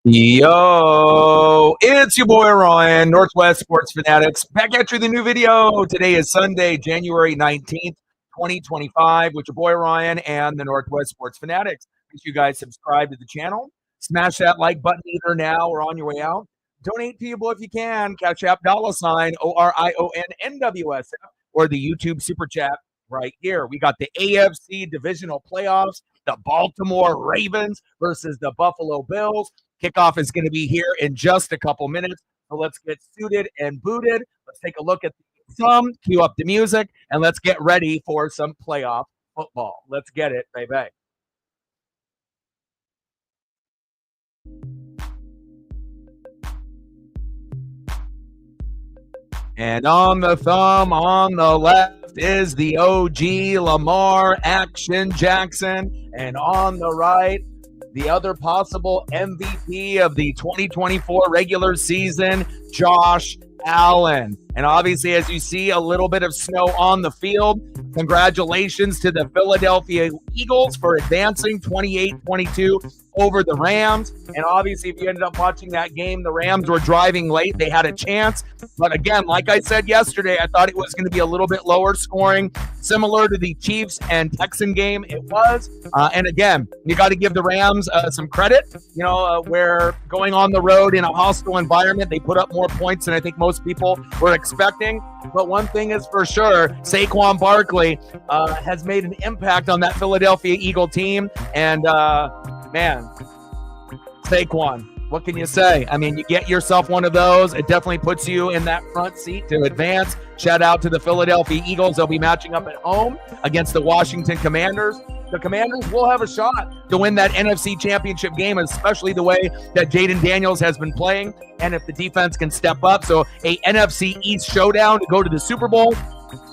Yo, it's your boy Ryan, Northwest Sports Fanatics, back at you with a new video. Today is Sunday, January 19th, 2025, with your boy Ryan and the Northwest Sports Fanatics. Make sure you guys subscribe to the channel. Smash that like button either now or on your way out. Donate to your boy if you can. Cash App $, ORION or the YouTube Super Chat right here. We got the AFC Divisional playoffs, the Baltimore Ravens versus the Buffalo Bills. Kickoff is going to be here in just a couple minutes. So let's get suited and booted. Let's take a look at the thumb, cue up the music, and let's get ready for some playoff football. Let's get it, baby. And on the thumb on the left is the OG Lamar Action Jackson. And on the right, the other possible MVP of the 2024 regular season, Josh Allen. And obviously, as you see, a little bit of snow on the field. Congratulations to the Philadelphia Eagles for advancing 28-22 over the Rams. And obviously, if you ended up watching that game, the Rams were driving late. They had a chance. But again, like I said yesterday, I thought it was going to be a little bit lower scoring, similar to the Chiefs and Texan game. It was. And again, you got to give the Rams some credit. You know, where going on the road in a hostile environment, they put up more points than I think most people were expecting. But one thing is for sure, Saquon Barkley has made an impact on that Philadelphia Eagle team. And man, Saquon, what can you say? I mean, you get yourself one of those. It definitely puts you in that front seat to advance. Shout out to the Philadelphia Eagles. They'll be matching up at home against the Washington Commanders. The Commanders will have a shot to win that NFC Championship game, especially the way that Jaden Daniels has been playing, and if the defense can step up. So a NFC East showdown to go to the Super Bowl.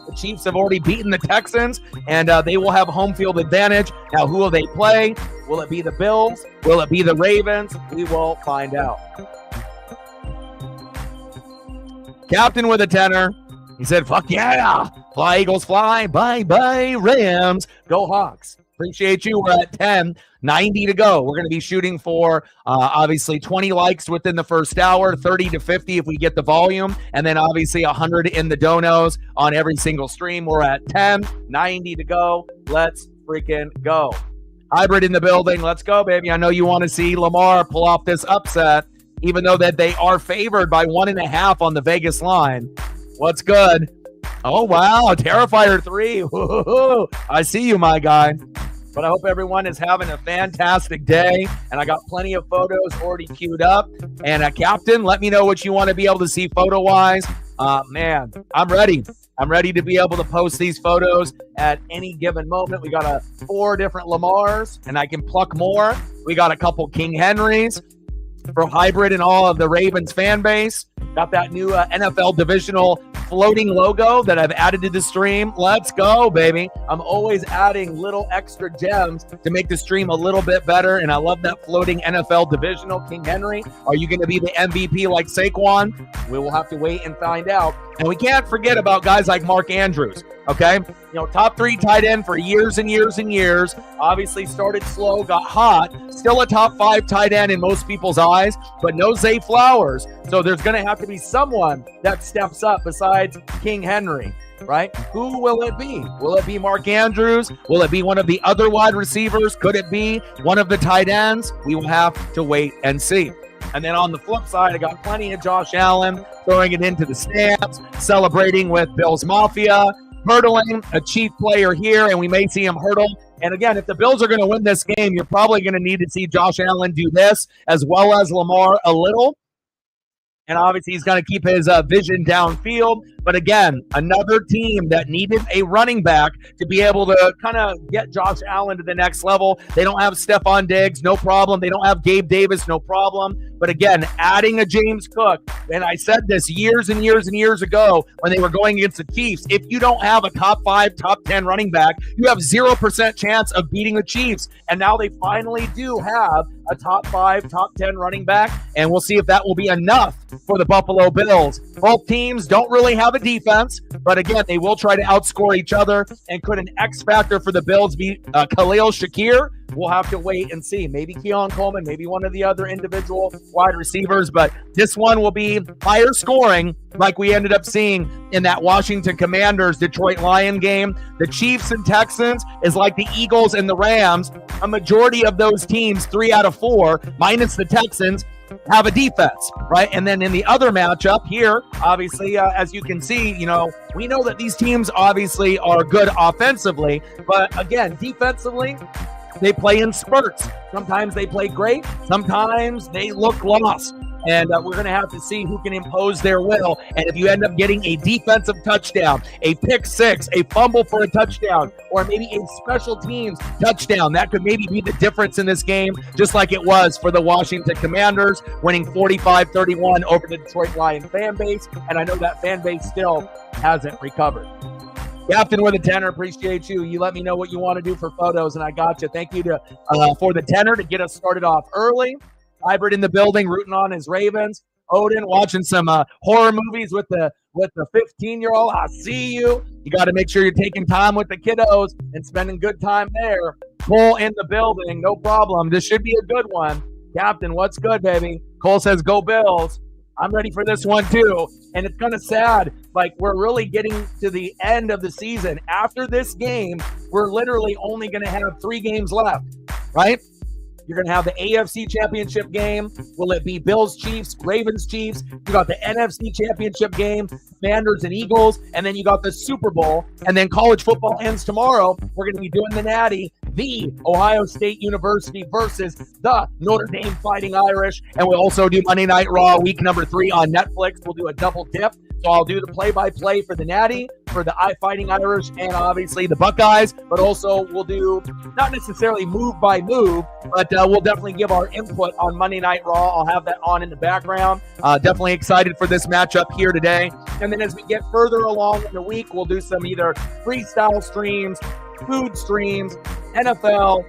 The Chiefs have already beaten the Texans, and they will have home field advantage. Now, who will they play? Will it be the Bills? Will it be the Ravens? We will find out. Captain with a tenor. He said, fuck yeah. Fly, Eagles, fly. Bye-bye, Rams. Go Hawks. Appreciate you. We're at 10, 90 to go. We're going to be shooting for, obviously, 20 likes within the first hour, 30 to 50 if we get the volume, and then, obviously, 100 in the donos on every single stream. We're at 10, 90 to go. Let's freaking go. Hybrid in the building. Let's go, baby. I know you want to see Lamar pull off this upset, even though that they are favored by 1.5 on the Vegas line. What's good? Oh, wow. Terrifier 3. Woo-hoo-hoo. I see you, my guy. But I hope everyone is having a fantastic day. And I got plenty of photos already queued up. And Captain, let me know what you want to be able to see photo-wise. Man, I'm ready. I'm ready to be able to post these photos at any given moment. We got 4 different Lamars, and I can pluck more. We got a couple King Henrys for hybrid and all of the Ravens fan base. Got that new NFL Divisional floating logo that I've added to the stream. Let's go, baby. I'm always adding little extra gems to make the stream a little bit better, and I love that floating NFL Divisional. King Henry, are you going to be the MVP like Saquon? We will have to wait and find out. And we can't forget about guys like Mark Andrews, okay? You know, top 3 tight end for years and years and years. Obviously started slow, got hot. Still a top 5 tight end in most people's eyes, but no Zay Flowers. So there's going to have to be someone that steps up besides King Henry, right? Who will it be? Will it be Mark Andrews? Will it be one of the other wide receivers? Could it be one of the tight ends? We will have to wait and see. And then on the flip side, I got plenty of Josh Allen throwing it into the stands, celebrating with Bills Mafia, hurdling a chief player here, and we may see him hurdle. And again, if the Bills are going to win this game, you're probably going to need to see Josh Allen do this as well as Lamar a little. And obviously, he's going to keep his vision downfield. But again, another team that needed a running back to be able to kind of get Josh Allen to the next level. They don't have Stephon Diggs, no problem. They don't have Gabe Davis, no problem. But again, adding a James Cook, and I said this years and years and years ago when they were going against the Chiefs, if you don't have a top 5, top 10 running back, you have 0% chance of beating the Chiefs. And now they finally do have a top 5, top 10 running back, and we'll see if that will be enough for the Buffalo Bills. Both teams don't really have have a defense, but again, they will try to outscore each other. And could an X factor for the Bills be Khalil Shakir? We'll have to wait and see. Maybe Keon Coleman, maybe one of the other individual wide receivers, but this one will be higher scoring like we ended up seeing in that Washington Commanders Detroit Lion game. The Chiefs and Texans is like the Eagles and the Rams. A majority of those teams, 3 out of 4, minus the Texans, have a defense, right? And then in the other matchup here, obviously, as you can see, we know that these teams obviously are good offensively, but again, defensively, they play in spurts. Sometimes they play great. Sometimes they look lost. And we're going to have to see who can impose their will. And if you end up getting a defensive touchdown, a pick six, a fumble for a touchdown, or maybe a special teams touchdown, that could maybe be the difference in this game, just like it was for the Washington Commanders, winning 45-31 over the Detroit Lion fan base. And I know that fan base still hasn't recovered. Captain with a tenner, appreciate you. You let me know what you want to do for photos, and I got you. Thank you for the tenner to get us started off early. Hybrid in the building, rooting on his Ravens. Odin watching some horror movies with the 15-year-old. I see you. You got to make sure you're taking time with the kiddos and spending good time there. Cole in the building, no problem. This should be a good one. Captain, what's good, baby? Cole says, go Bills. I'm ready for this one too. And it's kind of sad. Like, we're really getting to the end of the season. After this game, we're literally only going to have 3 games left, right? You're going to have the AFC Championship game. Will it be Bills Chiefs, Ravens Chiefs? You got the NFC Championship game, Commanders and Eagles, and then you got the Super Bowl. And then college football ends tomorrow. We're going to be doing the Natty, the Ohio State University versus the Notre Dame Fighting Irish. And we'll also do Monday Night Raw week number 3 on Netflix. We'll do a double dip. So I'll do the play-by-play for the Natty, for the Fighting Irish, and obviously the Buckeyes. But also we'll do not necessarily move by move, but we'll definitely give our input on Monday Night Raw. I'll have that on in the background. Definitely excited for this matchup here today. And then as we get further along in the week, we'll do some either freestyle streams, food streams, NFL,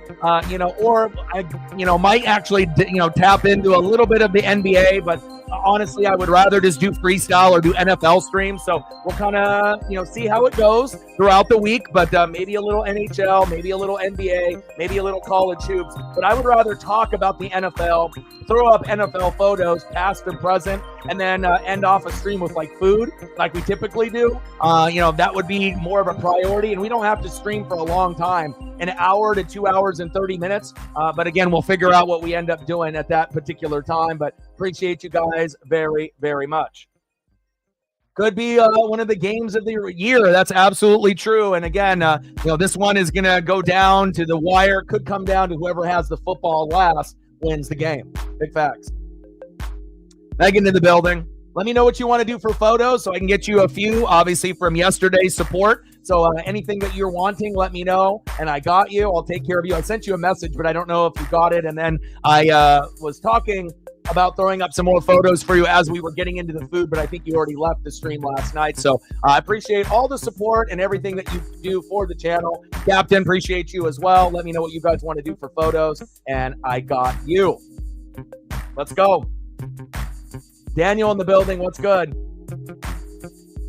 or I, might actually, tap into a little bit of the NBA, but honestly, I would rather just do freestyle or do NFL streams. So we'll kind of, see how it goes throughout the week, but maybe a little NHL, maybe a little NBA, maybe a little college hoops. But I would rather talk about the NFL, throw up NFL photos, past and present, and then end off a stream with like food, like we typically do. That would be more of a priority, and we don't have to stream for a long time, an hour to 2 hours and 30 minutes. But again, we'll figure out what we end up doing at that particular time. But appreciate you guys very, very much. Could be one of the games of the year. That's absolutely true. And again, this one is going to go down to the wire. Could come down to whoever has the football last wins the game. Big facts. Megan in the building. Let me know what you want to do for photos so I can get you a few, obviously, from yesterday's support. So anything that you're wanting, let me know, and I got you. I'll take care of you. I sent you a message, but I don't know if you got it. And then I was talking about throwing up some more photos for you as we were getting into the food, but I think you already left the stream last night. So I appreciate all the support and everything that you do for the channel. Captain, appreciate you as well. Let me know what you guys want to do for photos, and I got you. Let's go. Daniel in the building, what's good?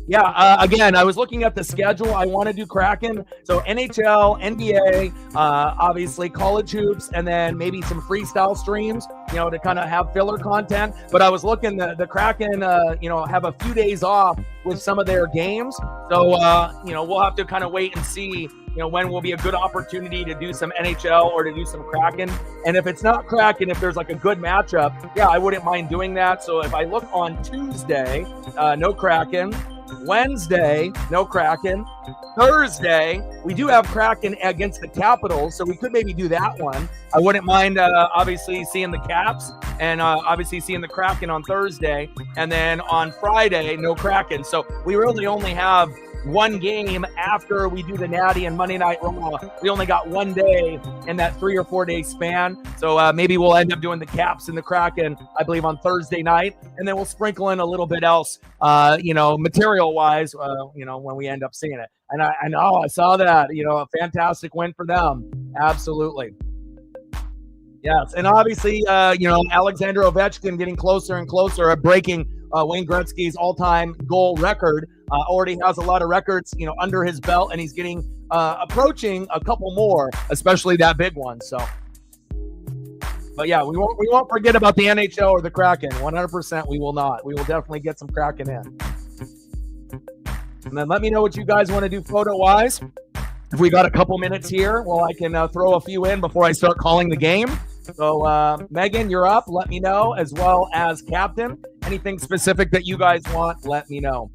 Yeah, again, I was looking at the schedule. I want to do Kraken. So NHL, NBA, obviously college hoops, and then maybe some freestyle streams, to kind of have filler content. But I was looking, the Kraken, have a few days off with some of their games. So, we'll have to kind of wait and see, when will be a good opportunity to do some NHL or to do some Kraken. And if it's not Kraken, if there's like a good matchup, yeah, I wouldn't mind doing that. So if I look on Tuesday, no Kraken. Wednesday, no Kraken. Thursday, we do have Kraken against the Capitals, so we could maybe do that one. I wouldn't mind, obviously, seeing the Caps and obviously seeing the Kraken on Thursday. And then on Friday, no Kraken. So we really only have one game after we do the Natty and Monday Night Raw. We only got 1 day in that 3 or 4 day span. So maybe we'll end up doing the Caps and the Kraken, I believe, on Thursday night. And then we'll sprinkle in a little bit else, material-wise, when we end up seeing it. And I know, I saw that, a fantastic win for them. Absolutely. Yes, and obviously, Alexander Ovechkin getting closer and closer at breaking Wayne Gretzky's all-time goal record Already has a lot of records, under his belt, and he's getting approaching a couple more, especially that big one. So, but yeah, we won't forget about the NHL or the Kraken. 100%, we will not. We will definitely get some Kraken in. And then let me know what you guys want to do photo-wise. If we got a couple minutes here, well, I can throw a few in before I start calling the game. So, Megan, you're up. Let me know, as well as Captain. Anything specific that you guys want, let me know.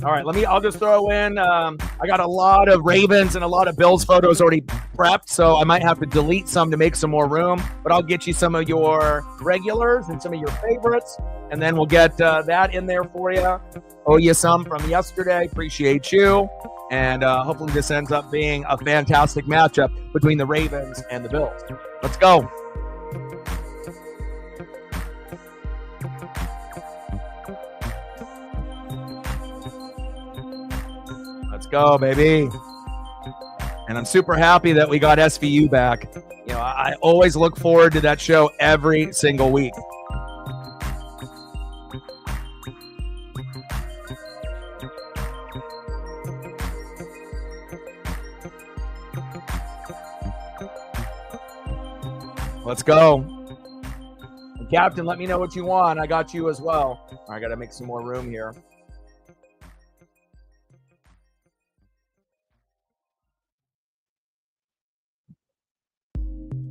All right, I'll just throw in, I got a lot of Ravens and a lot of Bills photos already prepped, so I might have to delete some to make some more room, but I'll get you some of your regulars and some of your favorites, and then we'll get that in there for you. Owe you some from yesterday. Appreciate you. And hopefully this ends up being a fantastic matchup between the Ravens and the Bills. Let's go. Let's go, baby. And I'm super happy that we got SVU back. I always look forward to that show every single week. Let's go. And Captain, let me know what you want. I got you as well. I got to make some more room here.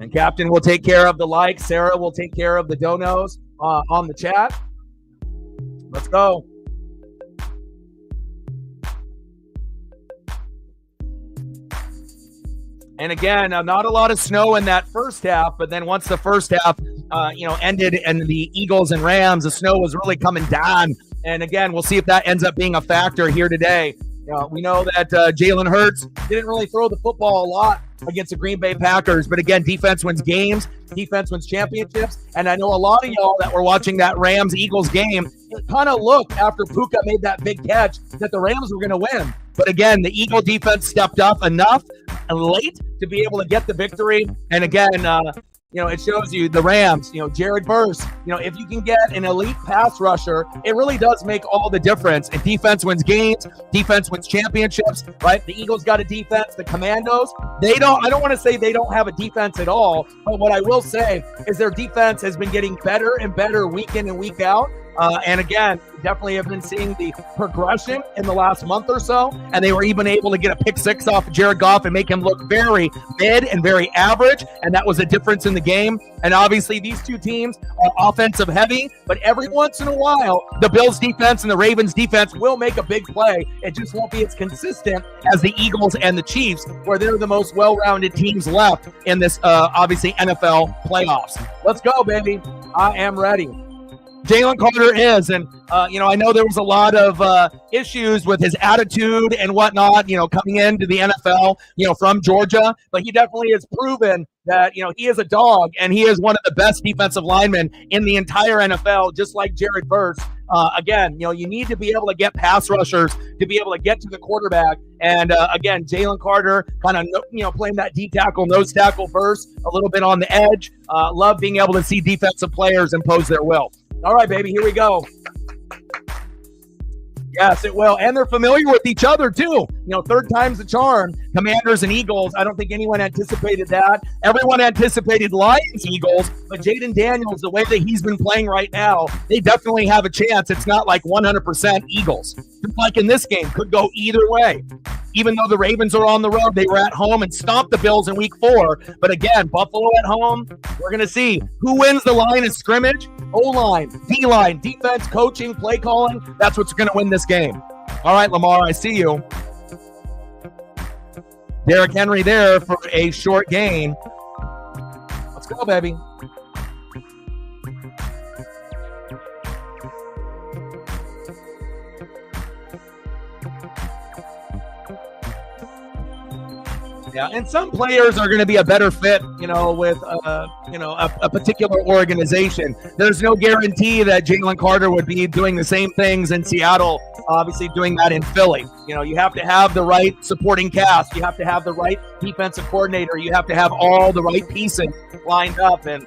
And Captain will take care of the likes. Sarah will take care of the donos on the chat. Let's go. And again, not a lot of snow in that first half, but then once the first half, ended and the Eagles and Rams, the snow was really coming down. And again, we'll see if that ends up being a factor here today. We know that Jalen Hurts didn't really throw the football a lot against the Green Bay Packers, but again, defense wins games, defense wins championships, and I know a lot of y'all that were watching that Rams-Eagles game, it kind of looked after Puka made that big catch that the Rams were going to win. But again, the Eagle defense stepped up enough late to be able to get the victory, and again, it shows you the Rams, Jared Verse, if you can get an elite pass rusher, it really does make all the difference. And defense wins games, defense wins championships, right? The Eagles got a defense, the Commandos, I don't want to say they don't have a defense at all, but what I will say is their defense has been getting better and better week in and week out. And again, definitely have been seeing the progression in the last month or so. And they were even able to get a pick six off of Jared Goff and make him look very mid and very average. And that was a difference in the game. And obviously these two teams are offensive heavy, but every once in a while, the Bills defense and the Ravens defense will make a big play. It just won't be as consistent as the Eagles and the Chiefs, where they're the most well-rounded teams left in this, obviously, NFL playoffs. Let's go, baby. I am ready. Jalen Carter is, and I know there was a lot of issues with his attitude and whatnot, coming into the NFL, from Georgia, but he definitely has proven that, he is a dog, and he is one of the best defensive linemen in the entire NFL, just like Jared Verse. Again, you need to be able to get pass rushers to be able to get to the quarterback. And again, Jalen Carter kind of, playing that D tackle, nose tackle Verse a little bit on the edge. Love being able to see defensive players impose their will. All right, baby, here we go. Yes, it will. And they're familiar with each other, too. Third time's the charm. Commanders and Eagles, I don't think anyone anticipated that. Everyone anticipated Lions-Eagles, but Jaden Daniels, the way that he's been playing right now, they definitely have a chance. It's not like 100% Eagles. Just like in this game, could go either way. Even though the Ravens are on the road, they were at home and stomped the Bills in week 4. But again, Buffalo at home, we're going to see who wins the line of scrimmage. O-line, D-line, defense, coaching, play calling. That's what's going to win this game. All right, Lamar, I see you. Derrick Henry there for a short gain. Let's go, baby. Yeah, and some players are going to be a better fit, with a particular organization. There's no guarantee that Jalen Carter would be doing the same things in Seattle, obviously doing that in Philly. You have to have the right supporting cast. You have to have the right defensive coordinator. You have to have all the right pieces lined up. And,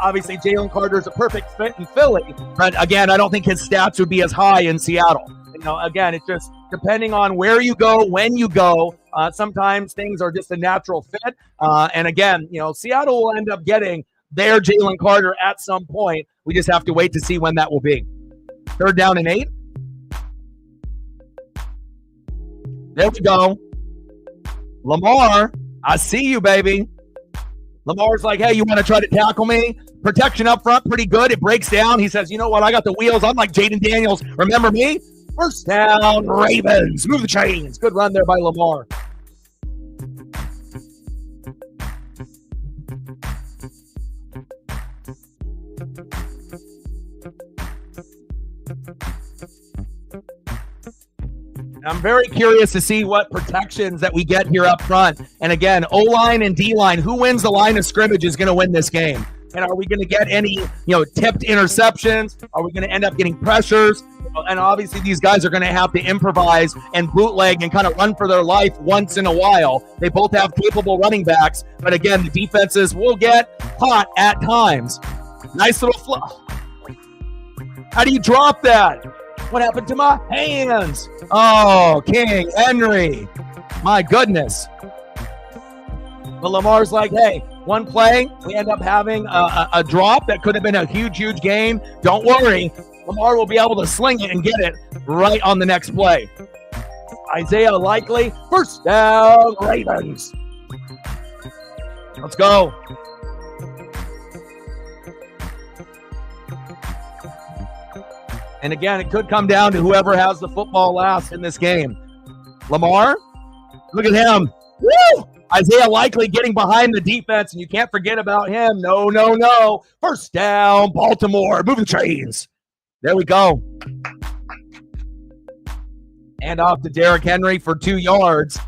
obviously Jalen Carter is a perfect fit in Philly. But again, I don't think his stats would be as high in Seattle. again, it's just depending on where you go, when you go. Sometimes things are just a natural fit. And again, Seattle will end up getting their Jalen Carter at some point. We just have to wait to see when that will be. 3rd down and 8. There we go. Lamar, I see you, baby. Lamar's like, hey, you want to try to tackle me? Protection up front, pretty good. It breaks down. He says, you know what? I got the wheels. I'm like Jaden Daniels. Remember me? 1st down, Ravens. Move the chains. Good run there by Lamar. I'm very curious to see what protections that we get here up front. And again, O-line and D-line, who wins the line of scrimmage is going to win this game. And are we going to get any, tipped interceptions? Are we going to end up getting pressures? And obviously these guys are going to have to improvise and bootleg and kind of run for their life once in a while. They both have capable running backs. But again, the defenses will get hot at times. Nice little flow. How do you drop that? What happened to my hands? Oh, King Henry. My goodness. But Lamar's like, hey, one play, we end up having a drop that could have been a huge gain. Don't worry. Lamar will be able to sling it and get it right on the next play. Isaiah Likely, 1st down, Ravens. Let's go. And again, it could come down to whoever has the football last in this game. Lamar, look at him. Woo! Isaiah Likely getting behind the defense, and you can't forget about him. No. 1st down, Baltimore. Move the chains. There we go. And off to Derrick Henry for 2 yards.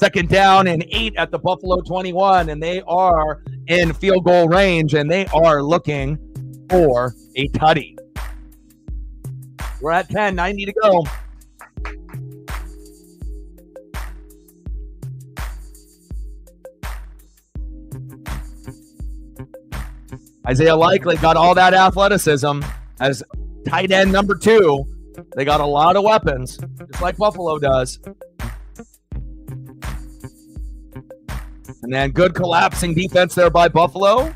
2nd down and 8 at the Buffalo 21, and they are in field goal range, and they are looking for a tutty. We're at 10, 90 to go. Isaiah Likely got all that athleticism as tight end number 2. They got a lot of weapons, just like Buffalo does. And then good collapsing defense there by Buffalo.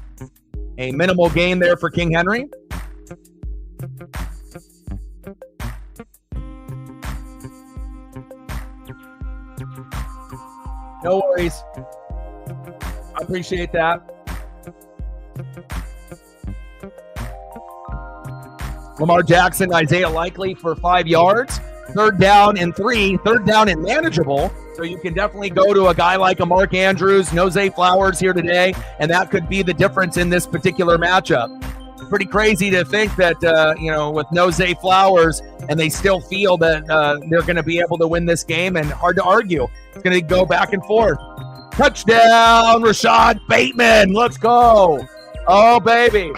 A minimal gain there for King Henry. No worries. I appreciate that. Lamar Jackson, Isaiah Likely for 5 yards. 3rd down and 3. 3rd down and manageable. So you can definitely go to a guy like a Mark Andrews, Zay Flowers here today, and that could be the difference in this particular matchup. Pretty crazy to think that, with Zay Flowers, and they still feel that they're going to be able to win this game, and hard to argue. It's going to go back and forth. Touchdown, Rashad Bateman. Let's go. Oh, baby.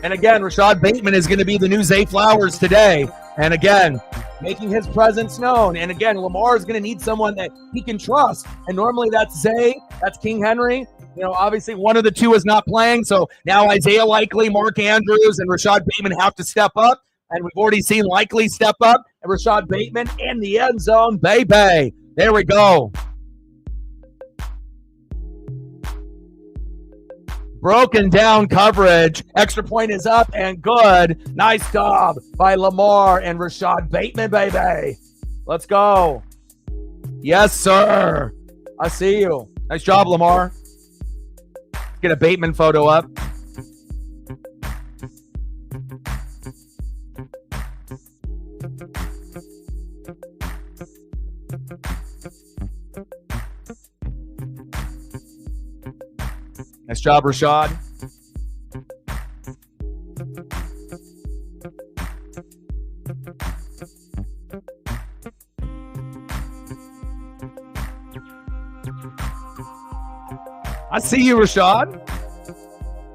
And again, Rashad Bateman is going to be the new Zay Flowers today. And again, making his presence known. And again, Lamar is going to need someone that he can trust. And normally that's Zay, that's King Henry. Obviously one of the two is not playing. So now Isaiah Likely, Mark Andrews, and Rashad Bateman have to step up. And we've already seen Likely step up. And Rashad Bateman in the end zone, baby. There we go. Broken down coverage. Extra point is up and good. Nice job by Lamar and Rashad Bateman, baby. Let's go. Yes, sir. I see you. Nice job, Lamar. Let's get a Bateman photo up. Nice job, Rashad. I see you, Rashad.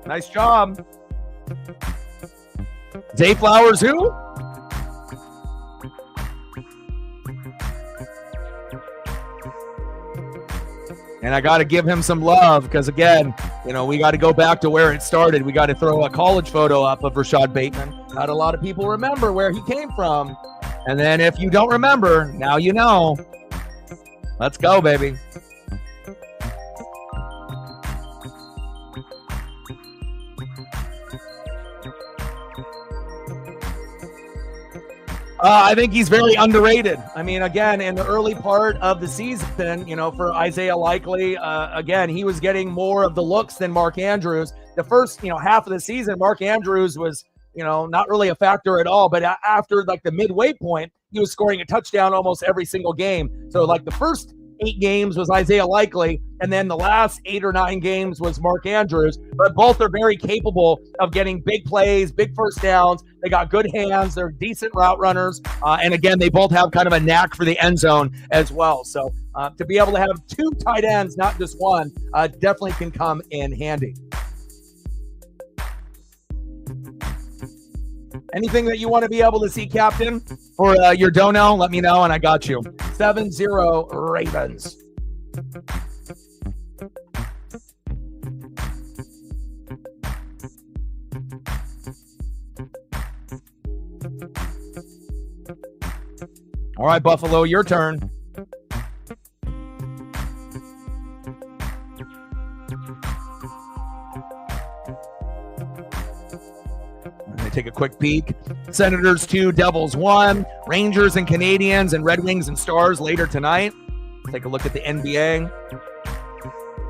Nice job. Zay Flowers, who? And I got to give him some love because, again, we got to go back to where it started. We got to throw a college photo up of Rashad Bateman. Not a lot of people remember where he came from. And then if you don't remember, now you know. Let's go, baby. I think he's very underrated. I mean, again, in the early part of the season, for Isaiah Likely, again, he was getting more of the looks than Mark Andrews. The first, half of the season, Mark Andrews was, not really a factor at all. But after like the midway point, he was scoring a touchdown almost every single game. So like the first 8 games was Isaiah Likely, and then the last 8 or 9 games was Mark Andrews. But both are very capable of getting big plays, big first downs. They got good hands. They're decent route runners. And again, they both have kind of a knack for the end zone as well. So to be able to have 2 tight ends, not just one, definitely can come in handy. Anything that you want to be able to see, Captain, for your dono, let me know, and I got you. 7-0 Ravens. All right, Buffalo, your turn. Take a quick peek. Senators 2, Devils 1, Rangers and Canadians and Red Wings and Stars later tonight. Take a look at the NBA.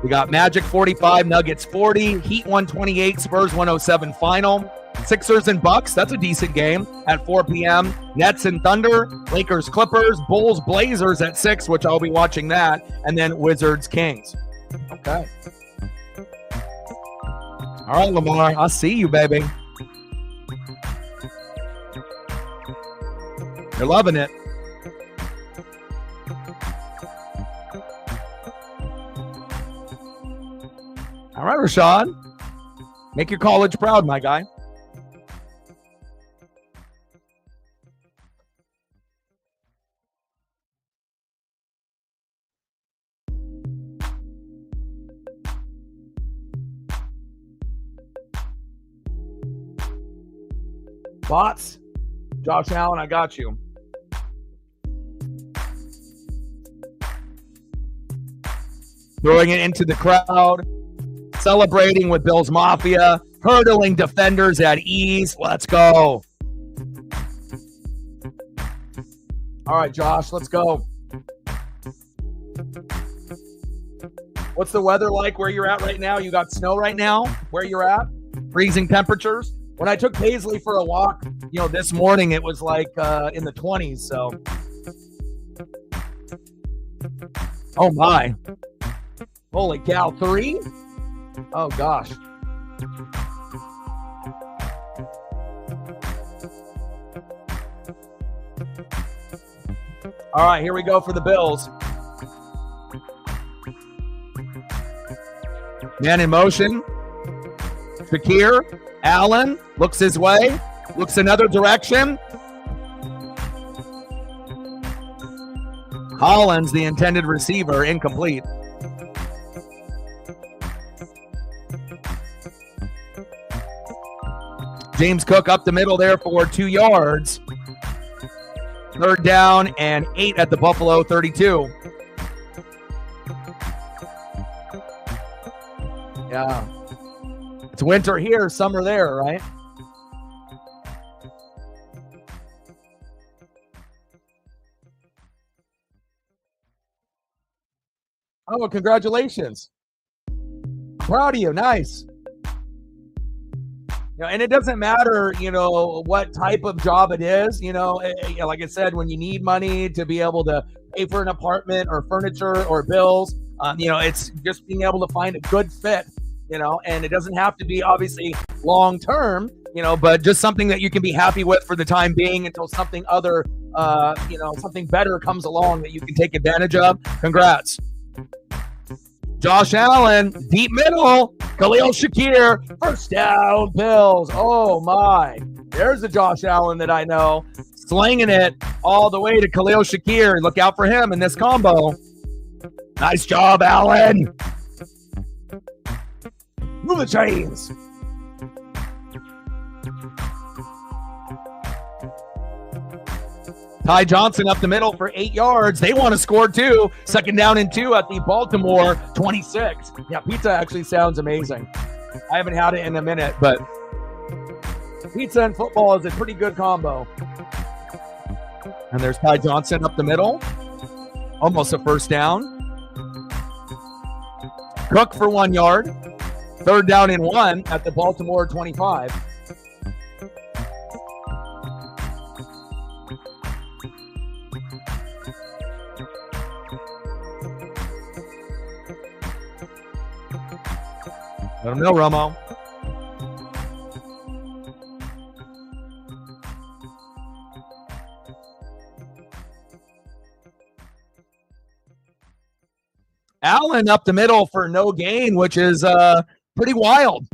We got Magic 45, Nuggets 40, Heat 128, Spurs 107 final. Sixers and Bucks, that's a decent game at 4 p.m. Nets and Thunder, Lakers Clippers, Bulls Blazers at 6, which I'll be watching that, and then Wizards Kings. Okay. All right, Lamar, I'll see you, baby. You're loving it. All right, Rashad. Make your college proud, my guy. Bots. Josh Allen, I got you. Throwing it into the crowd, celebrating with Bills Mafia, hurdling defenders at ease. Let's go. All right, Josh, let's go. What's the weather like where you're at right now? You got snow right now where you're at? Freezing temperatures? When I took Paisley for a walk, this morning it was like in the 20s, so. Oh, my. Holy cow, 3? Oh, gosh. All right, here we go for the Bills. Man in motion. Shakir, Allen, looks his way, looks another direction. Hollins, the intended receiver, incomplete. James Cook up the middle there for 2 yards. 3rd down and 8 at the Buffalo 32. Yeah. It's winter here, summer there, right? Oh, congratulations. Proud of you. Nice. And it doesn't matter, what type of job it is. Like I said, when you need money to be able to pay for an apartment or furniture or bills, it's just being able to find a good fit, and it doesn't have to be obviously long term, but just something that you can be happy with for the time being until something other, something better comes along that you can take advantage of. Congrats. Josh Allen, deep middle. Khalil Shakir, first down, Bills. Oh, my. There's the Josh Allen that I know. Slinging it all the way to Khalil Shakir. Look out for him in this combo. Nice job, Allen. Move the chains. Ty Johnson up the middle for 8 yards. They want to score too. 2nd down and 2 at the Baltimore 26. Yeah, pizza actually sounds amazing. I haven't had it in a minute, but pizza and football is a pretty good combo. And there's Ty Johnson up the middle. Almost a 1st down. Cook for 1 yard. 3rd down and 1 at the Baltimore 25. Let him know, Romo. Allen up the middle for no gain, which is pretty wild.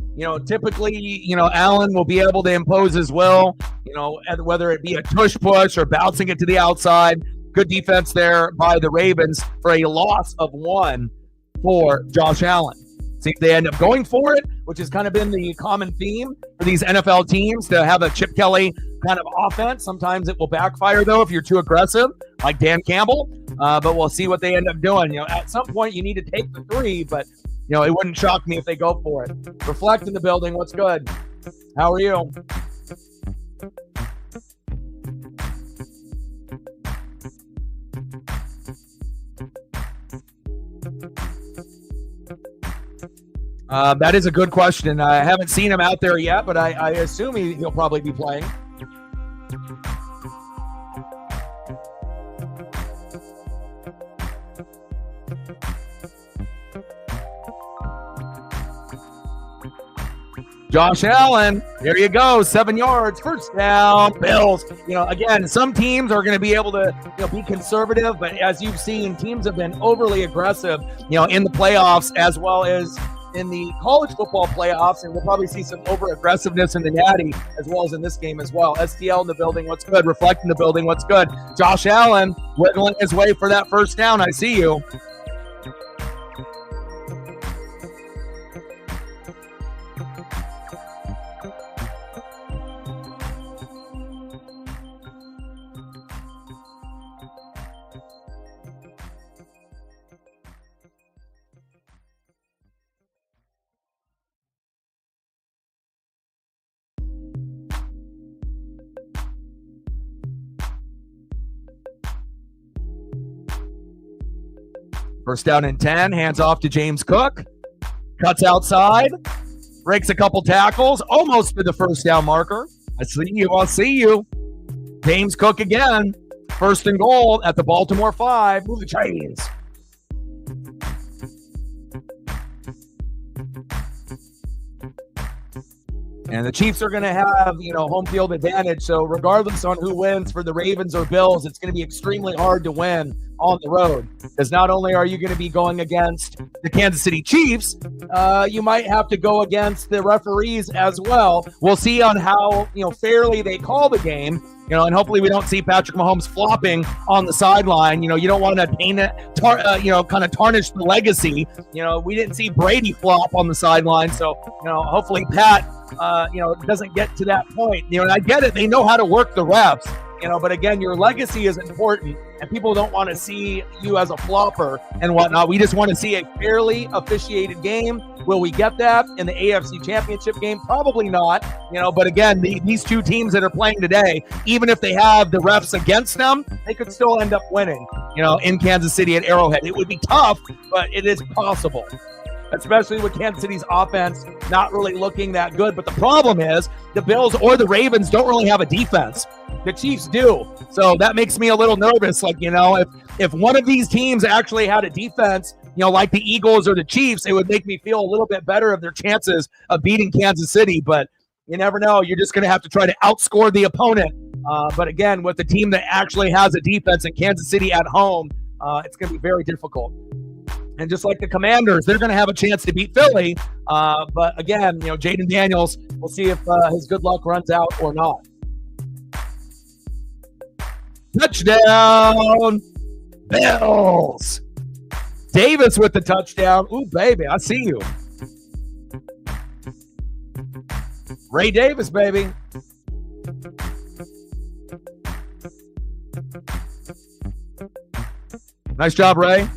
Typically, Allen will be able to impose his will, whether it be a tush push or bouncing it to the outside. Good defense there by the Ravens for a loss of 1 for Josh Allen. See if they end up going for it, which has kind of been the common theme for these NFL teams to have a Chip Kelly kind of offense. Sometimes it will backfire, though, if you're too aggressive, like Dan Campbell. But we'll see what they end up doing. At some point, you need to take the 3, but, it wouldn't shock me if they go for it. Reflect in the building. What's good? How are you? That is a good question. I haven't seen him out there yet, but I assume he'll probably be playing. Josh Allen, there you go, 7 yards, 1st down, Bills. Again, some teams are going to be able to be conservative, but as you've seen, teams have been overly aggressive, in the playoffs as well as in the college football playoffs, and we'll probably see some over-aggressiveness in the Natty as well as in this game as well. STL in the building, what's good? Reflect in the building, what's good? Josh Allen whittling his way for that 1st down. I see you. First down and 10, hands off to James Cook. Cuts outside, breaks a couple tackles, almost to the 1st down marker. I see you. James Cook again. 1st and goal at the Baltimore 5. Move the chains. And the Chiefs are going to have, home field advantage. So regardless on who wins for the Ravens or Bills, it's going to be extremely hard to win on the road. Because not only are you going to be going against the Kansas City Chiefs, you might have to go against the referees as well. We'll see on how, fairly they call the game. And hopefully we don't see Patrick Mahomes flopping on the sideline. You don't want to taint it, kind of tarnish the legacy. We didn't see Brady flop on the sideline. So, hopefully Pat, doesn't get to that point. And I get it. They know how to work the refs. But again, your legacy is important, and people don't want to see you as a flopper and whatnot. We just want to see a fairly officiated game. Will we get that in the AFC Championship game? Probably not. But again, these two teams that are playing today, even if they have the refs against them, they could still end up winning, in Kansas City at Arrowhead. It would be tough, but it is possible, especially with Kansas City's offense not really looking that good. But the problem is the Bills or the Ravens don't really have a defense. The Chiefs do. So that makes me a little nervous. If one of these teams actually had a defense, like the Eagles or the Chiefs, it would make me feel a little bit better of their chances of beating Kansas City. But you never know. You're just going to have to try to outscore the opponent. But again, with the team that actually has a defense in Kansas City at home, it's going to be very difficult. And just like the Commanders, they're going to have a chance to beat Philly. But again, Jaden Daniels, we'll see if his good luck runs out or not. Touchdown, Bills. Davis with the touchdown. Ooh, baby, I see you. Ray Davis, baby. Nice job, Ray.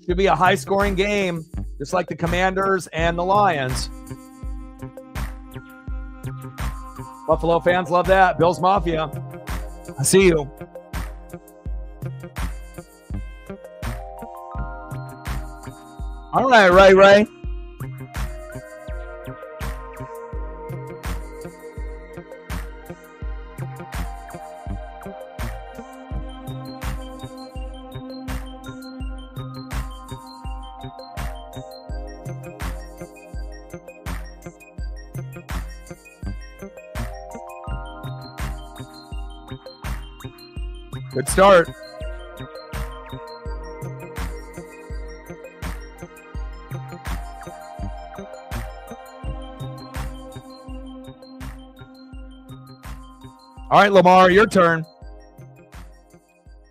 Should be a high-scoring game, just like the Commanders and the Lions. Buffalo fans love that. Bills Mafia. I see you. All right, Ray. Good start. All right, Lamar, your turn.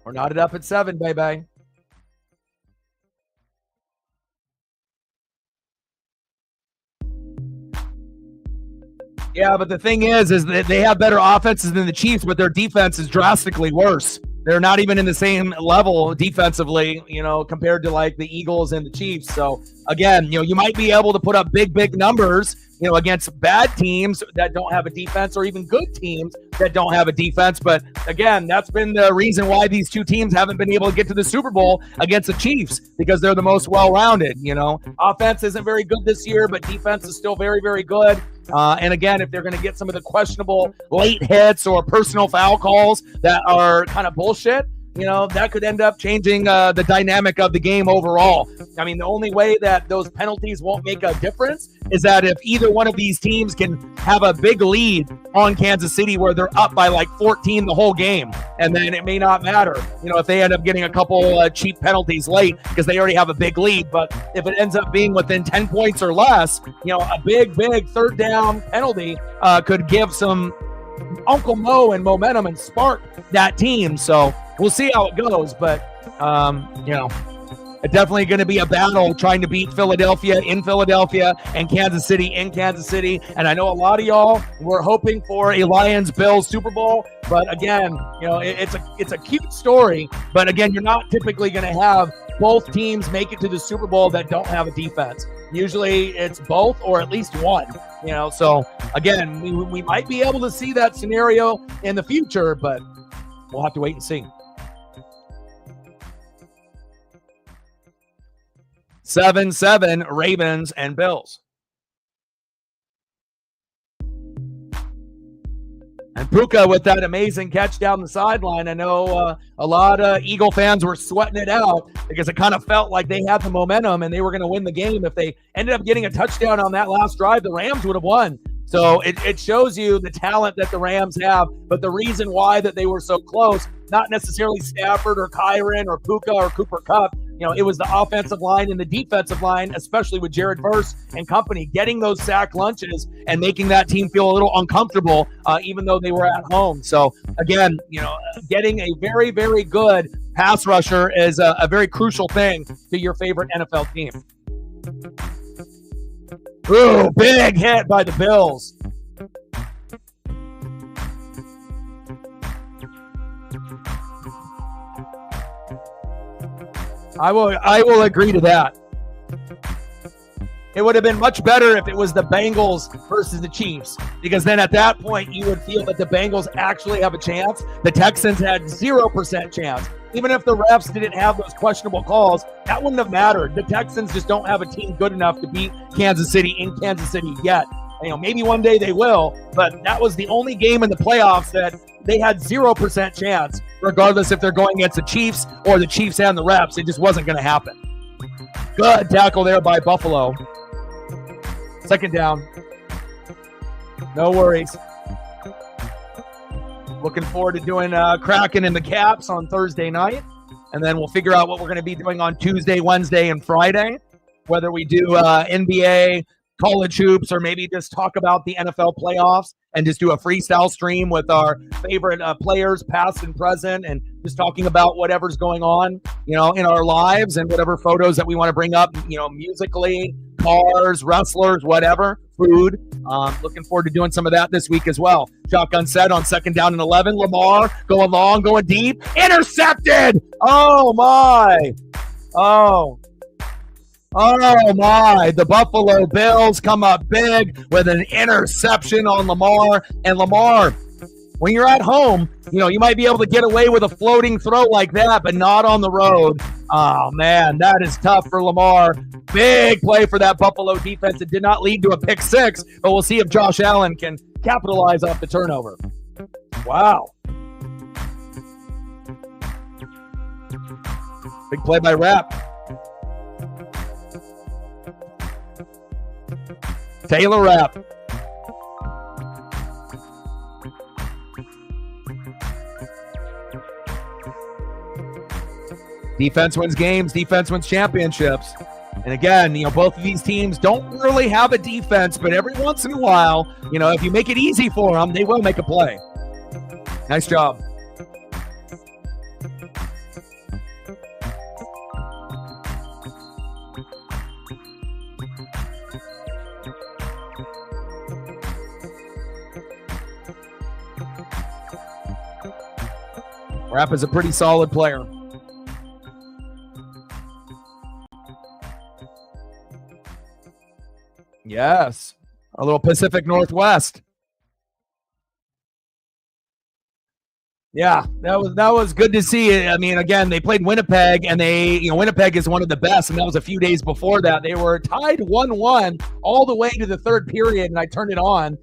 We're knotted up at 7, baby. Yeah, but the thing is that they have better offenses than the Chiefs, but their defense is drastically worse. They're not even in the same level defensively, compared to like the Eagles and the Chiefs. So again, you might be able to put up big numbers, against bad teams that don't have a defense, or even good teams that don't have a defense. But again, that's been the reason why these two teams haven't been able to get to the Super Bowl against the Chiefs, because they're the most well-rounded. Offense isn't very good this year, but defense is still very, very good. And again, if they're going to get some of the questionable late hits or personal foul calls that are kind of bullshit, that could end up changing the dynamic of the game overall. I mean, the only way that those penalties won't make a difference is that if either one of these teams can have a big lead on Kansas City where they're up by like 14 the whole game, and then it may not matter, if they end up getting a couple cheap penalties late because they already have a big lead. But if it ends up being within 10 points or less, a big third down penalty could give some Uncle Mo and momentum and spark that team. So we'll see how it goes, but it's definitely going to be a battle trying to beat Philadelphia in Philadelphia and Kansas City in Kansas City. And I know a lot of y'all were hoping for a Lions-Bills Super Bowl, but again, it's a cute story. But again, you're not typically going to have both teams make it to the Super Bowl that don't have a defense. Usually it's both or at least one. So again, we might be able to see that scenario in the future, but we'll have to wait and see. 7-7, Ravens and Bills. And Puka with that amazing catch down the sideline. I know a lot of Eagle fans were sweating it out because it kind of felt like they had the momentum and they were going to win the game. If they ended up getting a touchdown on that last drive, the Rams would have won. So it shows you the talent that the Rams have, but the reason why that they were so close, not necessarily Stafford or Kyron or Puka or Cooper Kupp, it was the offensive line and the defensive line, especially with Jared Verse and company, getting those sack lunches and making that team feel a little uncomfortable, even though they were at home. So again, getting a very, very good pass rusher is a very crucial thing to your favorite NFL team. Ooh, big hit by the Bills. I will agree to that. It would have been much better if it was the Bengals versus the Chiefs, because then at that point you would feel that the Bengals actually have a chance. The Texans had 0% chance. Even if the refs didn't have those questionable calls, that wouldn't have mattered. The Texans just don't have a team good enough to beat Kansas City in Kansas City yet. Maybe one day they will, but that was the only game in the playoffs that they had 0% chance, regardless if they're going against the Chiefs or the Chiefs and the refs. It just wasn't going to happen. Good tackle there by Buffalo. Second down. No worries. Looking forward to doing Kraken in the Caps on Thursday night. And then we'll figure out what we're going to be doing on Tuesday, Wednesday, and Friday. Whether we do NBA, college hoops, or maybe just talk about the NFL playoffs and just do a freestyle stream with our favorite players, past and present, and just talking about whatever's going on, in our lives and whatever photos that we want to bring up, musically, cars, wrestlers, whatever. food. Looking forward to doing some of that this week as well. Shotgun set on 2nd down and 11. Lamar going long, going deep. Intercepted! Oh, my. Oh, my. The Buffalo Bills come up big with an interception on Lamar. And Lamar, when you're at home, you might be able to get away with a floating throw like that, but not on the road. Oh, man, that is tough for Lamar. Big play for that Buffalo defense. It did not lead to a pick six, but we'll see if Josh Allen can capitalize off the turnover. Wow. Big play by Rapp. Taylor Rapp. Defense wins games. Defense wins championships. And again, both of these teams don't really have a defense, but every once in a while, if you make it easy for them, they will make a play. Nice job. Rapp is a pretty solid player. Yes, a little Pacific Northwest. Yeah, that was good to see. I mean, again, they played Winnipeg, and Winnipeg is one of the best, and that was a few days before that. They were tied 1-1 all the way to the third period, and I turned it on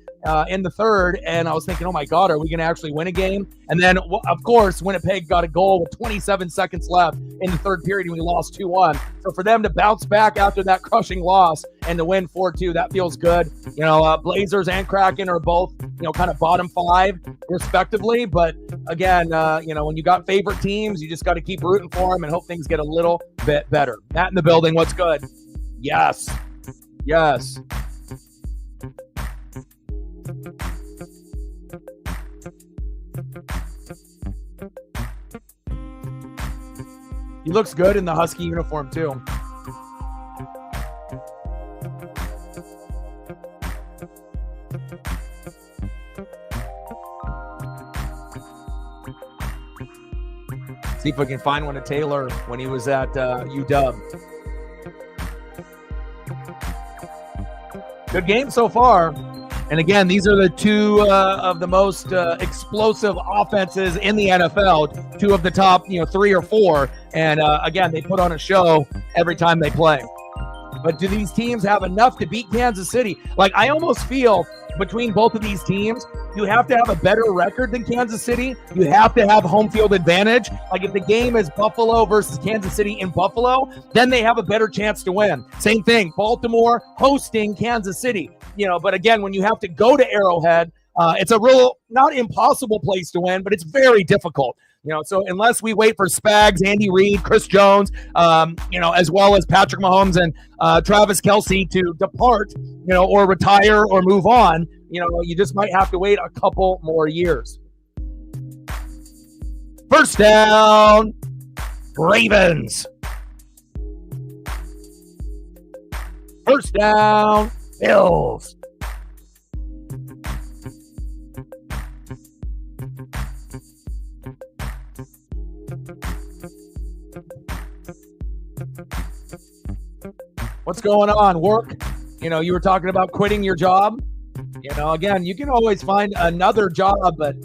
in the third, and I was thinking, oh my God, are we going to actually win a game? And then, of course, Winnipeg got a goal with 27 seconds left in the third period, and we lost 2-1. So for them to bounce back after that crushing loss and to win 4-2, that feels good. Blazers and Kraken are both, kind of bottom five respectively. But again, when you got favorite teams, you just got to keep rooting for them and hope things get a little bit better. Matt in the building, what's good? Yes. Yes. He looks good in the Husky uniform too. See if we can find one of Taylor when he was at UW. Good game so far. And again, these are the two of the most explosive offenses in the NFL, two of the top, 3 or 4. And again, they put on a show every time they play. But do these teams have enough to beat Kansas City? Like, I almost feel between both of these teams, you have to have a better record than Kansas City. You have to have home field advantage. Like, if the game is Buffalo versus Kansas City in Buffalo, then they have a better chance to win. Same thing, Baltimore hosting Kansas City. But again, when you have to go to Arrowhead, it's a real, not impossible place to win, but it's very difficult. So unless we wait for Spags, Andy Reid, Chris Jones, as well as Patrick Mahomes and Travis Kelce to depart, or retire or move on, you just might have to wait a couple more years. First down, Ravens. First down, Bills. What's going on? Work? You were talking about quitting your job. Again, you can always find another job, but,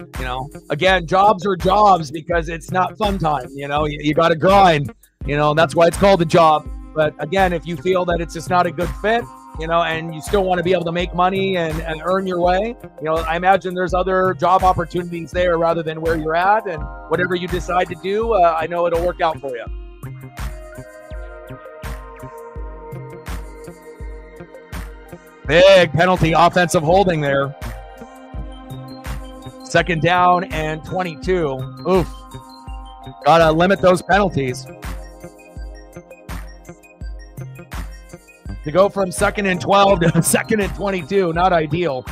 again, jobs are jobs because it's not fun time. You got to grind, that's why it's called a job. But again, if you feel that it's just not a good fit, and you still want to be able to make money and earn your way, I imagine there's other job opportunities there rather than where you're at. And whatever you decide to do, I know it'll work out for you. Big penalty, offensive holding there. Second down and 22. Oof. Gotta limit those penalties. To go from 2nd and 12 to 2nd and 22, not ideal.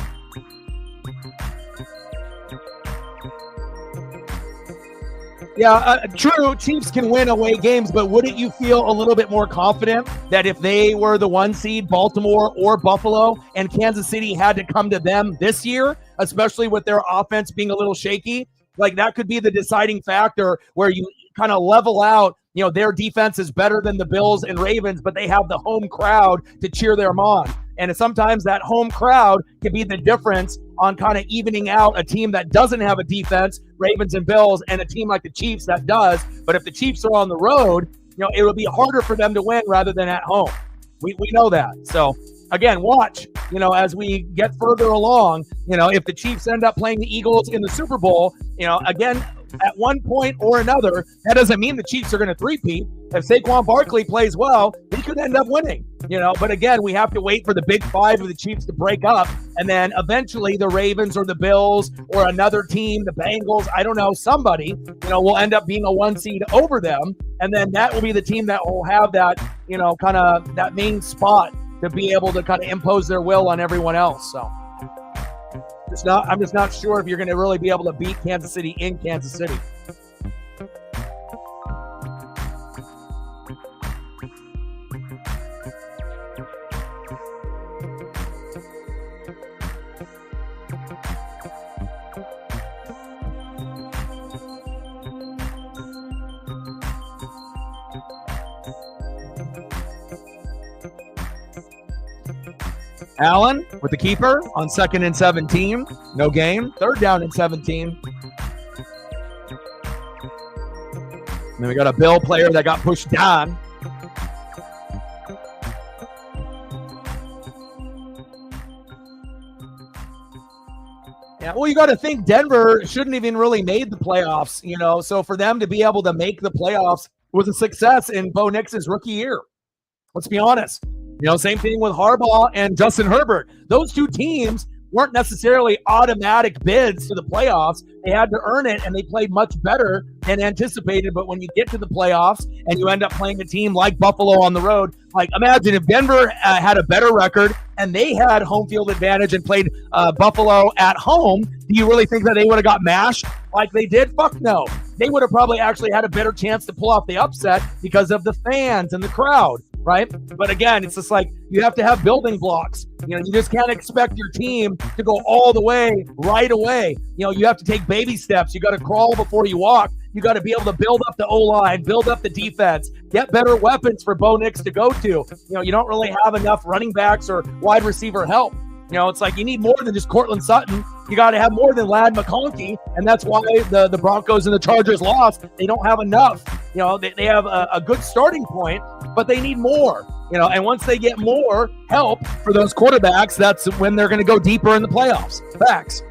Yeah, true. Chiefs can win away games, but wouldn't you feel a little bit more confident that if they were the 1 seed, Baltimore or Buffalo, and Kansas City had to come to them this year, especially with their offense being a little shaky, like that could be the deciding factor where you kind of level out, you know, their defense is better than the Bills and Ravens, but they have the home crowd to cheer them on. And sometimes that home crowd can be the difference on kind of evening out a team that doesn't have a defense, Ravens and Bills, and a team like the Chiefs that does. But if the Chiefs are on the road, you know, it will be harder for them to win rather than at home. We know that. So, again, watch, you know, as we get further along, you know, if the Chiefs end up playing the Eagles in the Super Bowl, you know, again, at one point or another, that doesn't mean the Chiefs are going to three-peat. If Saquon Barkley plays well, he could end up winning, you know. But again, we have to wait for the big five of the Chiefs to break up, and then eventually the Ravens or the Bills or another team, the Bengals, I don't know, somebody, you know, will end up being a 1 seed over them, and then that will be the team that will have that, you know, kind of that main spot to be able to kind of impose their will on everyone else. So I'm just not sure if you're going to really be able to beat Kansas City in Kansas City. Allen with the keeper on 2nd and 17. No game. 3rd down and 17. And then we got a Bill player that got pushed down. Yeah, well, you got to think Denver shouldn't even really made the playoffs, you know. So for them to be able to make the playoffs was a success in Bo Nix's rookie year. Let's be honest. You know, same thing with Harbaugh and Justin Herbert. Those two teams weren't necessarily automatic bids to the playoffs. They had to earn it, and they played much better than anticipated. But when you get to the playoffs and you end up playing a team like Buffalo on the road, like imagine if Denver had a better record and they had home field advantage and played Buffalo at home, do you really think that they would have got mashed like they did? Fuck no. They would have probably actually had a better chance to pull off the upset because of the fans and the crowd. Right? But again, it's just like you have to have building blocks. You know, you just can't expect your team to go all the way right away. You know, you have to take baby steps. You got to crawl before you walk. You got to be able to build up the O-line, build up the defense, get better weapons for Bo Nix to go to. You know, you don't really have enough running backs or wide receiver help. You know, it's like you need more than just Cortland Sutton. You got to have more than Ladd McConkey, and that's why the Broncos and the Chargers lost. They don't have enough. You know, they have a good starting point, but they need more. You know, and once they get more help for those quarterbacks, that's when they're going to go deeper in the playoffs. Facts.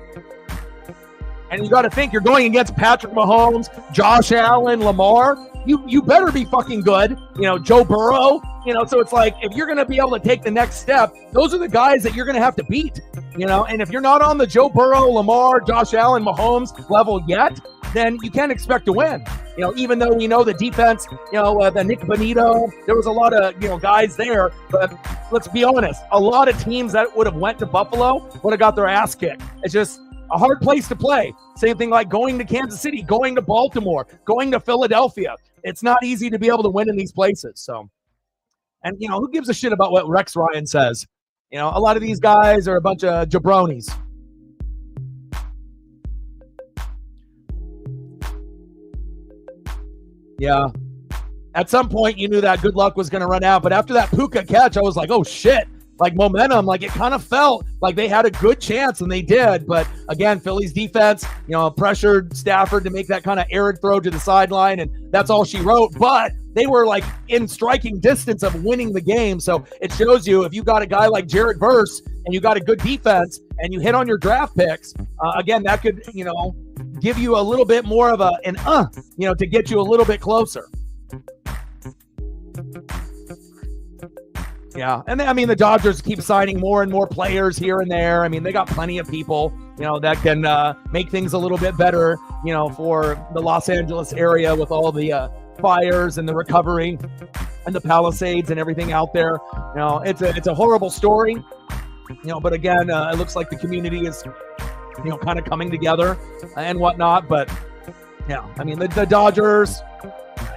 And you got to think you're going against Patrick Mahomes, Josh Allen, Lamar. You better be fucking good. You know, Joe Burrow. You know, so it's like if you're going to be able to take the next step, those are the guys that you're going to have to beat. You know, and if you're not on the Joe Burrow, Lamar, Josh Allen, Mahomes level yet, then you can't expect to win. You know, even though we know the defense, you know, the Nick Bonito, there was a lot of, you know, guys there. But let's be honest, a lot of teams that would have went to Buffalo would have got their ass kicked. It's just a hard place to play. Same thing like going to Kansas City, going to Baltimore, going to Philadelphia. It's not easy to be able to win in these places. So, and, you know, who gives a shit about what Rex Ryan says? You know, a lot of these guys are a bunch of jabronis. Yeah. At some point, you knew that good luck was going to run out. But after that Puka catch, I was like, oh, shit. Like momentum, like it kind of felt like they had a good chance, and they did. But again, Philly's defense, you know, pressured Stafford to make that kind of errant throw to the sideline, and that's all she wrote. But they were like in striking distance of winning the game. So it shows you if you got a guy like Jared Verse and you got a good defense and you hit on your draft picks, again, that could, you know, give you a little bit more of you know, to get you a little bit closer. Yeah, and I mean, the Dodgers keep signing more and more players here and there. I mean, they got plenty of people, you know, that can make things a little bit better, you know, for the Los Angeles area with all the fires and the recovery and the Palisades and everything out there. You know, it's a horrible story, you know, but again, it looks like the community is, you know, kind of coming together and whatnot. But Yeah, I mean, the Dodgers,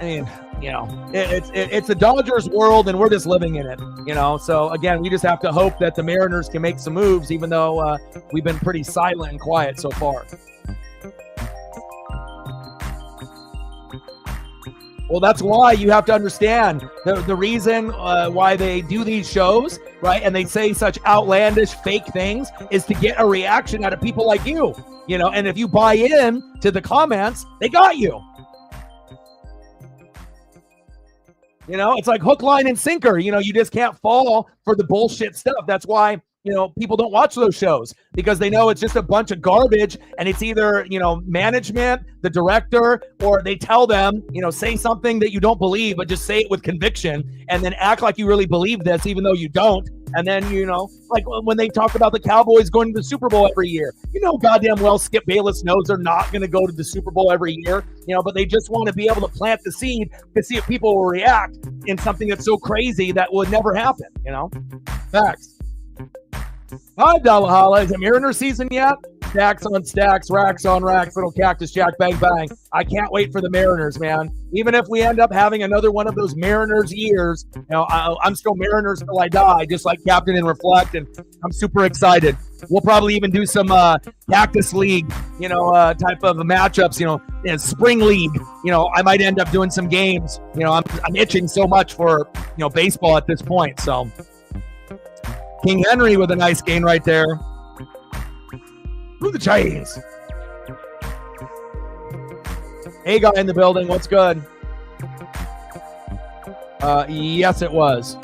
I mean, you know, it's the Dodgers world, and we're just living in it, you know. So, again, we just have to hope that the Mariners can make some moves, even though we've been pretty silent and quiet so far. Well, that's why you have to understand the reason why they do these shows, right? And they say such outlandish fake things is to get a reaction out of people like you, you know, and if you buy in to the comments, they got you. You know, it's like hook, line, and sinker. You know, you just can't fall for the bullshit stuff. That's why, you know, people don't watch those shows, because they know it's just a bunch of garbage, and it's either, you know, management, the director, or they tell them, you know, say something that you don't believe, but just say it with conviction and then act like you really believe this, even though you don't. And then, you know, like when they talk about the Cowboys going to the Super Bowl every year, you know, goddamn well, Skip Bayless knows they're not going to go to the Super Bowl every year, you know, but they just want to be able to plant the seed to see if people will react in something that's so crazy that would never happen, you know? Facts. Hi, Dalahala. Is it Mariner season yet? Stacks on stacks, racks on racks, little cactus jack, bang, bang. I can't wait for the Mariners, man. Even if we end up having another one of those Mariners years, you know, I'm still Mariners till I die, just like Captain and Reflect, and I'm super excited. We'll probably even do some Cactus League, you know, type of matchups, you know, Spring League. You know, I might end up doing some games. You know, I'm itching so much for, you know, baseball at this point, so. King Henry with a nice gain right there. Through the chains. Hey, guy in the building. What's good? Yes, it was.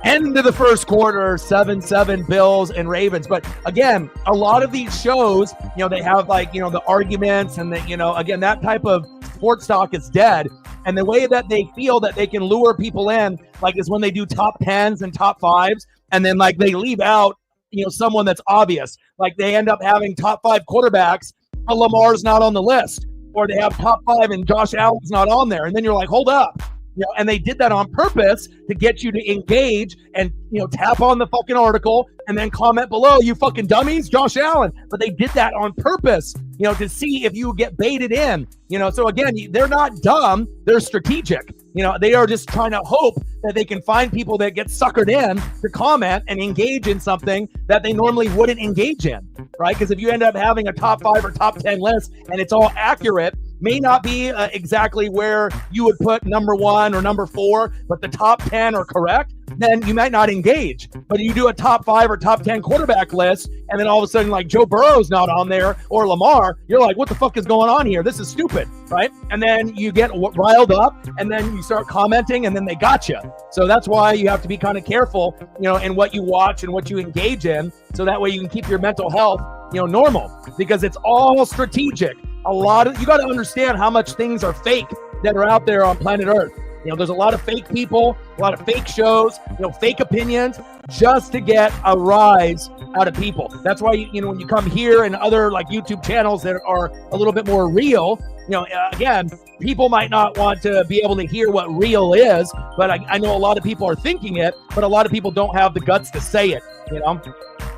End of the first quarter, 7-7 Bills and Ravens. But again, a lot of these shows, you know, they have like, you know, the arguments and the, you know, again, that type of sports talk is dead. And the way that they feel that they can lure people in, like, is when they do top 10s and top 5s, and then like they leave out, you know, someone that's obvious. Like they end up having top 5 quarterbacks, but Lamar's not on the list, or they have top 5 and Josh Allen's not on there. And then you're like, hold up. You know, and they did that on purpose to get you to engage and, you know, tap on the fucking article and then comment below, you fucking dummies, Josh Allen. But they did that on purpose, you know, to see if you get baited in, you know. So again, they're not dumb, they're strategic. You know, they are just trying to hope that they can find people that get suckered in to comment and engage in something that they normally wouldn't engage in, right? Because if you end up having a top 5 or top 10 list and it's all accurate, may not be exactly where you would put number 1 or number 4, but the top 10 are correct, then you might not engage. But you do a top 5 or top 10 quarterback list, and then all of a sudden, like, Joe Burrow's not on there, or Lamar, you're like, what the fuck is going on here? This is stupid, right? And then you get riled up, and then you start commenting, and then they got you. So that's why you have to be kind of careful, you know, in what you watch and what you engage in, so that way you can keep your mental health, you know, normal, because it's all strategic. You got to understand how much things are fake that are out there on planet Earth. You know, there's a lot of fake people, a lot of fake shows, you know, fake opinions, just to get a rise out of people. That's why, you know, when you come here and other like YouTube channels that are a little bit more real, you know, again, people might not want to be able to hear what real is, but I know a lot of people are thinking it, but a lot of people don't have the guts to say it, you know?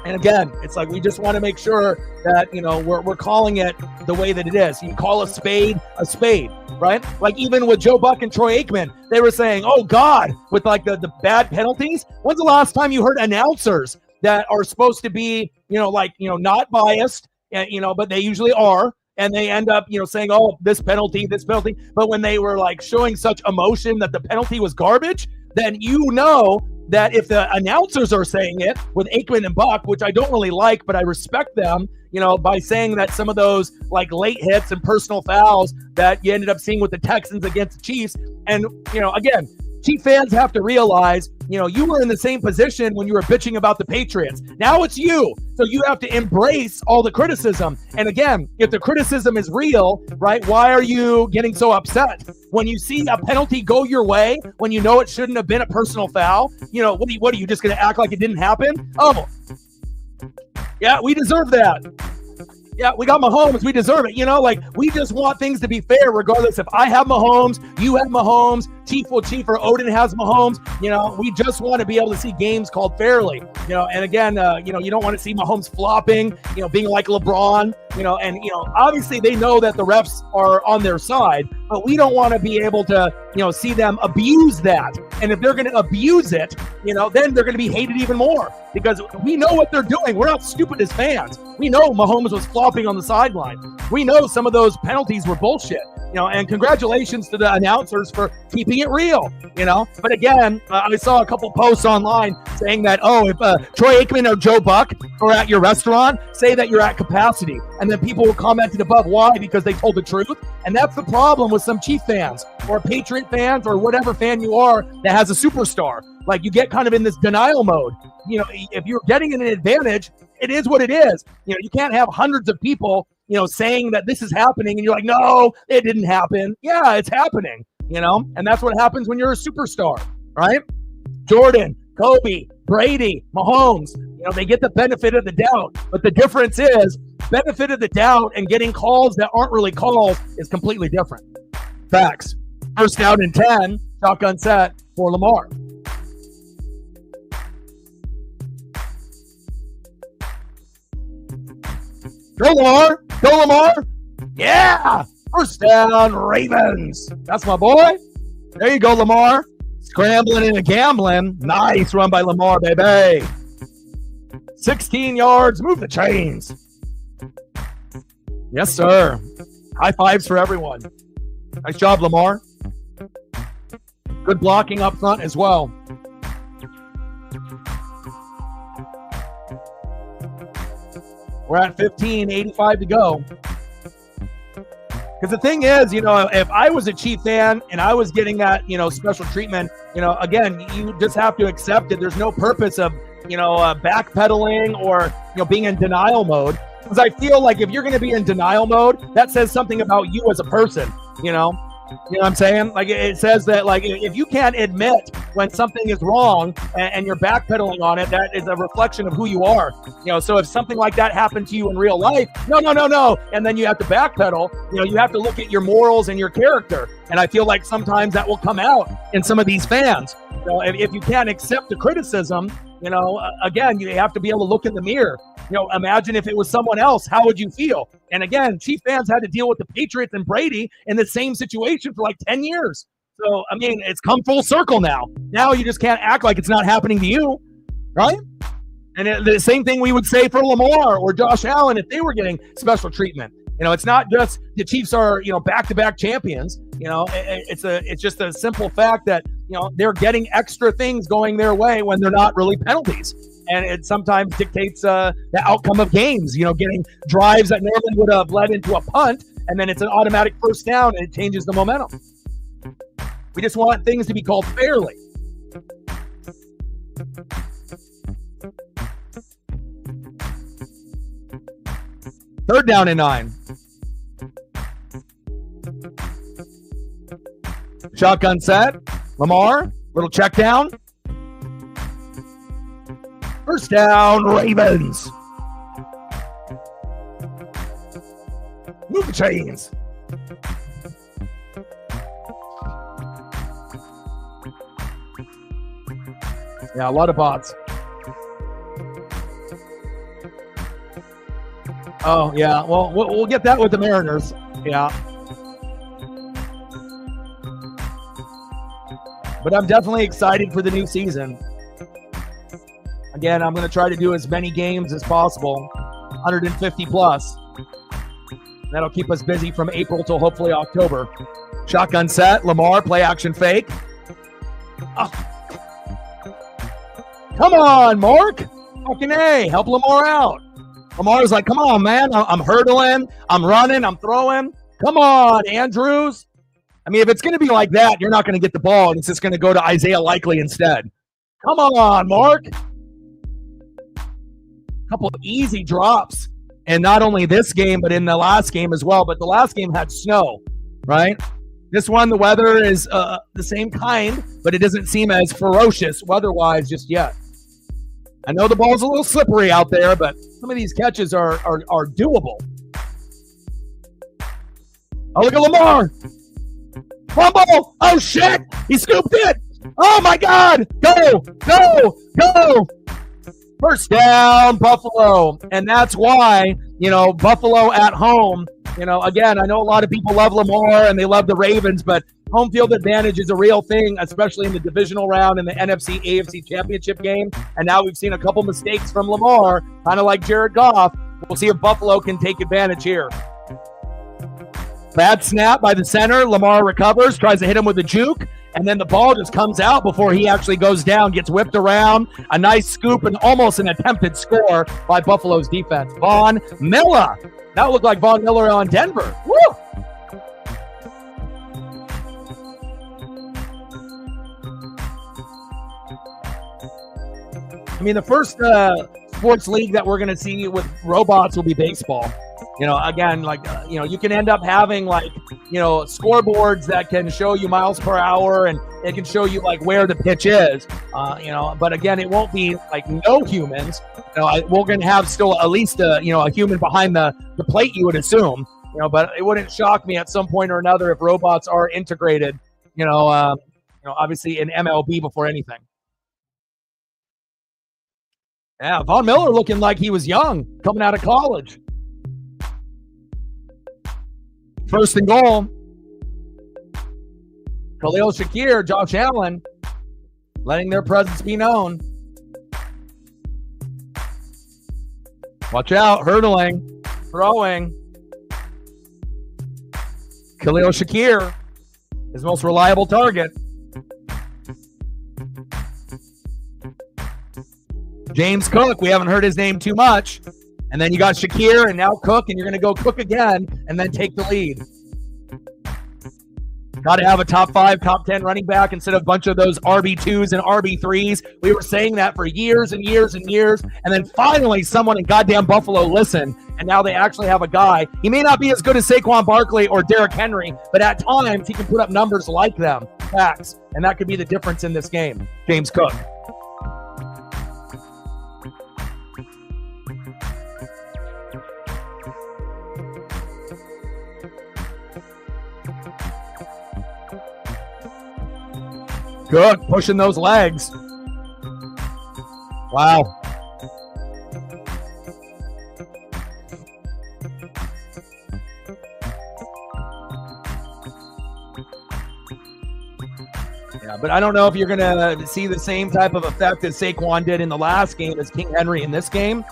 And again, it's like we just want to make sure that, you know, we're calling it the way that it is. You call a spade, right? Like even with Joe Buck and Troy Aikman, they were saying, oh God, with like the bad penalties. When's the last time you heard announcers that are supposed to be, you know, like, you know, not biased, you know, but they usually are. And they end up, you know, saying, oh, this penalty. But when they were like showing such emotion that the penalty was garbage, then you know that if the announcers are saying it with Aikman and Buck, which I don't really like, but I respect them, you know, by saying that some of those like late hits and personal fouls that you ended up seeing with the Texans against the Chiefs. And, you know, again, Chief fans have to realize, you know, you were in the same position when you were bitching about the Patriots. Now it's you. So you have to embrace all the criticism. And again, if the criticism is real, right, why are you getting so upset? When you see a penalty go your way, when you know it shouldn't have been a personal foul, you know, what are you just going to act like it didn't happen? Oh, yeah, we deserve that. Yeah, we got Mahomes. We deserve it. Like we just want things to be fair, regardless if I have Mahomes, you have Mahomes, Chief will Chief, or Odin has Mahomes. We just want to be able to see games called fairly. And again, you don't want to see Mahomes flopping, being like LeBron, and obviously they know that the refs are on their side, but we don't want to be able to, see them abuse that. And if they're going to abuse it, then they're going to be hated even more because we know what they're doing. We're not stupid as fans. We know Mahomes was flopping on the sideline. We know some of those penalties were bullshit, and congratulations to the announcers for keeping it real, But again, I saw a couple posts online saying that, if Troy Aikman or Joe Buck are at your restaurant, say that you're at capacity. And then people commented above why, because they told the truth. And that's the problem with some Chief fans or Patriot fans or whatever fan you are that has a superstar. Like you get kind of in this denial mode. If you're getting an advantage, it is what it is. You can't have hundreds of people, saying that this is happening and you're like, no, it didn't happen. Yeah, it's happening, and that's what happens when you're a superstar, right? Jordan, Kobe, Brady, Mahomes, they get the benefit of the doubt. But the difference is benefit of the doubt and getting calls that aren't really calls is completely different. Facts. First down and 10, shotgun set for Lamar. Go Lamar! Go Lamar! Yeah! First down, Ravens. That's my boy. There you go, Lamar. Scrambling and gambling. Nice run by Lamar, baby. 16 yards. Move the chains. Yes, sir. High fives for everyone. Nice job, Lamar. Good blocking up front as well. We're at 15:85 to go. Because the thing is, if I was a Chief fan and I was getting that, special treatment, again, you just have to accept it. There's no purpose of, backpedaling or, being in denial mode. Because I feel like if you're going to be in denial mode, that says something about you as a person, You know what I'm saying? Like it says that, like, if you can't admit when something is wrong and you're backpedaling on it, that is a reflection of who you are. So if something like that happened to you in real life, no, and then you have to backpedal, you have to look at your morals and your character. And I feel like sometimes that will come out in some of these fans. If you can't accept the criticism, again, you have to be able to look in the mirror. Imagine if it was someone else, how would you feel? And again, Chief fans had to deal with the Patriots and Brady in the same situation for like 10 years. So, I mean, it's come full circle now. Now you just can't act like it's not happening to you, right? And the same thing we would say for Lamar or Josh Allen if they were getting special treatment. It's not just the Chiefs are, back-to-back champions. It's just a simple fact that, they're getting extra things going their way when they're not really penalties. And it sometimes dictates the outcome of games, getting drives that normally would have led into a punt, and then it's an automatic first down, and it changes the momentum. We just want things to be called fairly. Third down and 9. Shotgun set. Lamar, little check down. First down, Ravens. Move the chains. Yeah, a lot of bots. Oh, yeah. Well, we'll get that with the Mariners. Yeah. But I'm definitely excited for the new season. Again, I'm going to try to do as many games as possible, 150 plus. That'll keep us busy from April till hopefully October. Shotgun set, Lamar, play action fake. Oh. Come on, Mark. Fucking A, help Lamar out. Lamar's like, come on, man. I'm hurdling. I'm running. I'm throwing. Come on, Andrews. I mean, if it's going to be like that, you're not going to get the ball, and it's just going to go to Isaiah Likely instead. Come on, Mark. Couple of easy drops, and not only this game, but in the last game as well. But the last game had snow, right? This one, the weather is the same kind, but it doesn't seem as ferocious weather-wise just yet. I know the ball's a little slippery out there, but some of these catches are doable. Oh, look at Lamar. Fumble. Oh, shit. He scooped it. Oh, my God. Go. First down, Buffalo. And that's why, Buffalo at home, again, I know a lot of people love Lamar and they love the Ravens, but home field advantage is a real thing, especially in the divisional round in the NFC AFC championship game. And now we've seen a couple mistakes from Lamar, kind of like Jared Goff. We'll see if Buffalo can take advantage here. Bad snap by the center. Lamar recovers, tries to hit him with a juke, and then the ball just comes out before he actually goes down, gets whipped around. A nice scoop and almost an attempted score by Buffalo's defense. Von Miller. That looked like Von Miller on Denver. Woo! I mean, the first sports league that we're going to see with robots will be baseball. Again, you can end up having scoreboards that can show you miles per hour and it can show you where the pitch is. But again, it won't be no humans. We're going to have still at least a human behind the plate, you would assume. But it wouldn't shock me at some point or another if robots are integrated. Obviously in MLB before anything. Yeah, Von Miller looking like he was young coming out of college. First and goal. Khalil Shakir, Josh Allen, letting their presence be known. Watch out, hurdling, throwing. Khalil Shakir, his most reliable target. James Cook, we haven't heard his name too much. And then you got Shakir and now Cook, and you're going to go Cook again and then take the lead. Got to have a top 5, top 10 running back instead of a bunch of those RB2s and RB3s. We were saying that for years and years and years. And then finally someone in goddamn Buffalo listened, and now they actually have a guy. He may not be as good as Saquon Barkley or Derrick Henry, but at times he can put up numbers like them. Facts. And that could be the difference in this game. James Cook. Good, pushing those legs. Wow. Yeah, but I don't know if you're going to see the same type of effect as Saquon did in the last game as King Henry in this game.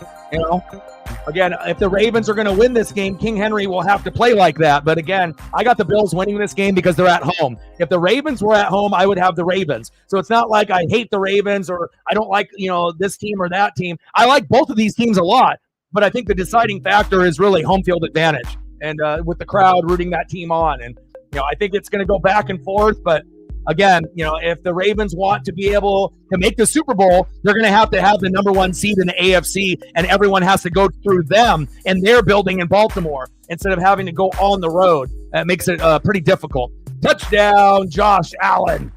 Again, if the Ravens are going to win this game, King Henry will have to play like that. But again, I got the Bills winning this game because they're at home. If the Ravens were at home, I would have the Ravens. So it's not like I hate the Ravens or I don't like, this team or that team. I like both of these teams a lot, but I think the deciding factor is really home field advantage and with the crowd rooting that team on. And, I think it's going to go back and forth, but again, if the Ravens want to be able to make the Super Bowl, they're going to have the number 1 seed in the AFC, and everyone has to go through them and their building in Baltimore instead of having to go on the road. That makes it pretty difficult. Touchdown, Josh Allen.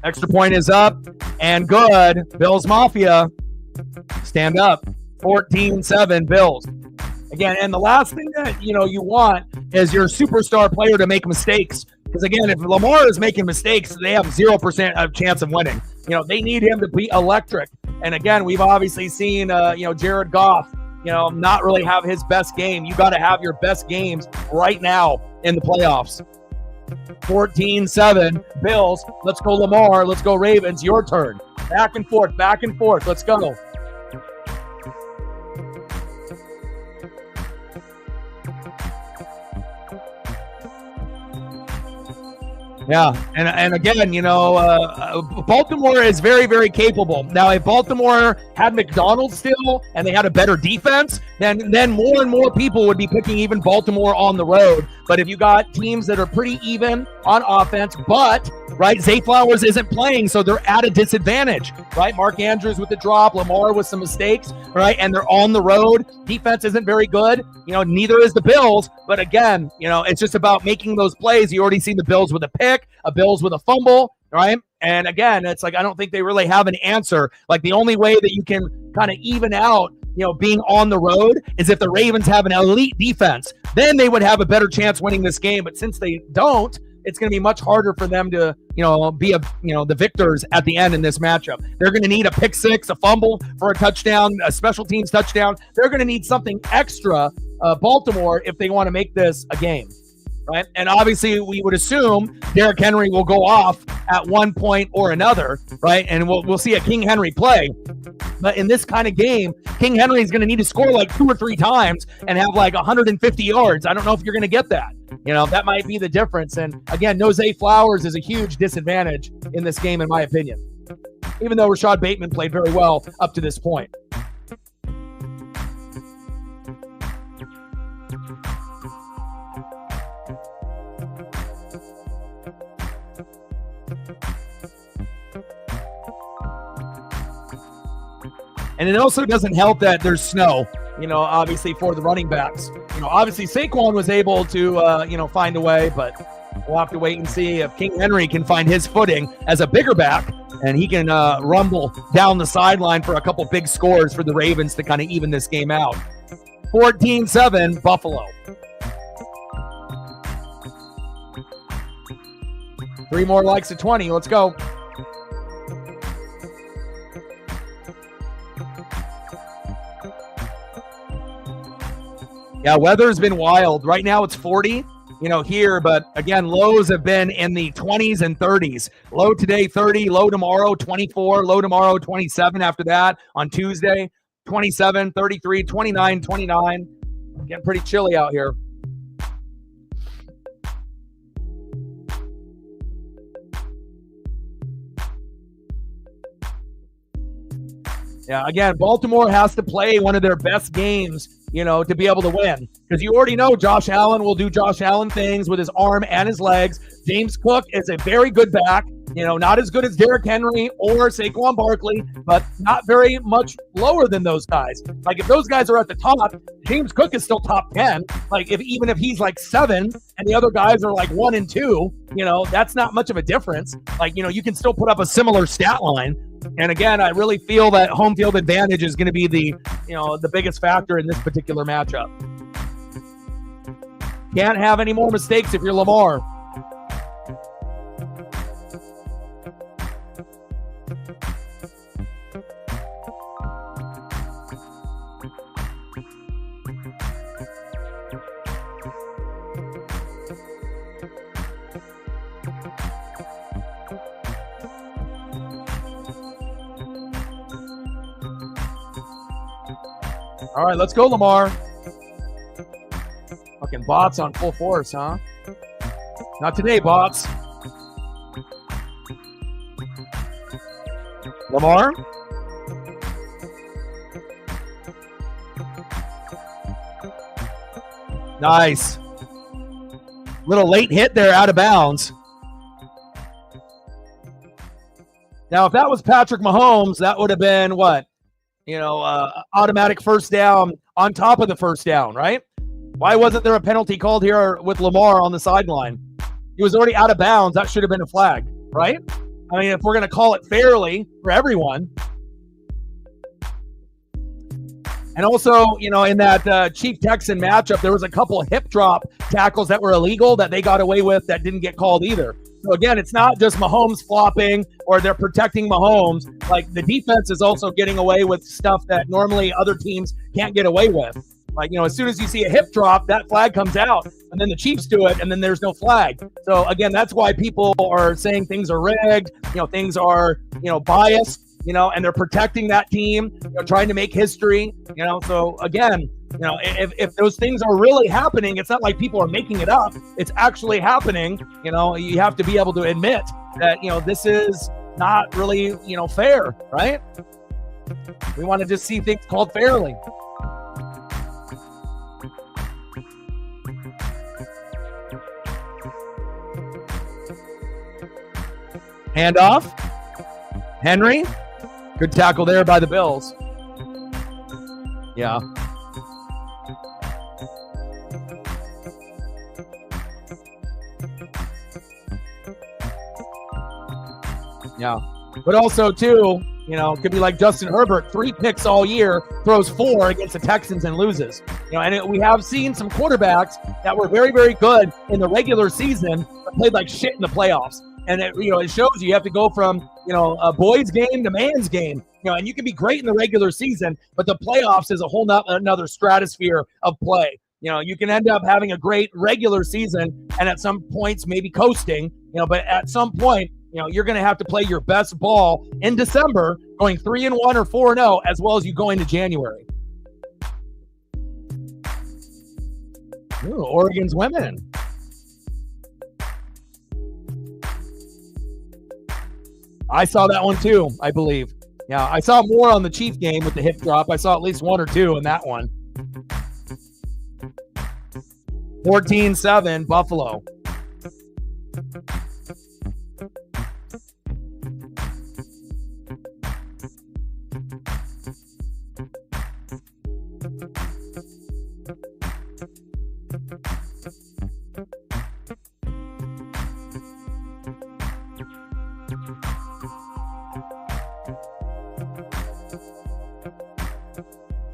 Extra point is up and good. Bills Mafia, stand up. 14-7 Bills. Again, and the last thing that you want is your superstar player to make mistakes. Because again, if Lamar is making mistakes, they have 0% of chance of winning. They need him to be electric. And again, we've obviously seen Jared Goff, not really have his best game. You got to have your best games right now in the playoffs. 14-7 Bills. Let's go Lamar. Let's go Ravens. Your turn. Back and forth. Let's go. Yeah, and again, Baltimore is very, very capable. Now, if Baltimore had McDonald's still and they had a better defense, then more and more people would be picking even Baltimore on the road. But if you got teams that are pretty even on offense, but, right, Zay Flowers isn't playing, so they're at a disadvantage, right? Mark Andrews with the drop, Lamar with some mistakes, right? And they're on the road. Defense isn't very good. Neither is the Bills. But again, it's just about making those plays. You already seen the Bills with a pick, a Bills with a fumble, right? And again, it's I don't think they really have an answer. The only way that you can kind of even out being on the road is if the Ravens have an elite defense. Then they would have a better chance winning this game. But since they don't, it's going to be much harder for them to, be the victors at the end in this matchup. They're going to need a pick six, a fumble for a touchdown, a special teams touchdown. They're going to need something extra, Baltimore, if they want to make this a game, right? And obviously, we would assume Derrick Henry will go off at one point or another, right? And we'll see a King Henry play. But in this kind of game, King Henry is going to need to score like 2 or 3 times and have like 150 yards. I don't know if you're going to get that. That might be the difference. And again, Zay Flowers is a huge disadvantage in this game, in my opinion, even though Rashad Bateman played very well up to this point. And it also doesn't help that there's snow, obviously for the running backs. Obviously Saquon was able to, find a way, but we'll have to wait and see if King Henry can find his footing as a bigger back and he can rumble down the sideline for a couple big scores for the Ravens to kind of even this game out. 14-7, Buffalo. 3 more likes of 20. Let's go. Yeah, weather's been wild. Right now it's 40, here, but again, lows have been in the 20s and 30s. Low today, 30, low tomorrow, 24, low tomorrow, 27 after that. On Tuesday, 27, 33, 29, 29. Getting pretty chilly out here. Yeah, again, Baltimore has to play one of their best games, to be able to win. Because you already know Josh Allen will do Josh Allen things with his arm and his legs. James Cook is a very good back, not as good as Derrick Henry or Saquon Barkley, but not very much lower than those guys. Like, if those guys are at the top, James Cook is still top 10. Like, even if he's like 7 and the other guys are like 1 and 2, that's not much of a difference. Like, you can still put up a similar stat line. And again, I really feel that home field advantage is going to be the biggest factor in this particular matchup. Can't have any more mistakes if you're Lamar. All right, let's go, Lamar. Fucking bots on full force, huh? Not today, bots. Lamar? Nice. Little late hit there out of bounds. Now, if that was Patrick Mahomes, that would have been what? Automatic first down on top of the first down, right? Why wasn't there a penalty called here with Lamar on the sideline? He was already out of bounds. That should have been a flag, right? I mean, if we're going to call it fairly for everyone. And also, in that Chief Texan matchup, there was a couple of hip drop tackles that were illegal that they got away with that didn't get called either. So again, it's not just Mahomes flopping or they're protecting Mahomes. Like, the defense is also getting away with stuff that normally other teams can't get away with. Like, as soon as you see a hip drop, that flag comes out, and then the Chiefs do it, and then there's no flag. So again, that's why people are saying things are rigged, things are, biased, and they're protecting that team, trying to make history, So again, if those things are really happening, it's not like people are making it up. It's actually happening. You have to be able to admit that, this is not really, fair, right? We want to just see things called fairly. Handoff. Henry. Good tackle there by the Bills. Yeah. Yeah. But also, too, It could be like Justin Herbert, 3 picks all year, throws 4 against the Texans and loses. We have seen some quarterbacks that were very, very good in the regular season, but played like shit in the playoffs. And it shows you have to go from, a boys game to man's game. And you can be great in the regular season, but the playoffs is a whole another stratosphere of play. You can end up having a great regular season and at some points maybe coasting, but at some point, you're going to have to play your best ball in December, going 3-1 or 4-0, as well as you go into January. Ooh, Oregon's women. I saw that one too, I believe. Yeah, I saw more on the Chief game with the hip drop. I saw at least 1 or 2 in that one. 14-7, Buffalo.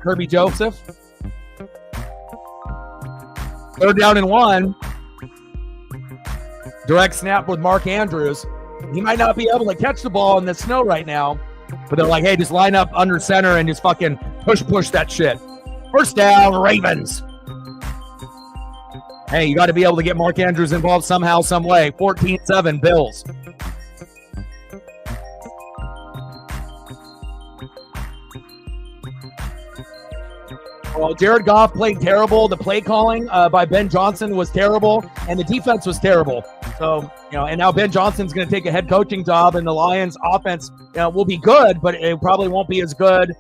Kirby Joseph. 3rd down and 1. Direct snap with Mark Andrews. He might not be able to catch the ball in the snow right now, but they're like, hey, just line up under center and just fucking push that shit. 1st down, Ravens. Hey, you got to be able to get Mark Andrews involved somehow, some way. 14-7, Bills. Well, Jared Goff played terrible. The play calling by Ben Johnson was terrible, and the defense was terrible. So, and now Ben Johnson's going to take a head coaching job, and the Lions' offense will be good, but it probably won't be as good,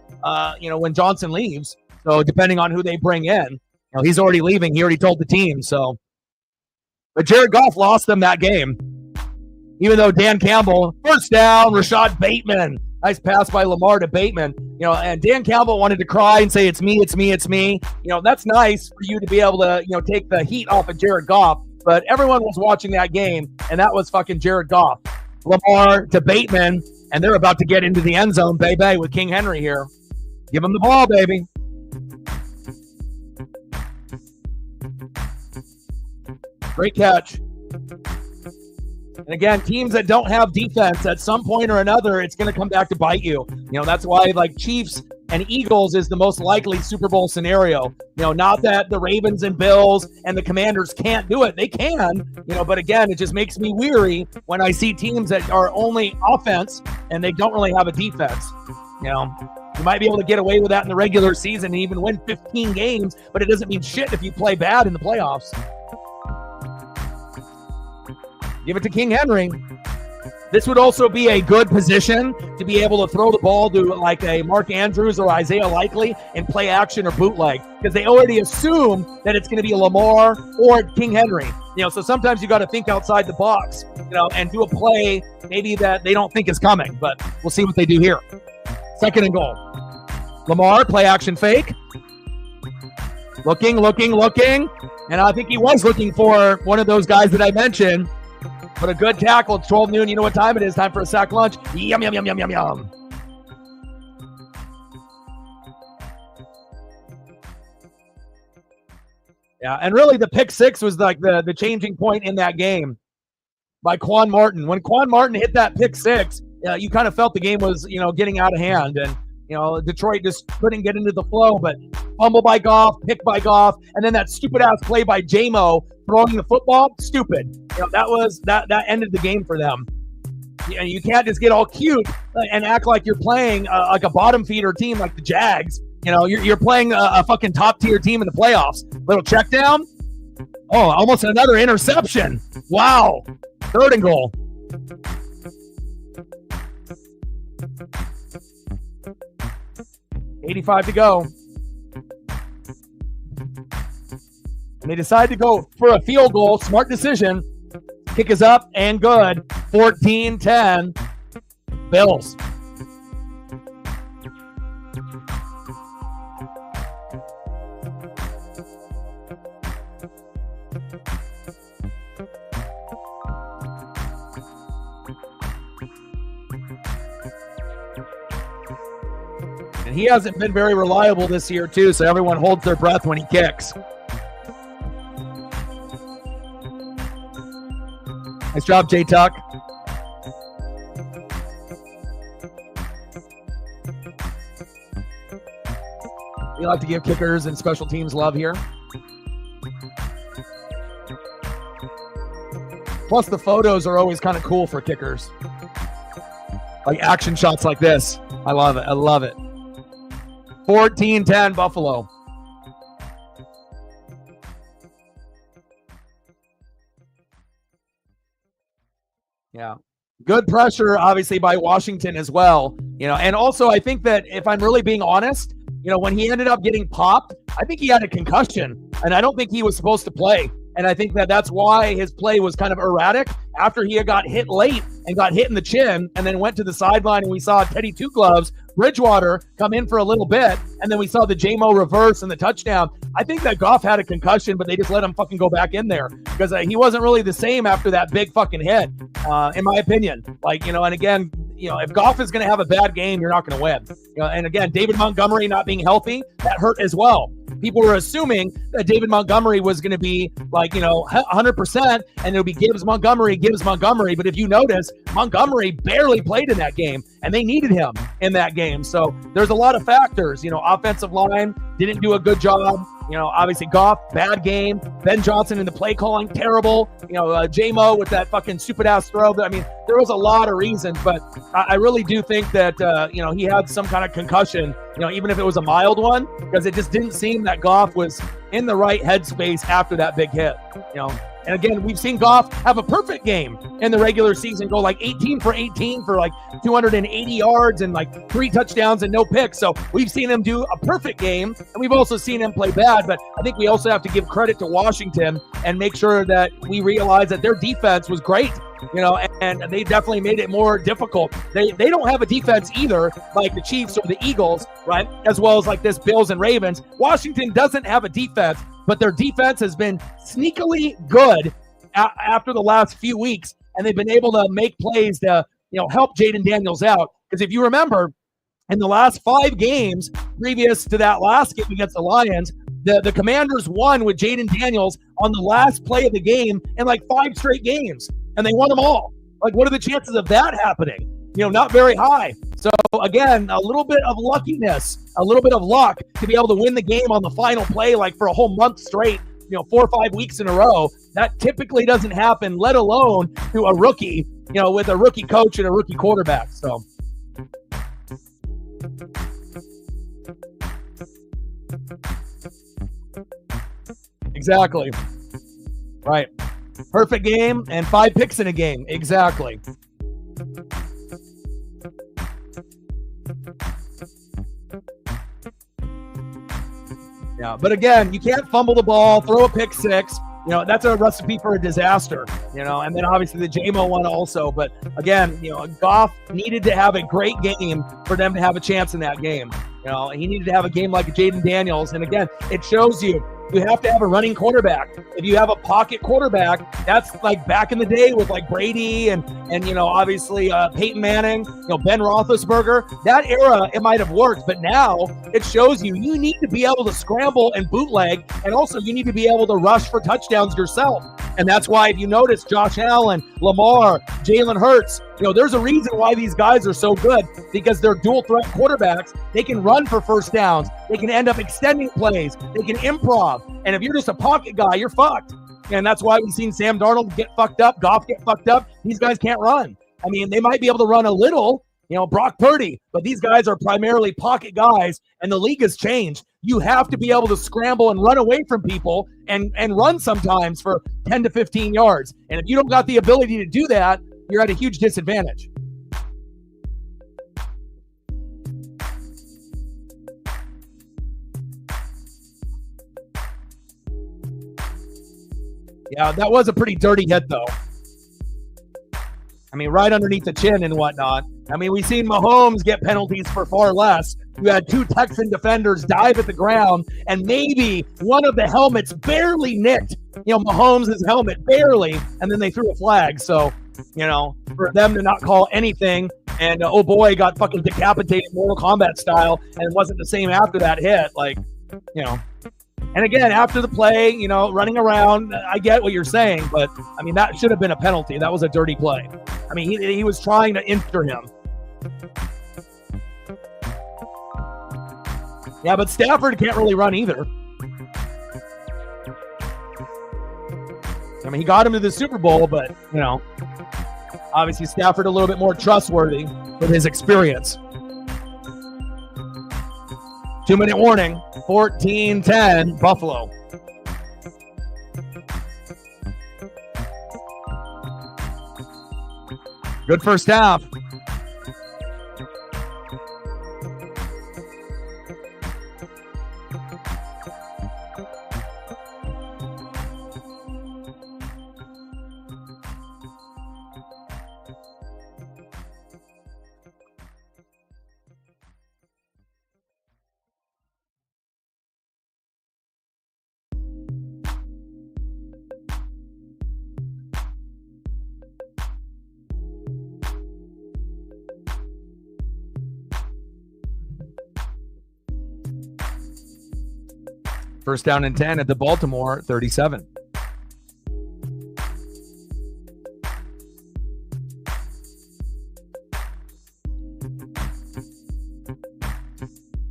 when Johnson leaves. So, depending on who they bring in, he's already leaving. He already told the team. So, but Jared Goff lost them that game, even though Dan Campbell, 1st down, Rashad Bateman. Nice pass by Lamar to Bateman. And Dan Campbell wanted to cry and say, it's me. That's nice for you to be able to, take the heat off of Jared Goff. But everyone was watching that game, and that was fucking Jared Goff. Lamar to Bateman, and they're about to get into the end zone, baby, with King Henry here. Give him the ball, baby. Great catch. And again, teams that don't have defense at some point or another, it's going to come back to bite you. That's why like Chiefs and Eagles is the most likely Super Bowl scenario. Not that the Ravens and Bills and the Commanders can't do it. They can, but again, it just makes me weary when I see teams that are only offense and they don't really have a defense. You might be able to get away with that in the regular season and even win 15 games, but it doesn't mean shit if you play bad in the playoffs. Give it to King Henry. This would also be a good position to be able to throw the ball to like a Mark Andrews or Isaiah Likely and play action or bootleg, because they already assume that it's going to be Lamar or King Henry. So sometimes you got to think outside the box, and do a play maybe that they don't think is coming, but we'll see what they do here. 2nd and goal. Lamar, play action fake. Looking. And I think he was looking for one of those guys that I mentioned. But a good tackle. It's 12 noon. You know what time it is. Time for a sack lunch. Yum. Yeah, and really the pick 6 was like the changing point in that game by Quan Martin. When Quan Martin hit that pick 6, you kind of felt the game was, getting out of hand. And, Detroit just couldn't get into the flow. But fumble by Goff, pick by Goff, and then that stupid-ass play by J-Mo throwing the football, stupid. That ended the game for them. You can't just get all cute and act like you're playing like a bottom feeder team like the Jags. You're playing a fucking top tier team in the playoffs. Little check down. Oh, almost another interception. Wow. 3rd and goal. $85 to go. And they decide to go for a field goal. Smart decision. Kick is up and good. 14-10. Bills. And he hasn't been very reliable this year, too, so everyone holds their breath when he kicks. Nice job, J-Tuck. We like to give kickers and special teams love here. Plus, the photos are always kind of cool for kickers. Like action shots like this. I love it. I love it. 14-10 Buffalo. Yeah. Good pressure, obviously, by Washington as well. And also I think that if I'm really being honest, when he ended up getting popped, I think he had a concussion, and I don't think he was supposed to play. And I think that that's why his play was kind of erratic after he had got hit late and got hit in the chin and then went to the sideline, and we saw Teddy Two Gloves Bridgewater come in for a little bit, and then we saw the J-Mo reverse and the touchdown. I think that Goff had a concussion, but they just let him fucking go back in there because he wasn't really the same after that big fucking hit, in my opinion. And again, if Goff is going to have a bad game, you're not going to win. And again, David Montgomery not being healthy, that hurt as well. People were assuming that David Montgomery was going to be 100%, and it'll be Gibbs Montgomery. But if you notice, Montgomery barely played in that game, and they needed him in that game. So there's a lot of factors. Offensive line didn't do a good job. Obviously Goff, bad game. Ben Johnson in the play calling, terrible. J-Mo with that fucking stupid ass throw. I mean, there was a lot of reasons, but I really do think that, he had some kind of concussion, even if it was a mild one, because it just didn't seem that Goff was in the right headspace after that big hit, And again, we've seen Goff have a perfect game in the regular season, go 18 for 18 for 280 yards and 3 touchdowns and no picks. So we've seen him do a perfect game, and we've also seen him play bad. But I think we also have to give credit to Washington and make sure that we realize that their defense was great. And they definitely made it more difficult. They don't have a defense either, like the Chiefs or the Eagles, right? As well as this Bills and Ravens. Washington doesn't have a defense, but their defense has been sneakily good after the last few weeks, and they've been able to make plays to help Jaden Daniels out. Because if you remember, in the last 5 games previous to that last game against the Lions, the Commanders won with Jaden Daniels on the last play of the game in 5 straight games, and they won them all. What are the chances of that happening? Not very high. So again, a little bit of luckiness, a little bit of luck to be able to win the game on the final play, for a whole month straight, 4 or 5 weeks in a row. That typically doesn't happen, let alone to a rookie, with a rookie coach and a rookie quarterback. So. Exactly. Right. Perfect game and 5 picks in a game. Exactly. Yeah, but again, you can't fumble the ball, throw a pick 6. That's a recipe for a disaster, and then obviously the J-Mo one also. But again, Goff needed to have a great game for them to have a chance in that game. He needed to have a game like Jaden Daniels. And again, it shows you have to have a running quarterback. If you have a pocket quarterback, that's back in the day with Brady and obviously Peyton Manning, Ben Roethlisberger. That era, it might have worked, but now it shows you need to be able to scramble and bootleg, and also you need to be able to rush for touchdowns yourself. And that's why, if you notice, Josh Allen, Lamar, Jalen Hurts, there's a reason why these guys are so good, because they're dual threat quarterbacks. They can run for first downs. They can end up extending plays. They can improv. And if you're just a pocket guy, you're fucked. And that's why we've seen Sam Darnold get fucked up, Goff get fucked up. These guys can't run. I mean, they might be able to run a little, Brock Purdy, but these guys are primarily pocket guys, and the league has changed. You have to be able to scramble and run away from people and run sometimes for 10 to 15 yards. And if you don't got the ability to do that, you're at a huge disadvantage. Yeah, that was a pretty dirty hit, though. I mean, right underneath the chin and whatnot. I mean, we've seen Mahomes get penalties for far less. You had 2 Texan defenders dive at the ground, and maybe one of the helmets barely nicked, Mahomes' helmet, barely, and then they threw a flag. So, for them to not call anything and oh boy, got fucking decapitated Mortal Kombat style, and it wasn't the same after that hit. Like, you know. And again, after the play, you know, running around, I get what you're saying, but I mean, that should have been a penalty. That was a dirty play. I mean, he was trying to injure him. Yeah, but Stafford can't really run either. I mean, he got him to the Super Bowl, but, you know, obviously Stafford a little bit more trustworthy with his experience. 2-minute warning, 14-10, Buffalo. Good first half. First down and 10 at the Baltimore 37.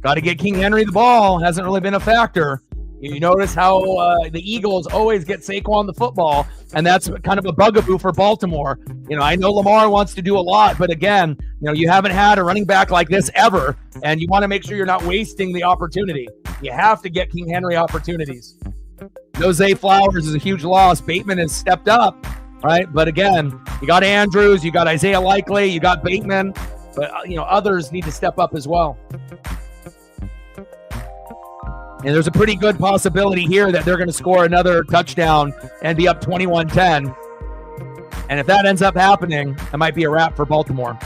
Got to get King Henry the ball. Hasn't really been a factor. You notice how the Eagles always get Saquon the football, and that's kind of a bugaboo for Baltimore. You know, I know Lamar wants to do a lot, but again, you know, you haven't had a running back like this ever, and you want to make sure you're not wasting the opportunity. You have to get King Henry opportunities. No Zay Flowers is a huge loss. Bateman has stepped up, right? But again, you got Andrews, you got Isaiah Likely, you got Bateman, but you know, others need to step up as well. And there's a pretty good possibility here that they're going to score another touchdown and be up 21-10. And if that ends up happening, that might be a wrap for Baltimore.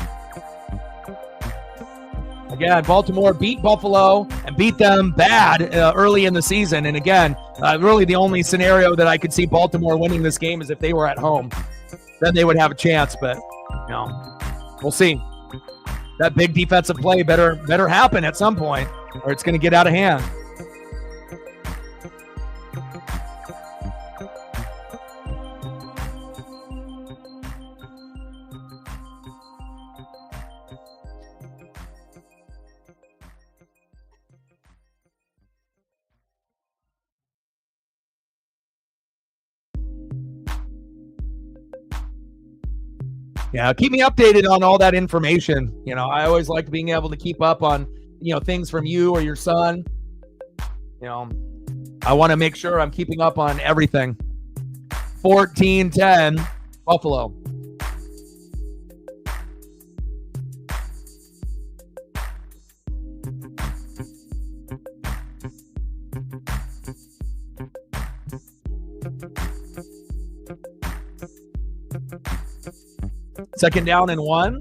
Again, Baltimore beat Buffalo and beat them bad early in the season. And again, really the only scenario that I could see Baltimore winning this game is if they were at home. Then they would have a chance, but you know, we'll see. That big defensive play better happen at some point, or it's going to get out of hand. Yeah, keep me updated on all that information. You know, I always like being able to keep up on, you know, things from you or your son. You know, I want to make sure I'm keeping up on everything. 14-10, Buffalo. Second down and 1.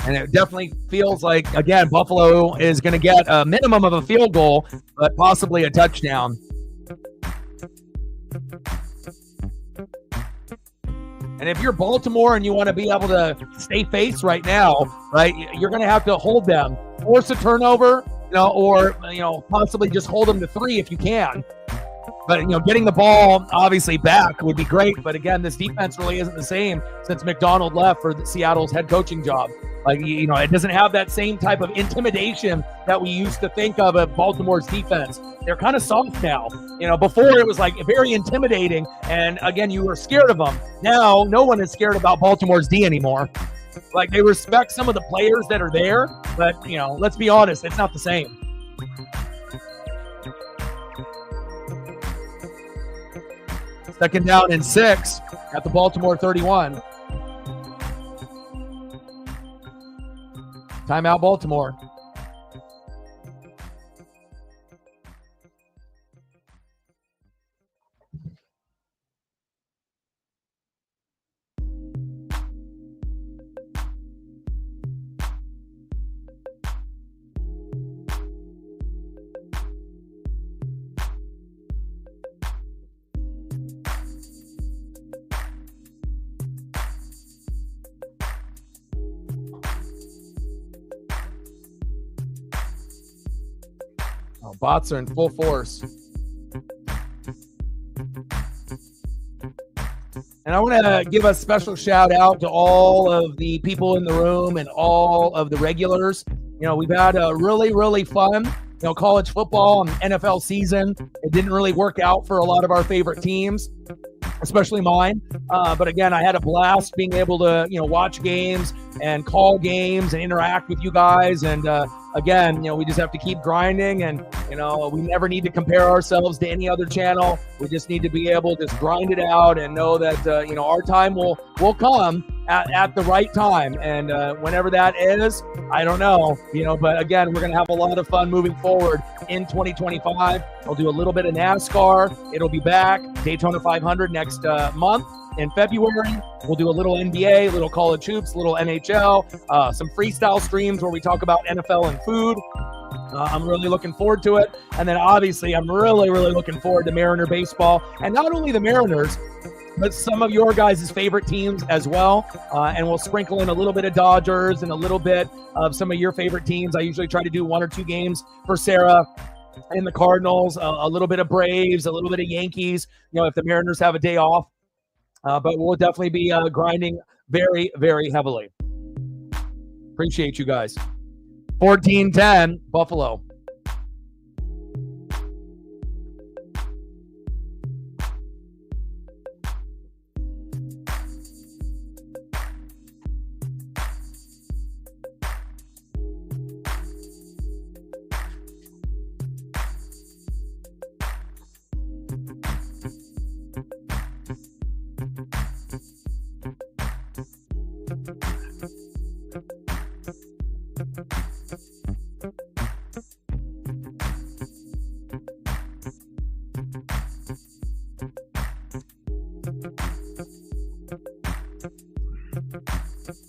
And it definitely feels like, again, Buffalo is going to get a minimum of a field goal, but possibly a touchdown. And if you're Baltimore and you want to be able to stay face right now, right, you're going to have to hold them, force a turnover, you know, or, you know, possibly just hold them to 3 if you can. But, you know, getting the ball obviously back would be great. But again, this defense really isn't the same since McDonald left for Seattle's head coaching job. Like, you know, it doesn't have that same type of intimidation that we used to think of Baltimore's defense. They're kind of soft now. You know, before it was like very intimidating. And again, you were scared of them. Now, no one is scared about Baltimore's D anymore. Like, they respect some of the players that are there. But, you know, let's be honest, it's not the same. Second down and 6 at the Baltimore 31. Timeout, Baltimore. Oh, bots are in full force. And I want to give a special shout out to all of the people in the room and all of the regulars. We've had a really, really fun, college football and NFL season. It didn't really work out for a lot of our favorite teams, especially mine. But again, I had a blast being able to, watch games and call games and interact with you guys. And again, we just have to keep grinding, and we never need to compare ourselves to any other channel. We just need to be able to just grind it out and know that our time will come at the right time, and whenever that is, I don't know. But again, we're gonna have a lot of fun moving forward in 2025. I'll do a little bit of NASCAR. It'll be back. Daytona 500 next month. In February, we'll do a little NBA, a little college hoops, a little NHL, some freestyle streams where we talk about NFL and food. I'm really looking forward to it. And then obviously, I'm really, really looking forward to Mariner baseball. And not only the Mariners, but some of your guys' favorite teams as well. And we'll sprinkle in a little bit of Dodgers and a little bit of some of your favorite teams. I usually try to do 1 or 2 games for Sarah and the Cardinals, a little bit of Braves, a little bit of Yankees, if the Mariners have a day off. But we'll definitely be grinding very, very heavily. Appreciate you guys. 14-10, Buffalo.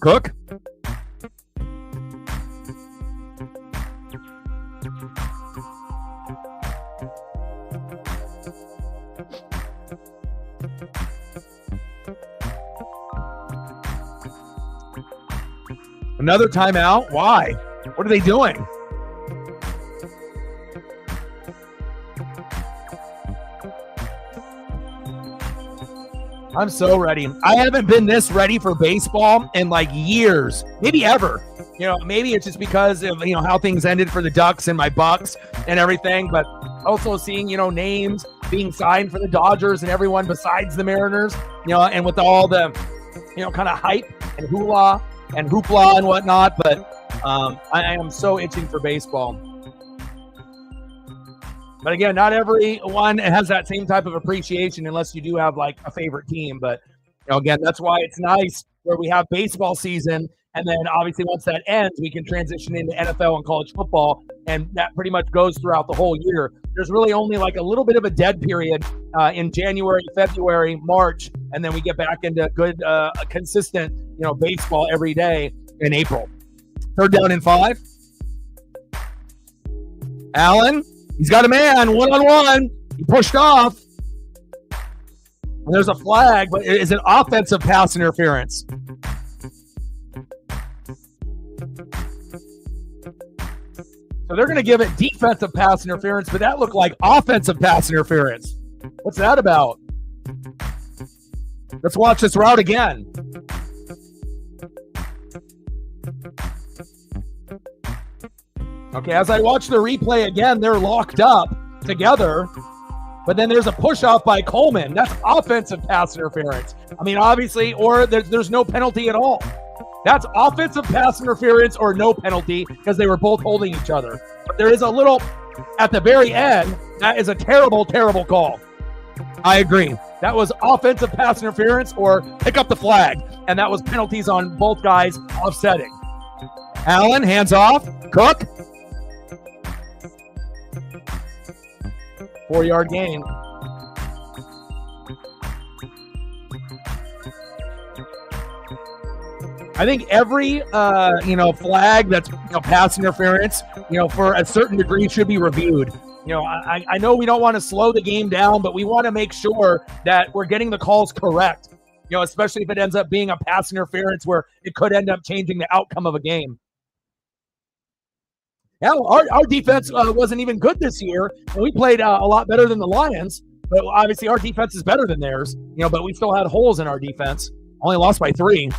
Cook. Another timeout? Why? What are they doing? I'm so ready. I haven't been this ready for baseball in like years, maybe ever. Maybe it's just because of, how things ended for the Ducks and my Bucks and everything, but also seeing, names being signed for the Dodgers and everyone besides the Mariners, and with all the, kind of hype and hula and hoopla and whatnot. But I am so itching for baseball. But again, not everyone has that same type of appreciation unless you do have like a favorite team. But again, that's why it's nice where we have baseball season. And then obviously once that ends, we can transition into NFL and college football. And that pretty much goes throughout the whole year. There's really only like a little bit of a dead period in January, February, March. And then we get back into good, consistent, baseball every day in April. 3rd down and 5. Allen. He's got a man, 1-on-1. He pushed off. And there's a flag, but it is an offensive pass interference. So they're going to give it defensive pass interference, but that looked like offensive pass interference. What's that about? Let's watch this route again. Okay, as I watch the replay again, they're locked up together, but then there's a push-off by Coleman. That's offensive pass interference. I mean, obviously, or there's no penalty at all. That's offensive pass interference or no penalty because they were both holding each other. But there is a little, at the very end, that is a terrible, terrible call. I agree. That was offensive pass interference or pick up the flag, and that was penalties on both guys offsetting. Allen, hands off. Cook. 4-yard gain. I think every flag that's pass interference, for a certain degree should be reviewed. I know we don't want to slow the game down, but we want to make sure that we're getting the calls correct. Especially if it ends up being a pass interference where it could end up changing the outcome of a game. Hell, our defense wasn't even good this year, and we played a lot better than the Lions. But obviously, our defense is better than theirs, but we still had holes in our defense. Only lost by 3.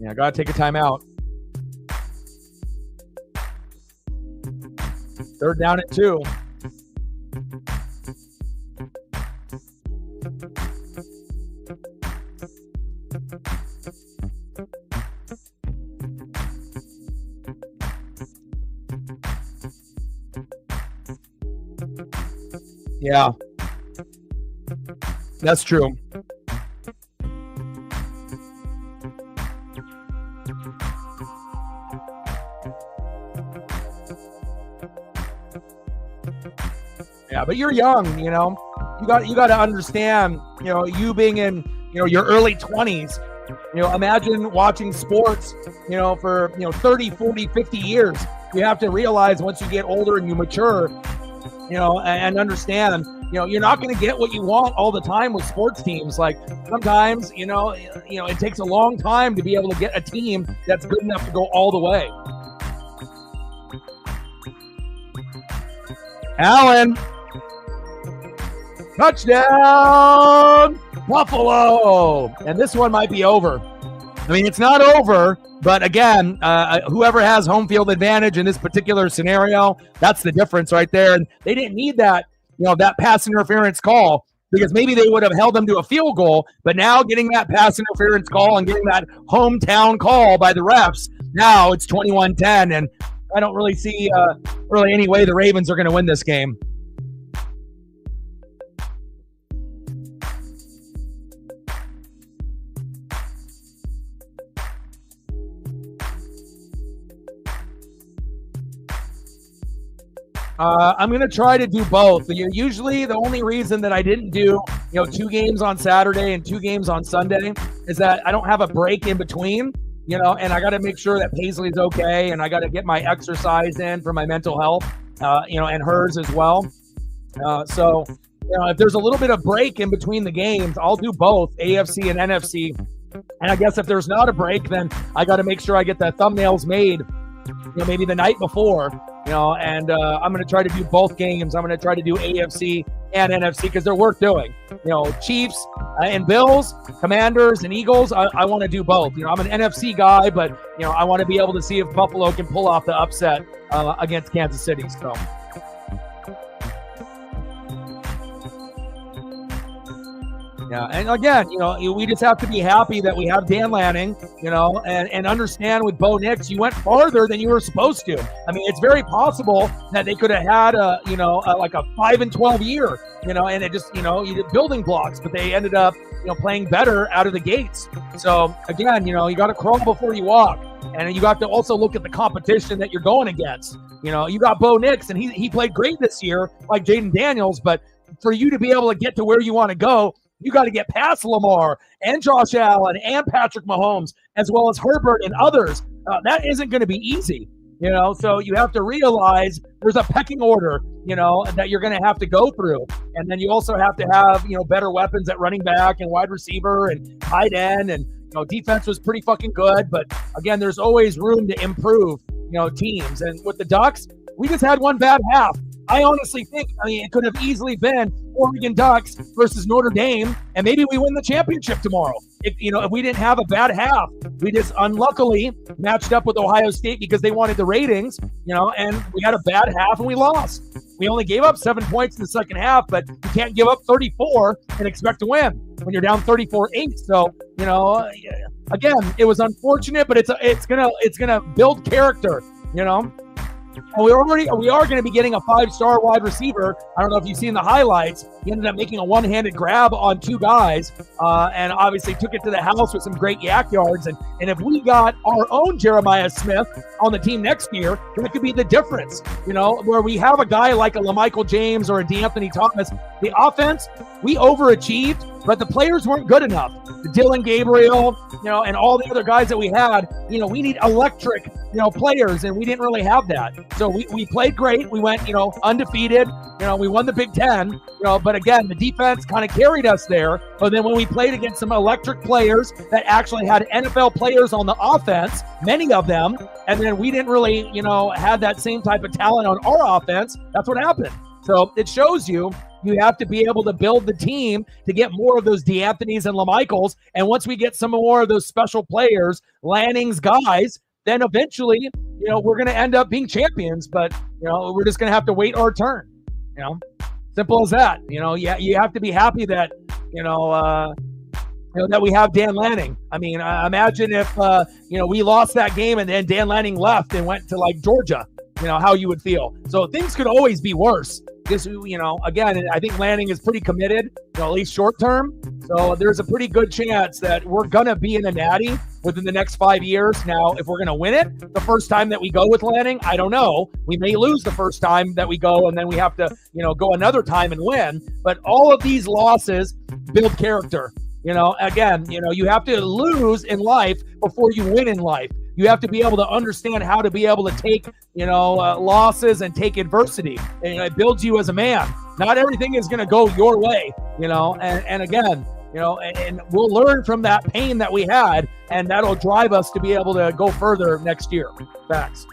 Yeah, I got to take a timeout. 3rd down at 2. Yeah, that's true. Yeah, but you're young, You got to understand, you being in, your early 20s. Imagine watching sports, for 30, 40, 50 years. You have to realize once you get older and you mature, and understand, you're not going to get what you want all the time with sports teams. Like sometimes, it takes a long time to be able to get a team that's good enough to go all the way. Allen, touchdown, Buffalo. And this one might be over. I mean, it's not over, but again, whoever has home field advantage in this particular scenario, that's the difference right there. And they didn't need that, that pass interference call, because maybe they would have held them to a field goal. But now getting that pass interference call and getting that hometown call by the refs, now it's 21-10. And I don't really see really any way the Ravens are going to win this game. I'm going to try to do both. Usually the only reason that I didn't do, 2 games on Saturday and 2 games on Sunday is that I don't have a break in between, and I got to make sure that Paisley's okay, and I got to get my exercise in for my mental health, and hers as well. So if there's a little bit of break in between the games, I'll do both AFC and NFC. And I guess if there's not a break, then I got to make sure I get the thumbnails made, maybe the night before. And I'm going to try to do both games. I'm going to try to do AFC and NFC because they're worth doing. Chiefs and Bills, Commanders and Eagles, I want to do both. I'm an NFC guy, but, I want to be able to see if Buffalo can pull off the upset against Kansas City. So. Yeah, and again, we just have to be happy that we have Dan Lanning, and understand with Bo Nix, you went farther than you were supposed to. I mean, it's very possible that they could have had like a 5-12 year, and it just, you did building blocks, but they ended up, playing better out of the gates. So again, you got to crawl before you walk, and you got to also look at the competition that you're going against. You got Bo Nix, and he played great this year, like Jaden Daniels, but for you to be able to get to where you want to go, you got to get past Lamar and Josh Allen and Patrick Mahomes, as well as Herbert and others. That isn't going to be easy, so you have to realize there's a pecking order, that you're going to have to go through. And then you also have to have, better weapons at running back and wide receiver and tight end. And, defense was pretty fucking good. But again, there's always room to improve, teams. And with the Ducks, we just had one bad half. I honestly think, it could have easily been Oregon Ducks versus Notre Dame, and maybe we win the championship tomorrow. If we didn't have a bad half, we just unluckily matched up with Ohio State because they wanted the ratings, and we had a bad half and we lost. We only gave up 7 points in the second half, but you can't give up 34 and expect to win when you're down 34-8. So, again, it was unfortunate, but it's gonna build character, And we are going to be getting a 5-star wide receiver. I don't know if you've seen the highlights. He ended up making a one-handed grab on 2 guys, and obviously took it to the house with some great yak yards. And if we got our own Jeremiah Smith on the team next year, that could be the difference. Where we have a guy like a LaMichael James or a DeAnthony Thomas. The offense, we overachieved, but the players weren't good enough. Dylan Gabriel, and all the other guys that we had, we need electric, players, and we didn't really have that. So we played great. We went, undefeated. We won the Big Ten, but again, the defense kind of carried us there. But then when we played against some electric players that actually had NFL players on the offense, many of them, and then we didn't really, have that same type of talent on our offense, that's what happened. So it shows you have to be able to build the team to get more of those DeAnthonys and LaMichaels. And once we get some more of those special players, Lanning's guys, then eventually, we're going to end up being champions. But, we're just going to have to wait our turn. Simple as that. You have to be happy that, that we have Dan Lanning. I mean, imagine if, we lost that game and then Dan Lanning left and went to like Georgia, how you would feel. So things could always be worse. Just, again, I think Lanning is pretty committed, at least short term. So there's a pretty good chance that we're going to be in a natty within the next 5 years. Now, if we're going to win it the first time that we go with Lanning, I don't know. We may lose the first time that we go, and then we have to, go another time and win. But all of these losses build character. Again, you have to lose in life before you win in life. You have to be able to understand how to be able to take, losses and take adversity. And it builds you as a man. Not everything is going to go your way, and again, and we'll learn from that pain that we had, and that'll drive us to be able to go further next year. Facts.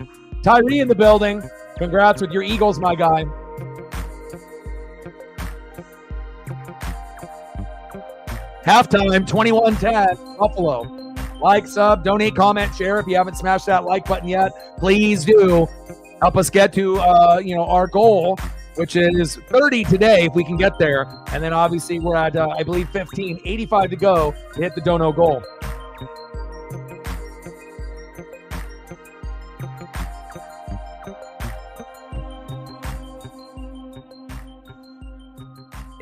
Tyree in the building. Congrats with your Eagles, my guy. Halftime, 21-10, Buffalo. Like, sub, donate, comment, share. If you haven't smashed that like button yet, please do. Help us get to, our goal, which is 30 today, if we can get there. And then obviously we're at, I believe, 15, 85 to go to hit the dono goal.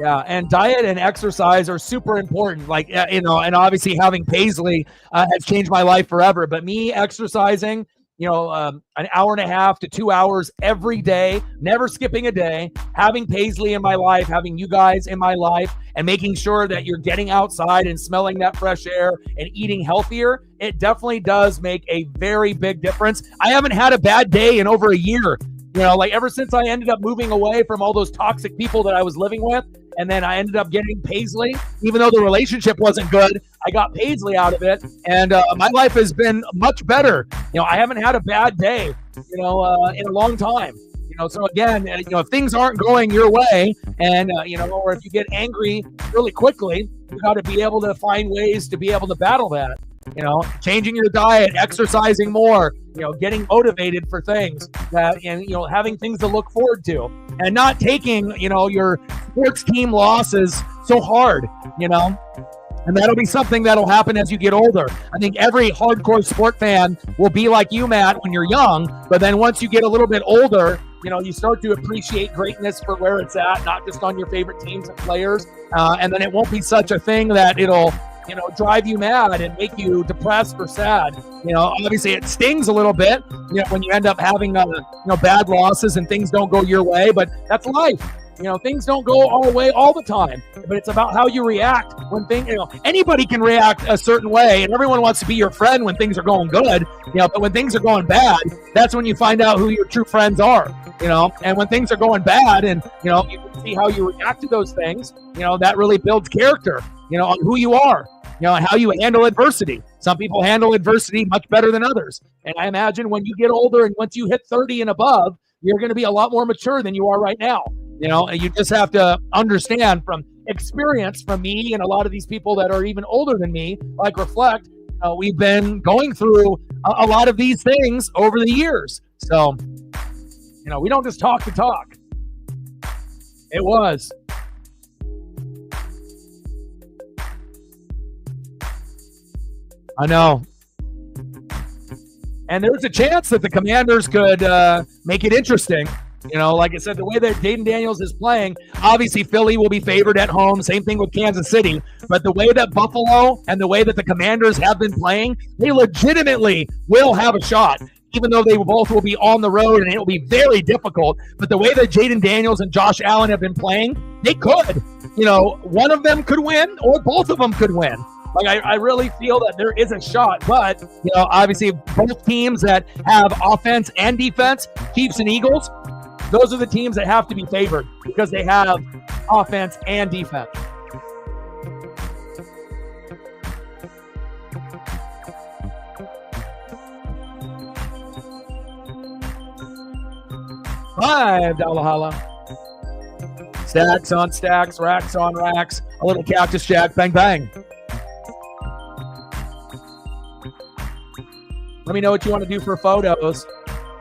Yeah, and diet and exercise are super important. Like, and obviously having Paisley has changed my life forever. But me exercising, an hour and a half to 2 hours every day, never skipping a day, having Paisley in my life, having you guys in my life, and making sure that you're getting outside and smelling that fresh air and eating healthier, it definitely does make a very big difference. I haven't had a bad day in over a year. Ever since I ended up moving away from all those toxic people that I was living with, and then I ended up getting Paisley, even though the relationship wasn't good, I got Paisley out of it, and my life has been much better. I haven't had a bad day, in a long time. So again, if things aren't going your way, and or if you get angry really quickly, you got to be able to find ways to be able to battle that. Changing your diet, exercising more, getting motivated for things that, and, having things to look forward to, and not taking, your sports team losses so hard, and that'll be something that'll happen as you get older. I think every hardcore sport fan will be like you, Matt, when you're young, but then once you get a little bit older, you start to appreciate greatness for where it's at, not just on your favorite teams and players, and then it won't be such a thing that it'll drive you mad and make you depressed or sad. Obviously it stings a little bit, when you end up having, bad losses and things don't go your way, but that's life. Things don't go our way all the time, but it's about how you react when things, anybody can react a certain way, and everyone wants to be your friend when things are going good, but when things are going bad, that's when you find out who your true friends are, and when things are going bad and, you can see how you react to those things, that really builds character, on who you are. And how you handle adversity. Some people handle adversity much better than others. And I imagine when you get older and once you hit 30 and above, you're going to be a lot more mature than you are right now. And you just have to understand from experience from me and a lot of these people that are even older than me, like Reflect, we've been going through a lot of these things over the years. So, we don't just talk to talk. It was. I know. And there's a chance that the Commanders could make it interesting. Like I said, the way that Jaden Daniels is playing, obviously Philly will be favored at home. Same thing with Kansas City. But the way that Buffalo and the way that the Commanders have been playing, they legitimately will have a shot. even though they both will be on the road and it will be very difficult. But the way that Jaden Daniels and Josh Allen have been playing, they could. One of them could win or both of them could win. Like, I really feel that there is a shot. But, obviously both teams that have offense and defense, Chiefs and Eagles, those are the teams that have to be favored because they have offense and defense. $5 holla. Stacks on stacks, racks on racks. A little cactus jack, bang, bang. Let me know what you want to do for photos.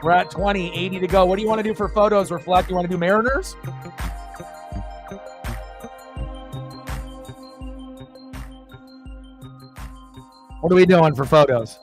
We're at 20, 80 to go. What do you want to do for photos, Reflect? You want to do Mariners? What are we doing for photos?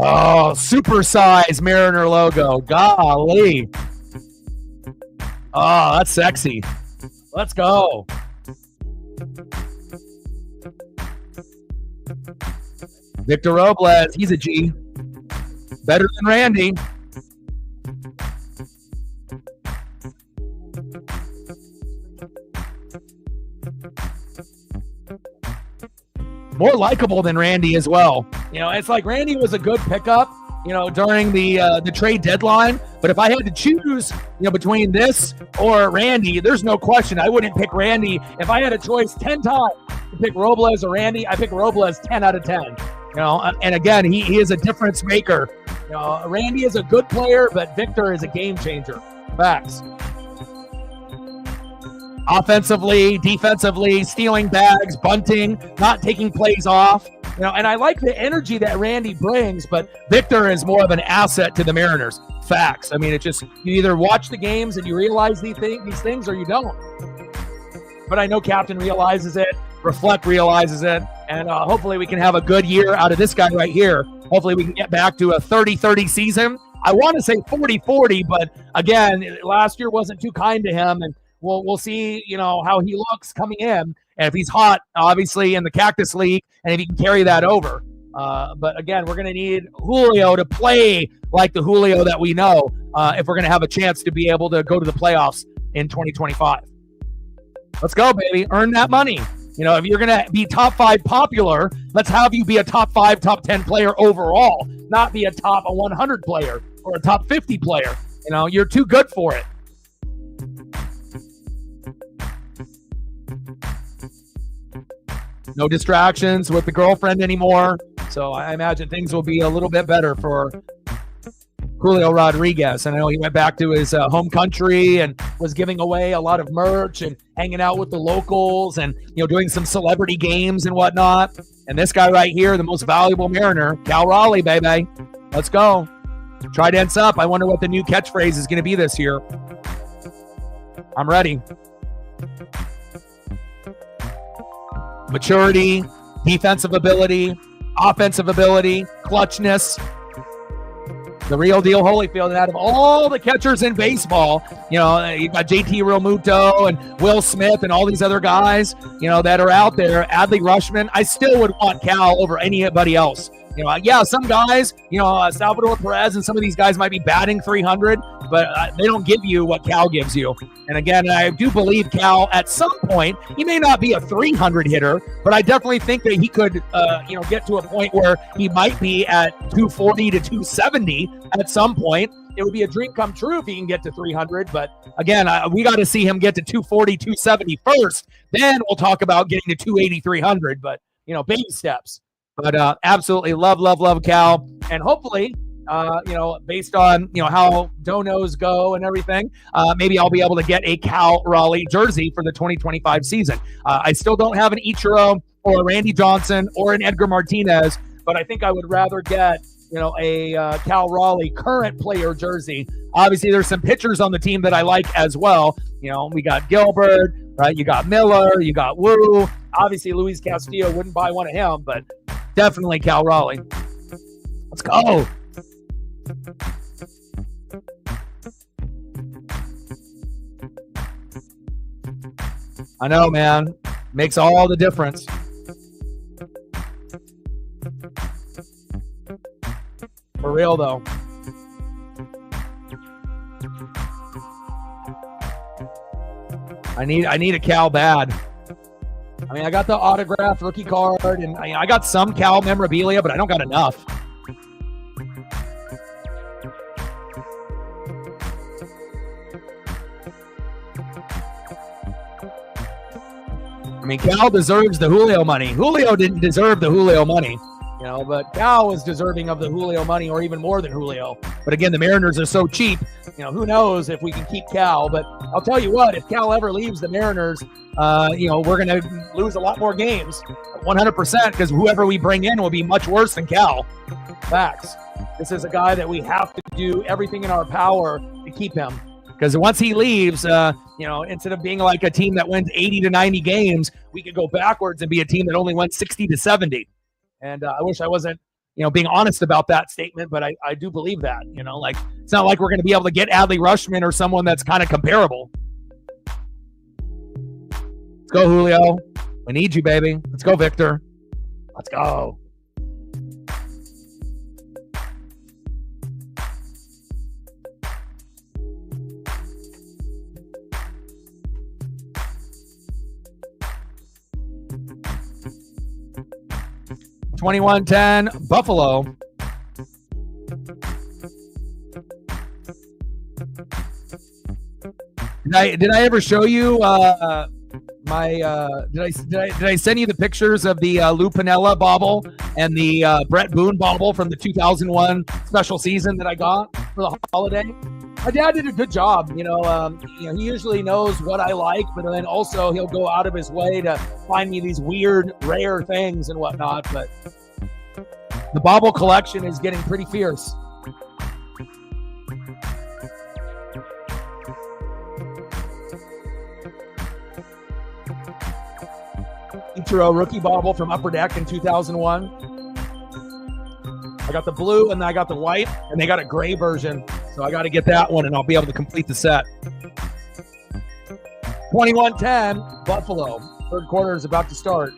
Oh, supersize Mariner logo. Golly. Oh, that's sexy. Let's go. Victor Robles, he's a G. Better than Randy. More likable than Randy as well. It's like Randy was a good pickup, during the trade deadline. But if I had to choose, between this or Randy, there's no question I wouldn't pick Randy. If I had a choice 10 times to pick Robles or Randy, I pick Robles 10 out of 10. And again, he is a difference maker. Randy is a good player, but Victor is a game changer. Facts. Offensively, defensively, stealing bags, bunting, not taking plays off. And I like the energy that Randy brings, but Victor is more of an asset to the Mariners. Facts. I mean, it's just, you either watch the games and you realize these things or you don't. But I know Captain realizes it, Reflect realizes it, and hopefully we can have a good year out of this guy right here. Hopefully we can get back to a 30-30 season. I want to say 40-40, but again, last year wasn't too kind to him, and we'll see, how he looks coming in. And if he's hot, obviously, in the Cactus League, and if he can carry that over. But again, we're going to need Julio to play like the Julio that we know if we're going to have a chance to be able to go to the playoffs in 2025. Let's go, baby. Earn that money. If you're going to be top 5 popular, let's have you be a top 5, top 10 player overall, not be a top 100 player or a top 50 player. You're too good for it. No distractions with the girlfriend anymore. So I imagine things will be a little bit better for Julio Rodriguez. And I know he went back to his home country and was giving away a lot of merch and hanging out with the locals and, doing some celebrity games and whatnot. And this guy right here, the most valuable Mariner, Cal Raleigh, baby. Let's go. Tridents up. I wonder what the new catchphrase is going to be this year. I'm ready. Maturity, defensive ability, offensive ability, clutchness. The real deal Holyfield. And out of all the catchers in baseball, you got JT Realmuto and Will Smith and all these other guys, that are out there, Adley Rutschman, I still would want Cal over anybody else. Some guys, Salvador Perez and some of these guys might be batting 300, but they don't give you what Cal gives you. And again, I do believe Cal at some point, he may not be a 300 hitter, but I definitely think that he could, get to a point where he might be at 240 to 270 at some point. It would be a dream come true if he can get to 300. But again, we got to see him get to 240, 270 first. Then we'll talk about getting to 280, 300. But, baby steps. But absolutely love Cal. And hopefully, based on, how donos go and everything, maybe I'll be able to get a Cal Raleigh jersey for the 2025 season. I still don't have an Ichiro or a Randy Johnson or an Edgar Martinez, but I think I would rather get, a Cal Raleigh current player jersey. Obviously, there's some pitchers on the team that I like as well. We got Gilbert, right? You got Miller, you got Wu. Obviously, Luis Castillo, wouldn't buy one of him, but definitely Cal Raleigh. Let's go. I know, man. Makes all the difference. For real, though. I need a Cal bad. I mean, I got the autographed rookie card, and I got some Cal memorabilia, but I don't got enough. I mean, Cal deserves the Julio money. Julio didn't deserve the Julio money, but Cal was deserving of the Julio money, or even more than Julio. But again, the Mariners are so cheap. Who knows if we can keep Cal? But I'll tell you what, if Cal ever leaves the Mariners, we're going to lose a lot more games, 100%, because whoever we bring in will be much worse than Cal. Facts. This is a guy that we have to do everything in our power to keep him. Because once he leaves, instead of being like a team that wins 80 to 90 games, we could go backwards and be a team that only wins 60 to 70. And I wish I wasn't, being honest about that statement, but I do believe that. It's not like we're going to be able to get Adley Rutschman or someone that's kind of comparable. Let's go, Julio. We need you, baby. Let's go, Victor. Let's go. $21.10 Buffalo. Did I ever show you did I send you the pictures of the Lou Piniella bauble and the Brett Boone bauble from the 2001 special season that I got for the holiday? My dad did a good job. He usually knows what I like, but then also he'll go out of his way to find me these weird, rare things and whatnot. But the bauble collection is getting pretty fierce. Ichiro rookie bauble from Upper Deck in 2001. I got the blue and I got the white, and they got a gray version. So I got to get that one, and I'll be able to complete the set. 21-10, Buffalo. Third quarter is about to start.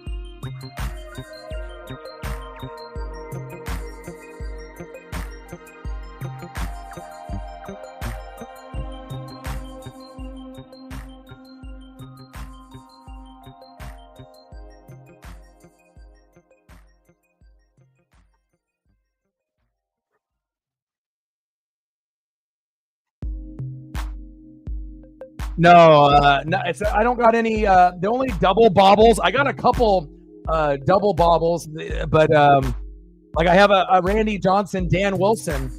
No, I don't got any. The only double baubles, I got a couple double baubles, but like I have a Randy Johnson, Dan Wilson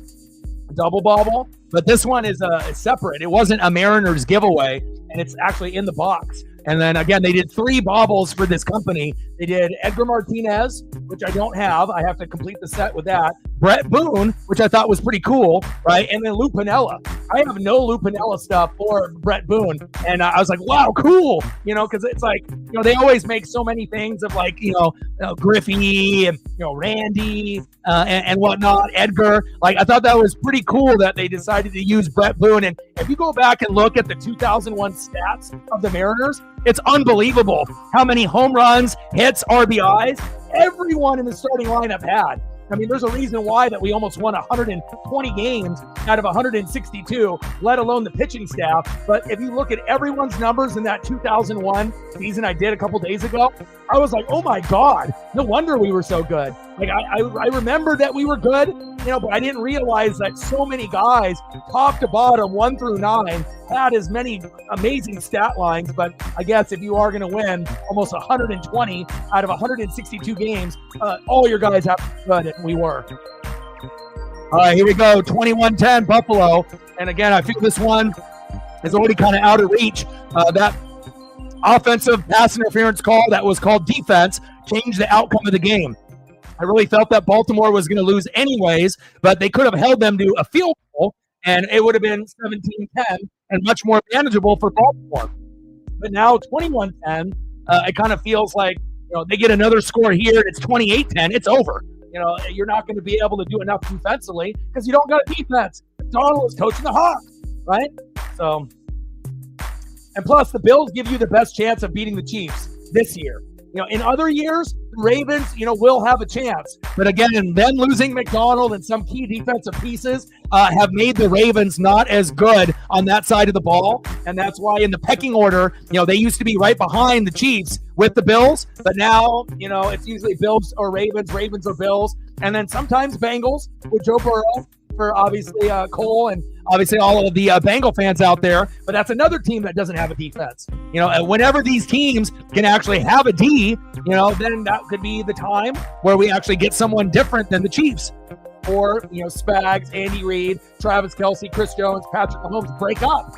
double bauble, but this one is separate. It wasn't a Mariners giveaway, and it's actually in the box. And then again, they did 3 baubles for this company. They did Edgar Martinez, which I don't have. I have to complete the set with that. Brett Boone, which I thought was pretty cool, right? And then Lou Piniella. I have no Lou Piniella stuff or Brett Boone. And I was like, wow, cool. Because it's like, they always make so many things of like, Griffey and, Randy and whatnot, Edgar. Like, I thought that was pretty cool that they decided to use Brett Boone. And if you go back and look at the 2001 stats of the Mariners, it's unbelievable how many home runs, hits, RBIs everyone in the starting lineup had. I mean, there's a reason why that we almost won 120 games out of 162, let alone the pitching staff. But if you look at everyone's numbers in that 2001 season I did a couple days ago, I was like, oh my God, no wonder we were so good. Like, I remember that we were good, but I didn't realize that so many guys, top to bottom, 1 through 9, had as many amazing stat lines. But I guess if you are going to win almost 120 out of 162 games, all your guys have to be good, and we were. All right, here we go, 21-10 Buffalo. And again, I think this one is already kind of out of reach. That offensive pass interference call that was called defense changed the outcome of the game. I really felt that Baltimore was going to lose anyways, but they could have held them to a field goal, and it would have been 17-10 and much more manageable for Baltimore. But now 21-10, it kind of feels like, they get another score here, and it's 28-10. It's over. You're not going to be able to do enough defensively because you don't got a defense. Donald is coaching the Hawks, right? So, and plus the Bills give you the best chance of beating the Chiefs this year. In other years, the Ravens, will have a chance. But again, them losing McDonald and some key defensive pieces have made the Ravens not as good on that side of the ball. And that's why in the pecking order, they used to be right behind the Chiefs with the Bills. But now, it's usually Bills or Ravens, Ravens or Bills. And then sometimes Bengals with Joe Burrow for obviously Cole and obviously all of the Bengal fans out there. But that's another team that doesn't have a defense. And whenever these teams can actually have a D, then that could be the time where we actually get someone different than the Chiefs. Or, Spags, Andy Reid, Travis Kelce, Chris Jones, Patrick Mahomes break up.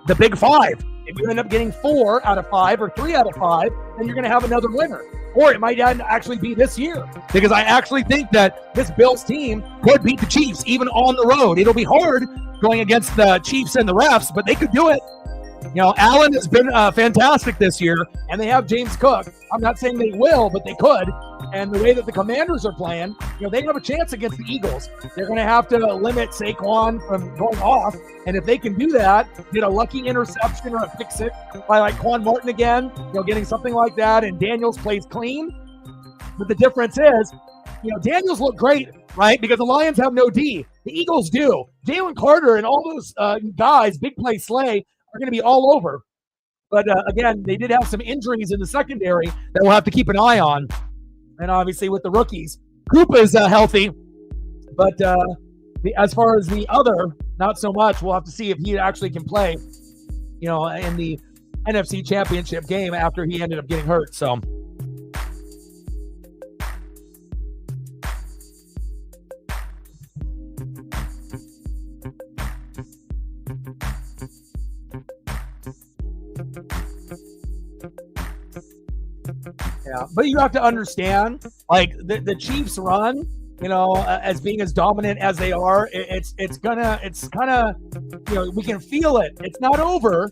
The big five. If you end up getting 4 out of 5 or 3 out of 5, then you're going to have another winner. Or it might actually be this year, because I actually think that this Bills team could beat the Chiefs even on the road. It'll be hard going against the Chiefs and the refs, but they could do it. Allen has been fantastic this year, and they have James Cook. I'm not saying they will, but they could. And the way that the Commanders are playing, they have a chance against the Eagles. They're going to have to limit Saquon from going off. And if they can do that, get a lucky interception or a pick-six by like Quan Martin again, getting something like that, and Daniels plays clean. But the difference is, Daniels look great, right? Because the Lions have no D. The Eagles do. Jalen Carter and all those guys, Big Play Slay, are going to be all over. But again, they did have some injuries in the secondary that we'll have to keep an eye on. And obviously with the rookies, Koopa is healthy. But as far as the other, not so much. We'll have to see if he actually can play, in the NFC Championship game after he ended up getting hurt. So. Yeah, but you have to understand, like the Chiefs run, as being as dominant as they are, it's kind of, we can feel it. It's not over,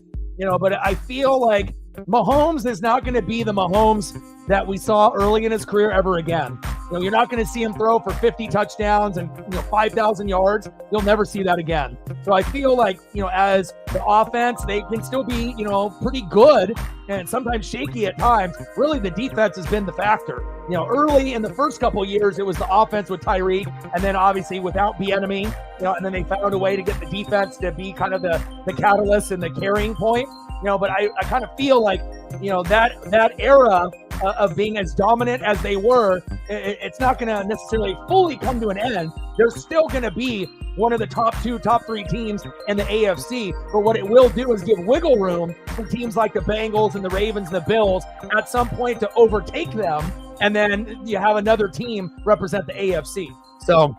but I feel like Mahomes is not going to be the Mahomes that we saw early in his career ever again. You're not going to see him throw for 50 touchdowns and 5,000 yards. You'll never see that again. So I feel like, as the offense, they can still be, pretty good and sometimes shaky at times. Really, the defense has been the factor. Early in the first couple of years, it was the offense with Tyreek, and then obviously without Bieniemy, and then they found a way to get the defense to be kind of the catalyst and the carrying point. But I kind of feel like, that era of being as dominant as they were, it's not going to necessarily fully come to an end. There's still going to be one of the top 2, top 3 teams in the AFC. But what it will do is give wiggle room for teams like the Bengals and the Ravens and the Bills at some point to overtake them. And then you have another team represent the AFC. So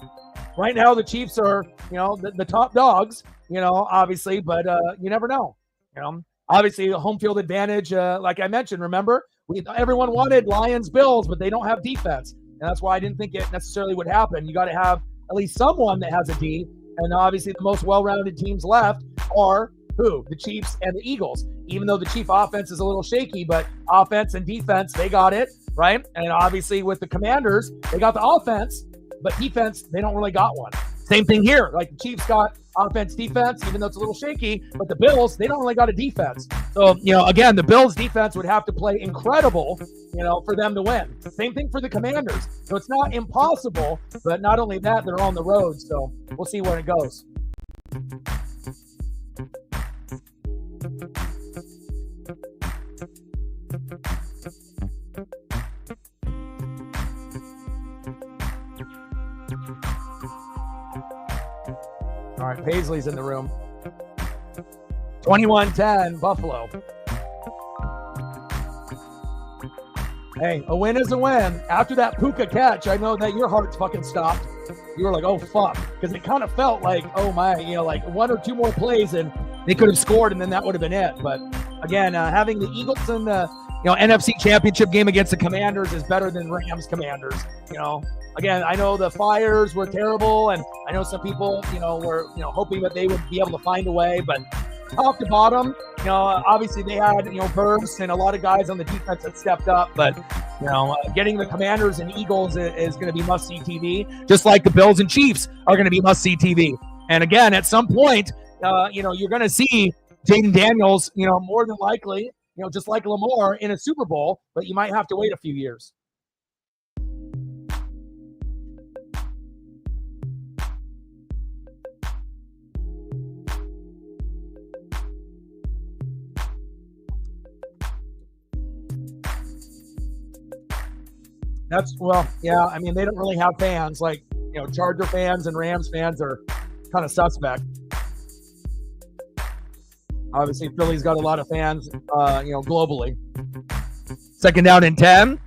right now the Chiefs are, the top dogs, obviously, but you never know. Obviously a home field advantage, like I mentioned, remember? Everyone wanted Lions, Bills, but they don't have defense. And that's why I didn't think it necessarily would happen. You got to have at least someone that has a D. And obviously the most well-rounded teams left are who? The Chiefs and the Eagles. Even though the Chief offense is a little shaky, but offense and defense, they got it, right? And obviously with the Commanders, they got the offense, but defense, they don't really got one. Same thing here. Like the Chiefs got offense, defense, even though it's a little shaky, but the Bills, they don't really got a defense. So, again, the Bills defense would have to play incredible, for them to win. Same thing for the Commanders. So it's not impossible, but not only that, they're on the road. So we'll see where it goes. All right, Paisley's in the room. 21-10, Buffalo. Hey, a win is a win. After that Puka catch, I know that your heart's fucking stopped. You were like, oh, fuck. Because it kind of felt like, oh, my, like 1 or 2 more plays and they could have scored and then that would have been it. But, again, having the Eagles and the NFC Championship game against the Commanders is better than Rams Commanders. Again, I know the Flyers were terrible, and I know some people, were hoping that they would be able to find a way, but top to bottom, obviously they had bursts and a lot of guys on the defense that stepped up, but getting the Commanders and Eagles is going to be must-see TV, just like the Bills and Chiefs are going to be must-see TV. And again, at some point, you're going to see Jaden Daniels, more than likely, just like Lamar in a Super Bowl, but you might have to wait a few years. I mean, they don't really have fans. Like, Charger fans and Rams fans are kind of suspect. Obviously, Philly's got a lot of fans, globally. 2nd down and 10.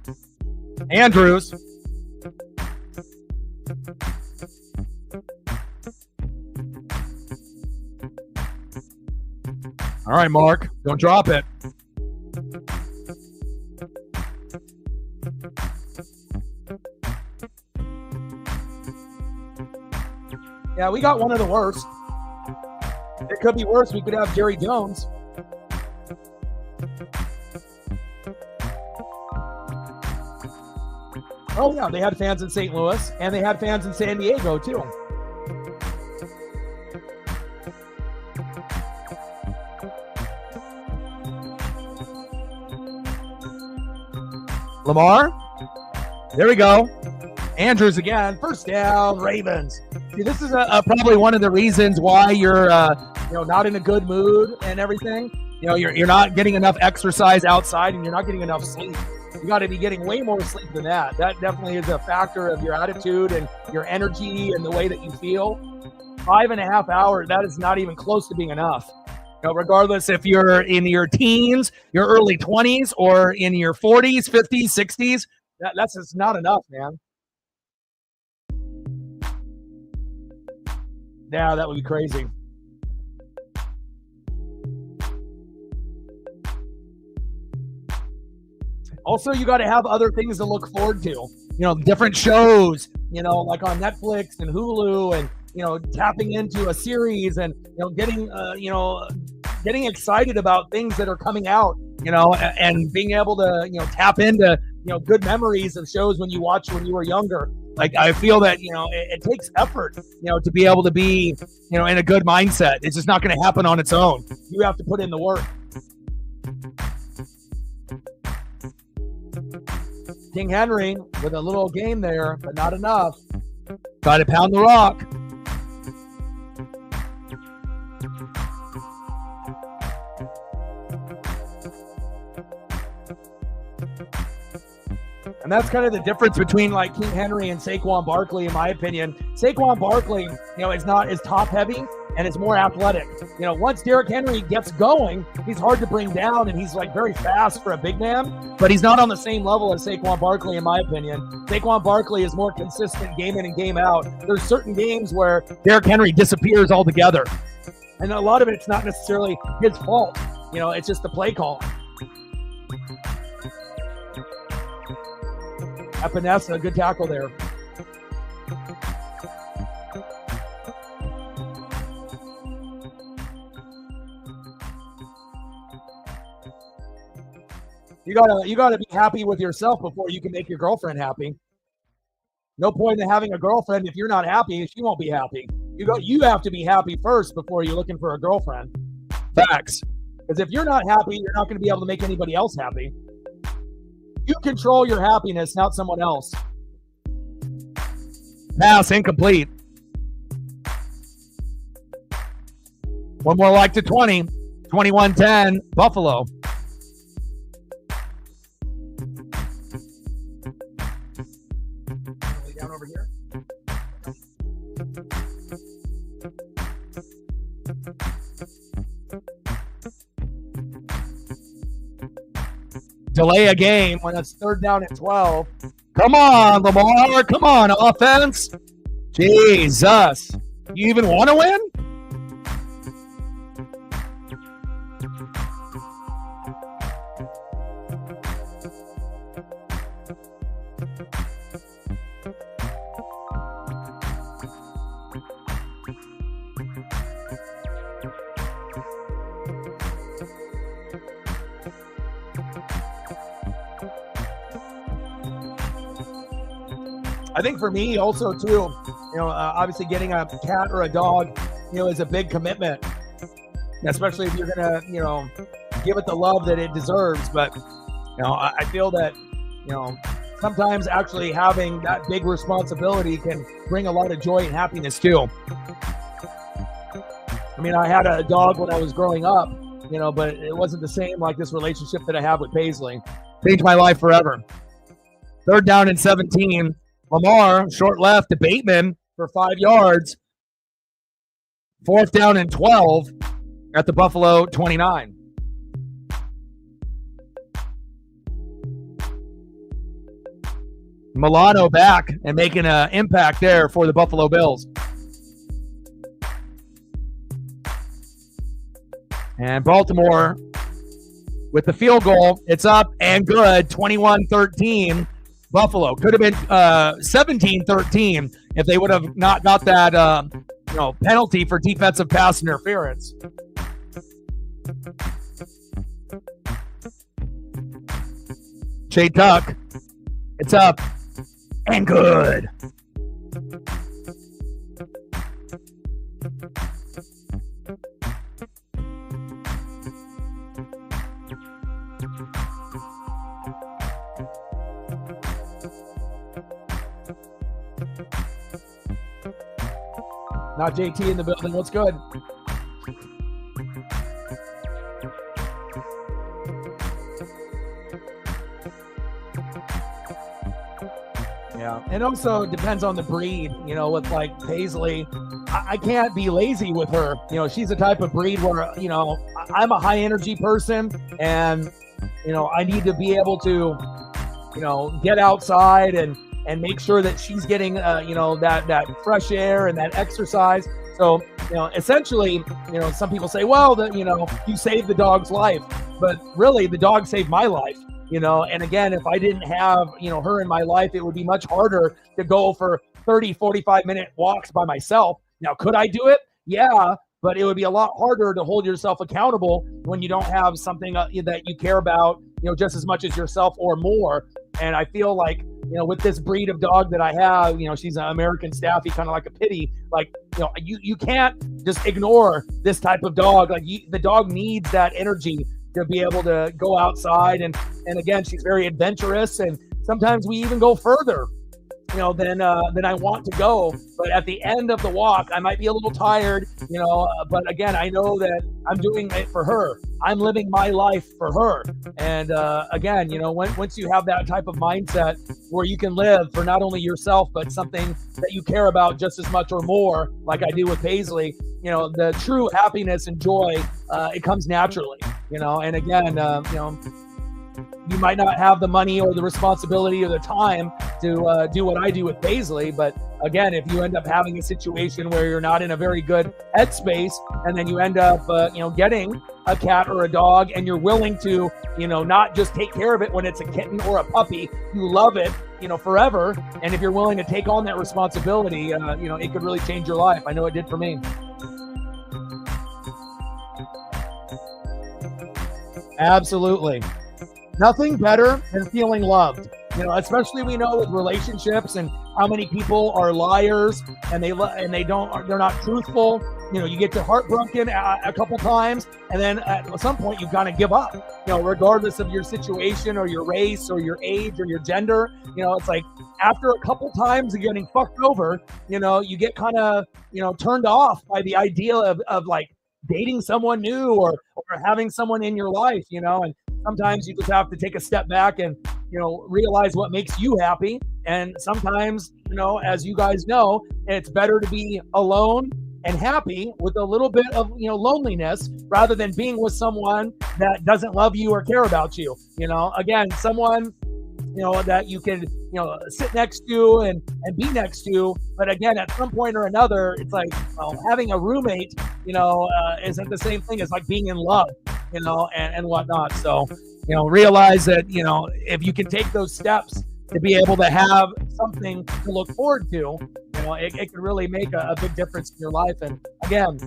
Andrews. All right, Mark. Don't drop it. Yeah, we got one of the worst. It could be worse. We could have Jerry Jones. Oh, yeah, they had fans in St. Louis, and they had fans in San Diego, too. Lamar. There we go. Andrews again. First down, Ravens. See, this is probably one of the reasons why you're not in a good mood and everything. You're not getting enough exercise outside, And you're not getting enough sleep. You got to be getting way more sleep than that. That definitely is a factor of your attitude and your energy and the way that you feel. 5.5 hours, that is not even close to being enough. Regardless if you're in your teens, your early 20s, or in your 40s, 50s, 60s, that's just not enough, man. Yeah, that would be crazy. Also, you got to have other things to look forward to. Different shows, like on Netflix and Hulu, and tapping into a series, and getting excited about things that are coming out, and being able to tap into good memories of shows when you watched when you were younger. Like, I feel that, it takes effort, to be able to be, in a good mindset. It's just not going to happen on its own. You have to put in the work. King Henry with a little game there, but not enough. Got to pound the rock. And that's kind of the difference between like King Henry and Saquon Barkley, in my opinion. Saquon Barkley, is not as top heavy and is more athletic. Once Derrick Henry gets going, he's hard to bring down, and he's like very fast for a big man, but he's not on the same level as Saquon Barkley, in my opinion. Saquon Barkley is more consistent game in and game out. There's certain games where Derrick Henry disappears altogether. And a lot of it's not necessarily his fault. It's just the play call. Epinesa, good tackle there. You gotta be happy with yourself before you can make your girlfriend happy. No point in having a girlfriend if you're not happy. She won't be happy. You have to be happy first before you're looking for a girlfriend. Facts. Because if you're not happy, you're not going to be able to make anybody else happy. You control your happiness, not someone else. Pass incomplete. One more like to 20. 21-10, Buffalo. Down over here. Delay a game when it's 3rd down and 12. Come on, Lamar. Come on, offense. Jesus. You even want to win? I think for me also too, obviously getting a cat or a dog, is a big commitment, especially if you're gonna, give it the love that it deserves. But, I feel that, sometimes actually having that big responsibility can bring a lot of joy and happiness too. I mean, I had a dog when I was growing up, but it wasn't the same like this relationship that I have with Paisley. Changed my life forever. 3rd down and 17. Lamar, short left to Bateman for 5 yards. 4th down and 12 at the Buffalo 29. Milano back and making an impact there for the Buffalo Bills. And Baltimore with the field goal. It's up and good, 21-13. Buffalo could have been 17-13 if they would have not got that penalty for defensive pass interference. Jay Tuck, it's up and good. Not JT in the building. What's good? Yeah, and also depends on the breed. With like Paisley, I can't be lazy with her. She's the type of breed where I'm a high energy person, and I need to be able to get outside and make sure that she's getting, that fresh air and that exercise. So, essentially, some people say, well, you saved the dog's life, but really the dog saved my life, and again, if I didn't have, her in my life, it would be much harder to go for 30, 45-minute walks by myself. Now, could I do it? Yeah, but it would be a lot harder to hold yourself accountable when you don't have something that you care about, just as much as yourself or more. And I feel like, with this breed of dog that I have, she's an American Staffy, kind of like a pity. Like, you can't just ignore this type of dog. Like, the dog needs that energy to be able to go outside. And again, she's very adventurous. And sometimes we even go further, than I want to go. But at the end of the walk, I might be a little tired, but again, I know that I'm doing it for her. I'm living my life for her. And again, once you have that type of mindset where you can live for not only yourself, but something that you care about just as much or more, like I do with Paisley, the true happiness and joy, it comes naturally, and again, you might not have the money or the responsibility or the time to do what I do with Paisley. But again, if you end up having a situation where you're not in a very good headspace, and then you end up, getting a cat or a dog, and you're willing to, not just take care of it when it's a kitten or a puppy, you love it, forever. And if you're willing to take on that responsibility, it could really change your life. I know it did for me. Absolutely. Nothing better than feeling loved, especially we know with relationships and how many people are liars and they're not truthful. You get your heart broken a couple times, and then at some point you've got to give up, regardless of your situation or your race or your age or your gender. It's like after a couple times of getting fucked over, you get kind of, turned off by the idea of like dating someone new or having someone in your life, and sometimes you just have to take a step back and, realize what makes you happy. And sometimes, as you guys know, it's better to be alone and happy with a little bit of, loneliness rather than being with someone that doesn't love you or care about you. Again, someone, that you can, sit next to and be next to. But again, at some point or another, it's like, having a roommate, isn't the same thing as like being in love, and whatnot. So, realize that, if you can take those steps to be able to have something to look forward to, it can really make a big difference in your life. And again,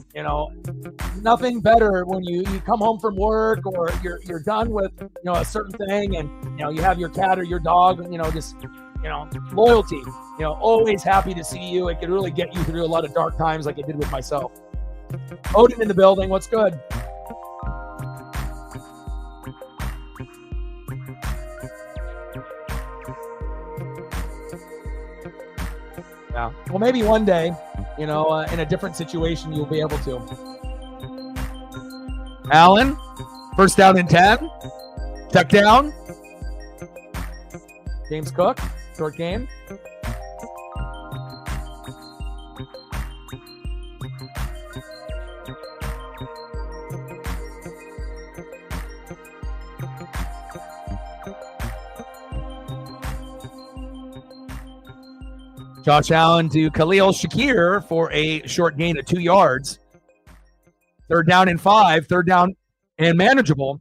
nothing better when you come home from work or you're done with, a certain thing, and, you have your cat or your dog, just, loyalty, always happy to see you. It can really get you through a lot of dark times like it did with myself. Odin in the building. What's good? Yeah. Well, maybe one day, in a different situation, you'll be able to. Allen, first down and 10. Tuck down. James Cook, short game. Josh Allen to Khalil Shakir for a short gain of 2 yards. Third down and 5. Third down and manageable.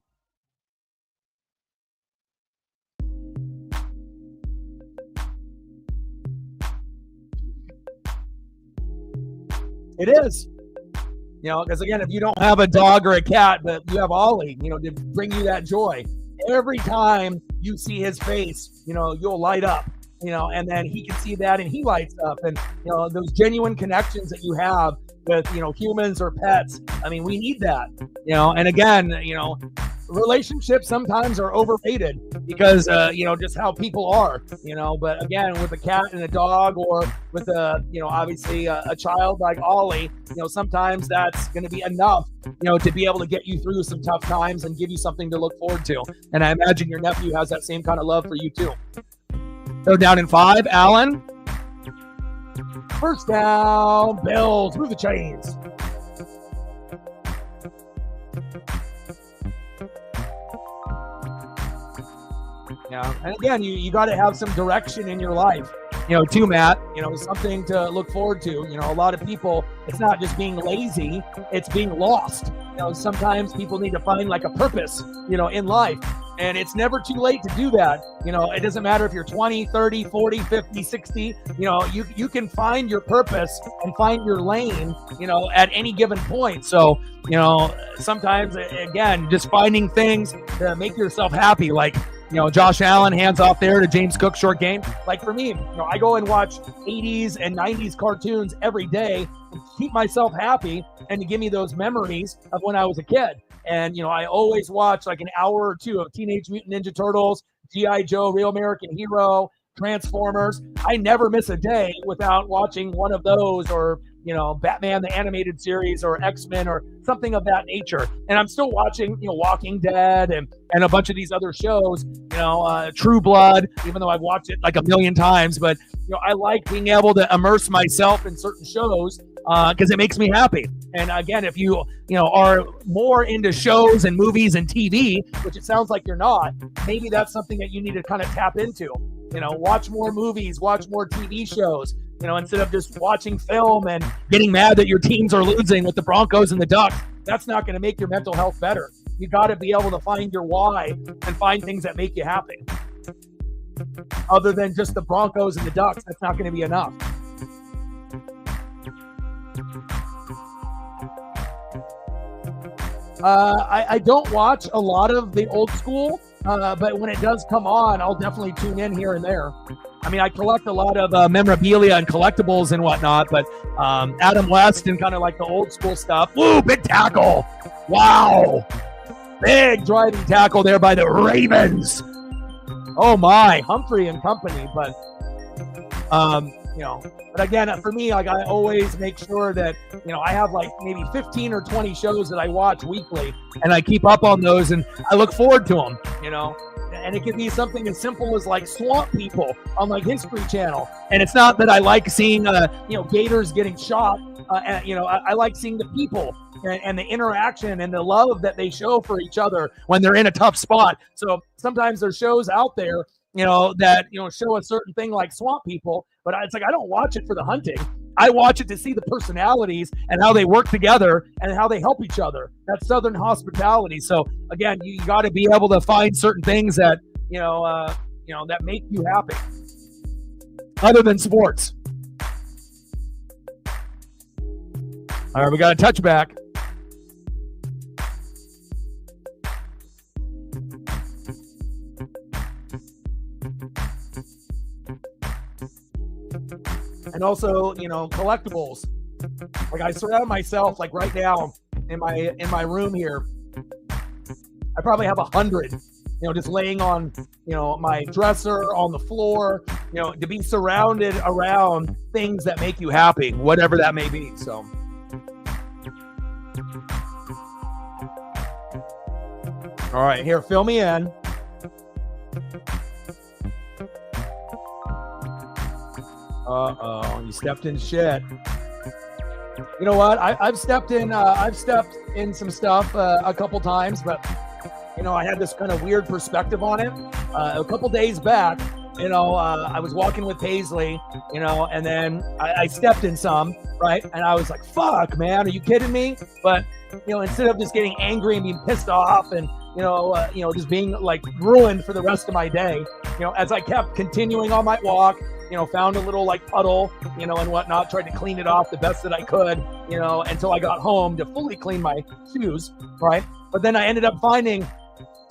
It is. Because again, if you don't have a dog or a cat, but you have Ollie, to bring you that joy. Every time you see his face, you'll light up. And then he can see that and he lights up. And, those genuine connections that you have with, humans or pets. I mean, we need that, and again, relationships sometimes are overrated because, just how people are, but again, with a cat and a dog or with obviously a child like Ollie, sometimes that's going to be enough, to be able to get you through some tough times and give you something to look forward to. And I imagine your nephew has that same kind of love for you too. Third down and 5. Allen. First down, Bills through the chains. Yeah, and again, you got to have some direction in your life, too, Matt. Something to look forward to. A lot of people, it's not just being lazy, it's being lost. Sometimes people need to find like a purpose, in life. And it's never too late to do that. It doesn't matter if you're 20, 30, 40, 50, 60, you can find your purpose and find your lane, at any given point. So, sometimes, again, just finding things to make yourself happy, like, Josh Allen hands off there to James Cook, short game. Like for me, I go and watch 80s and 90s cartoons every day to keep myself happy and to give me those memories of when I was a kid. And, I always watch like an hour or two of Teenage Mutant Ninja Turtles, G.I. Joe, Real American Hero, Transformers. I never miss a day without watching one of those, or, Batman, the animated series, or X-Men, or something of that nature. And I'm still watching, Walking Dead and a bunch of these other shows, True Blood, even though I've watched it like a million times. But, I like being able to immerse myself in certain shows because it makes me happy. And again, if you are more into shows and movies and TV, which it sounds like you're not, maybe that's something that you need to kind of tap into. Watch more movies, watch more TV shows, instead of just watching film and getting mad that your teams are losing with the Broncos and the Ducks. That's not going to make your mental health better. You got to be able to find your why and find things that make you happy. Other than just the Broncos and the Ducks, that's not going to be enough. I don't watch a lot of the old school, but when it does come on, I'll definitely tune in here and there. I mean, I collect a lot of memorabilia and collectibles and whatnot, but Adam West and kind of like the old school stuff. Woo, big tackle. Wow. Big driving tackle there by the Ravens. Oh my, Humphrey and company. But, but again, for me, like I always make sure that, I have like maybe 15 or 20 shows that I watch weekly, and I keep up on those and I look forward to them, and it can be something as simple as like Swamp People on like History Channel. And it's not that I like seeing, gators getting shot. I like seeing the people and the interaction and the love that they show for each other when they're in a tough spot. So sometimes there's shows out there, that, show a certain thing like Swamp People, but it's like, I don't watch it for the hunting. I watch it to see the personalities and how they work together and how they help each other. That's Southern hospitality. So again, you got to be able to find certain things that that make you happy, other than sports. All right, we got a touchback. And also, collectibles. Like I surround myself, like right now in my room here, I probably have 100, just laying on, my dresser, on the floor, to be surrounded around things that make you happy, whatever that may be. So. All right, here, fill me in. Uh-oh, you stepped in shit. You know what? I've stepped in some stuff a couple times, but I had this kind of weird perspective on it. A couple days back, I was walking with Paisley, and then I stepped in some, right? And I was like, fuck, man, are you kidding me? But, instead of just getting angry and being pissed off and, just being like ruined for the rest of my day, as I kept continuing on my walk, found a little like puddle, and whatnot, tried to clean it off the best that I could, until I got home to fully clean my shoes, right? But then I ended up finding,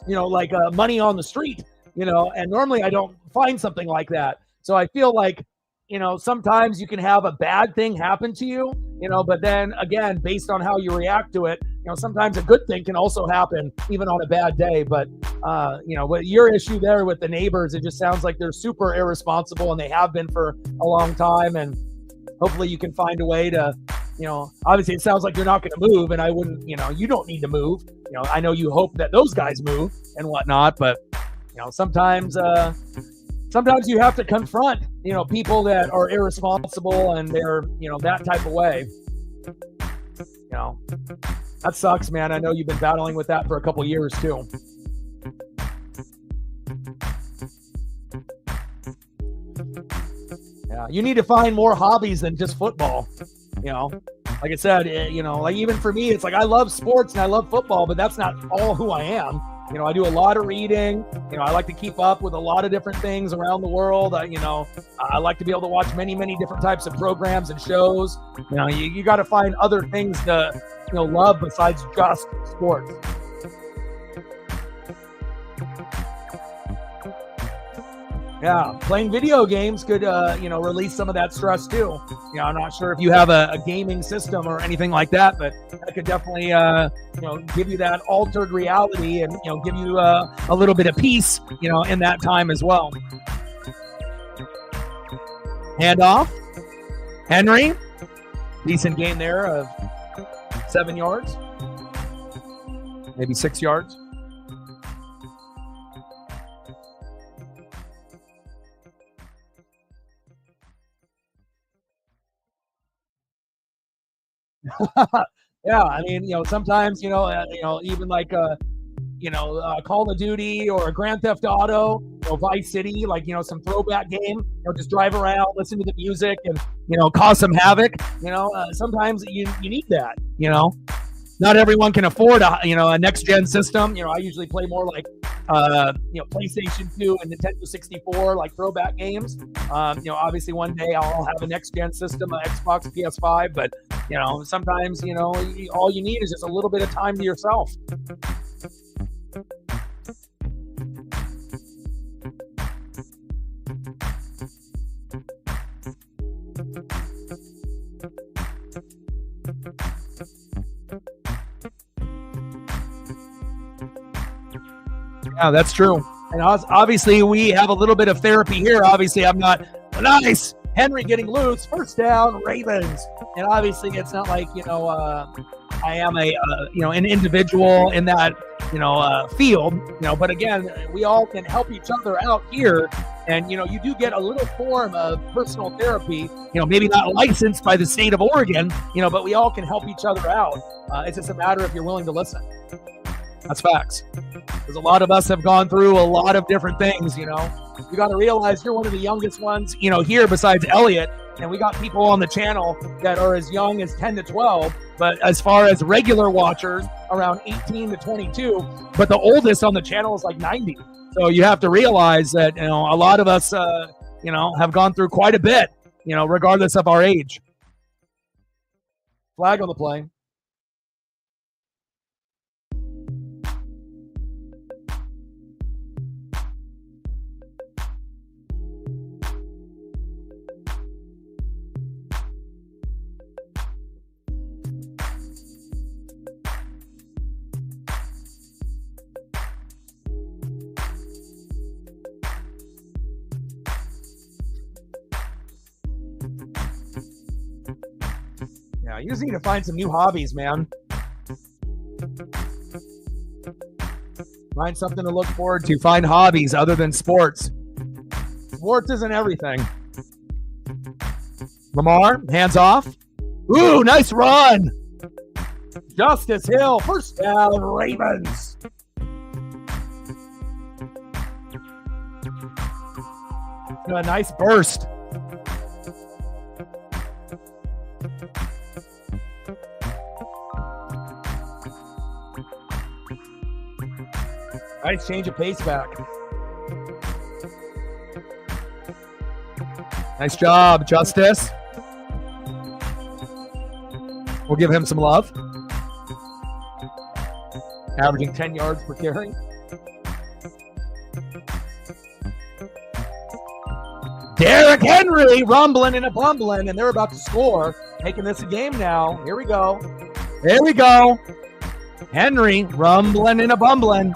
money on the street, and normally I don't find something like that. So I feel like, sometimes you can have a bad thing happen to you, but then again, based on how you react to it, sometimes a good thing can also happen even on a bad day. But, with your issue there with the neighbors, it just sounds like they're super irresponsible, and they have been for a long time. And hopefully you can find a way to, obviously it sounds like you're not going to move, and I wouldn't, you don't need to move. I know you hope that those guys move and whatnot, but, sometimes you have to confront, people that are irresponsible and they're, that type of way. That sucks, man. I know you've been battling with that for a couple years too. Yeah, you need to find more hobbies than just football. Like I said, like even for me, it's like I love sports and I love football, but that's not all who I am. I do a lot of reading. I like to keep up with a lot of different things around the world. I like to be able to watch many, many different types of programs and shows. You got to find other things to, love besides just sports. Yeah, playing video games could, release some of that stress too. I'm not sure if you have a gaming system or anything like that, but that could definitely, give you that altered reality and, give you a little bit of peace, in that time as well. Handoff. Henry. Decent gain there of 7 yards. Maybe 6 yards. Yeah, I mean, sometimes, even like, Call of Duty or a Grand Theft Auto, Vice City, like, some throwback game, just drive around, listen to the music and, cause some havoc. Sometimes you need that, Not everyone can afford a next-gen system. I usually play more like, PlayStation 2 and Nintendo 64, like throwback games. Obviously one day I'll have a next-gen system, Xbox, PS5, but, sometimes, all you need is just a little bit of time to yourself. Yeah, that's true. And obviously, we have a little bit of therapy here. Obviously, I'm not nice. Henry getting loose, first down, Ravens. And obviously, it's not like I am an individual in that field. But again, we all can help each other out here. And you do get a little form of personal therapy. Maybe not licensed by the state of Oregon. But we all can help each other out. It's just a matter if you're willing to listen. That's facts. Because a lot of us have gone through a lot of different things, You got to realize you're one of the youngest ones, here besides Elliot, And we got people on the channel that are as young as 10 to 12, but as far as regular watchers, around 18 to 22. But the oldest on the channel is like 90. So you have to realize that, a lot of us, have gone through quite a bit, regardless of our age. Flag on the play. Yeah, you just need to find some new hobbies, man. Find something to look forward to. Find hobbies other than sports. Sports isn't everything. Lamar, hands off. Ooh, nice run. Justice Hill, first down, Ravens. A nice burst. Nice change of pace back. Nice job, Justice. We'll give him some love. Averaging 10 yards per carry. Derrick Henry rumbling and a bumbling, and they're about to score. Making this a game now. Here we go. Here we go. Henry rumbling and a bumbling.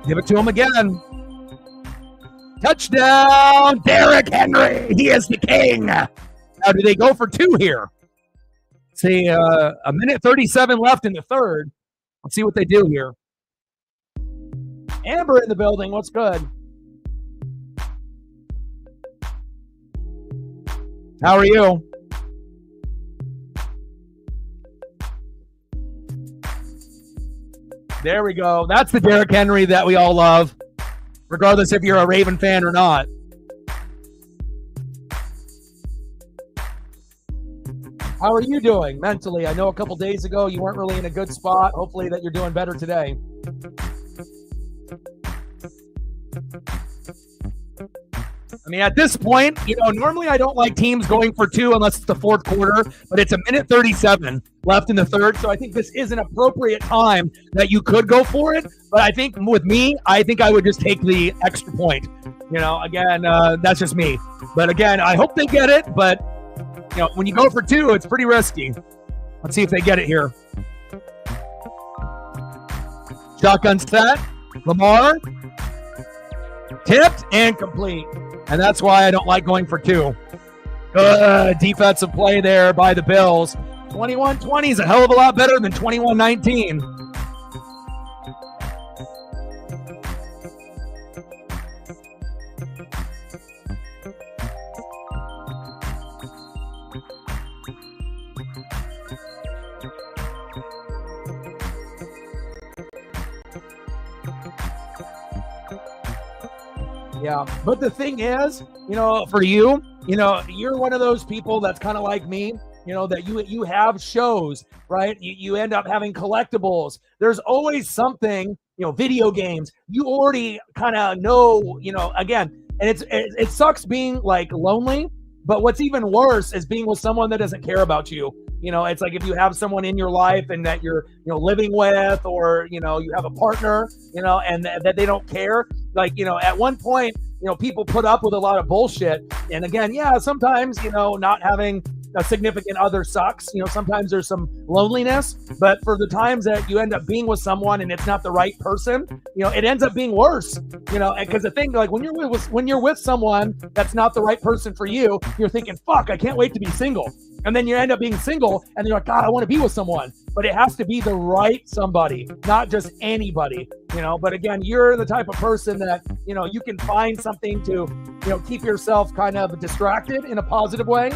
Give it to him again. Touchdown, Derrick Henry. He is the king. Now, do they go for two here? See, a minute 37 left in the third. Let's see what they do here. Amber in the building. What's good? How are you? There we go. That's the Derrick Henry that we all love, regardless if you're a Raven fan or not. How are you doing mentally? I know a couple days ago you weren't really in a good spot. Hopefully that you're doing better today. I mean, at this point, normally I don't like teams going for two unless it's the fourth quarter, but it's a minute 37 left in the third, so I think this is an appropriate time that you could go for it, but I think with me, I think I would just take the extra point. Again, that's just me. But again, I hope they get it, but, when you go for two, it's pretty risky. Let's see if they get it here. Shotgun set. Lamar. Tipped and complete. And that's why I don't like going for two. Good defensive play there by the Bills. 21-20 is a hell of a lot better than 21-19. Yeah, but the thing is, for you, you're one of those people that's kind of like me, that you have shows, right? You end up having collectibles. There's always something, video games. You already kind of know, again, and it sucks being like lonely, but what's even worse is being with someone that doesn't care about you. It's like if you have someone in your life and that you're, living with, or, you have a partner, and that they don't care. Like, at one point, people put up with a lot of bullshit. And again, yeah, sometimes, not having a significant other sucks. Sometimes there's some loneliness, but for the times that you end up being with someone and it's not the right person, it ends up being worse, because the thing, like when you're with someone that's not the right person for you, you're thinking, fuck, I can't wait to be single. And then you end up being single and you're like, God, I want to be with someone, but it has to be the right somebody, not just anybody, but again, you're the type of person that, you can find something to, keep yourself kind of distracted in a positive way.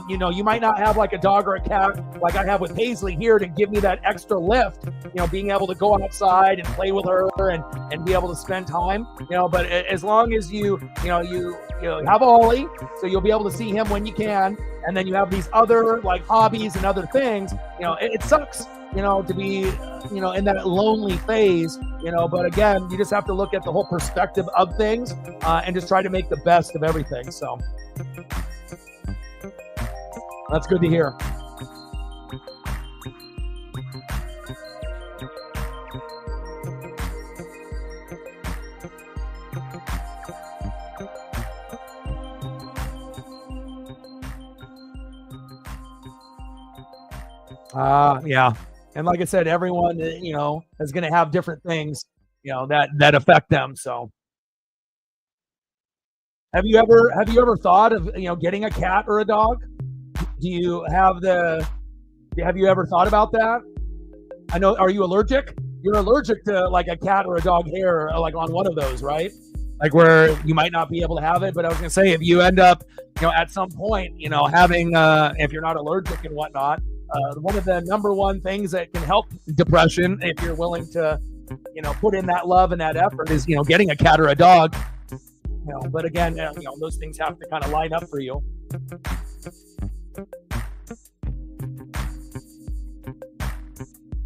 You might not have like a dog or a cat like I have with Paisley here to give me that extra lift, being able to go outside and play with her and be able to spend time, but as long as you have Ollie, so you'll be able to see him when you can, and then you have these other like hobbies and other things, it sucks, to be, in that lonely phase, but again, you just have to look at the whole perspective of things and just try to make the best of everything. So that's good to hear. Yeah. And like I said, everyone, is going to have different things, that affect them. So have you ever thought of, getting a cat or a dog? Have you ever thought about that? I know, are you allergic? You're allergic to like a cat or a dog hair, like on one of those, right? Like where you might not be able to have it, but I was gonna say, if you end up, at some point, having, if you're not allergic and whatnot, one of the number one things that can help depression, if you're willing to, put in that love and that effort, is, getting a cat or a dog. But again, those things have to kind of line up for you.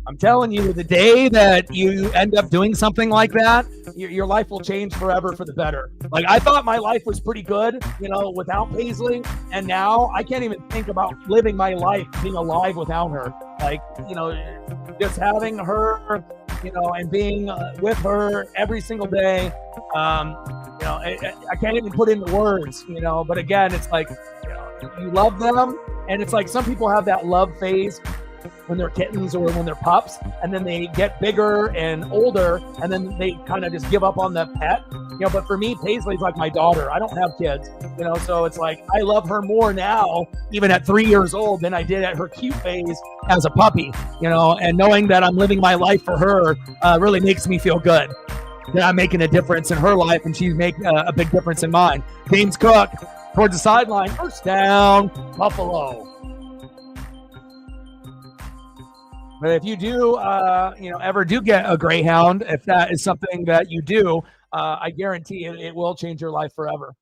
I'm telling you, the day that you end up doing something like that, your life will change forever for the better. Like, I thought my life was pretty good, without Paisley, and now I can't even think about living my life being alive without her. Like, just having her, and being with her every single day, I can't even put into words, but again, it's like, you love them, and it's like some people have that love phase when they're kittens or when they're pups, and then they get bigger and older, and then they kind of just give up on the pet, but for me, Paisley's like my daughter. I don't have kids, so it's like I love her more now, even at 3 years old, than I did at her cute phase as a puppy, and knowing that I'm living my life for her really makes me feel good that I'm making a difference in her life, and she's making a big difference in mine. James Cook towards the sideline, first down, Buffalo. But if you do, ever do get a greyhound, if that is something that you do, I guarantee it will change your life forever.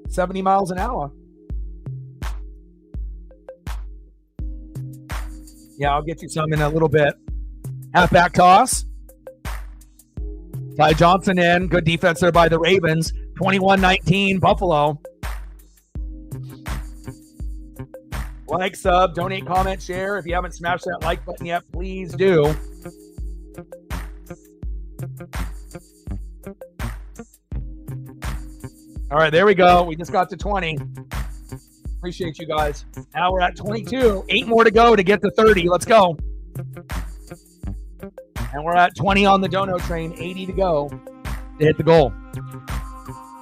$70 miles an hour. Yeah, I'll get you some in a little bit. Halfback toss. Ty Johnson in. Good defense there by the Ravens. 21-19 Buffalo. Like, sub, donate, comment, share. If you haven't smashed that like button yet, please do. All right, there we go. We just got to 20. Appreciate you guys. Now we're at 22. 8 more to go to get to 30. Let's go. And we're at 20 on the dono train. 80 to go to hit the goal.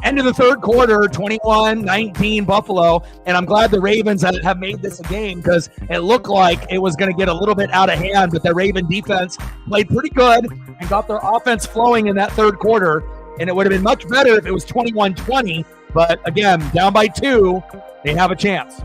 End of the third quarter, 21-19 Buffalo. And I'm glad the Ravens have made this a game, because it looked like it was going to get a little bit out of hand, but the Raven defense played pretty good and got their offense flowing in that third quarter. And it would have been much better if it was 21-20. But again, down by 2, they have a chance.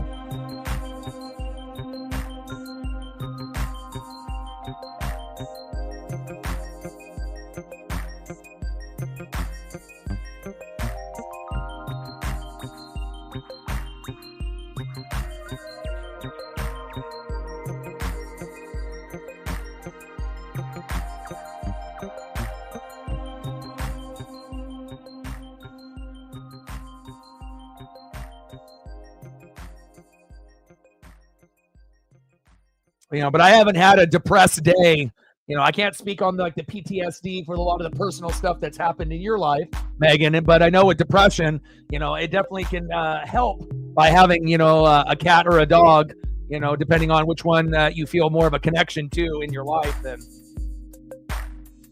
But I haven't had a depressed day. I can't speak on the PTSD for a lot of the personal stuff that's happened in your life, Megan. But I know with depression, it definitely can help by having, a cat or a dog, depending on which one you feel more of a connection to in your life.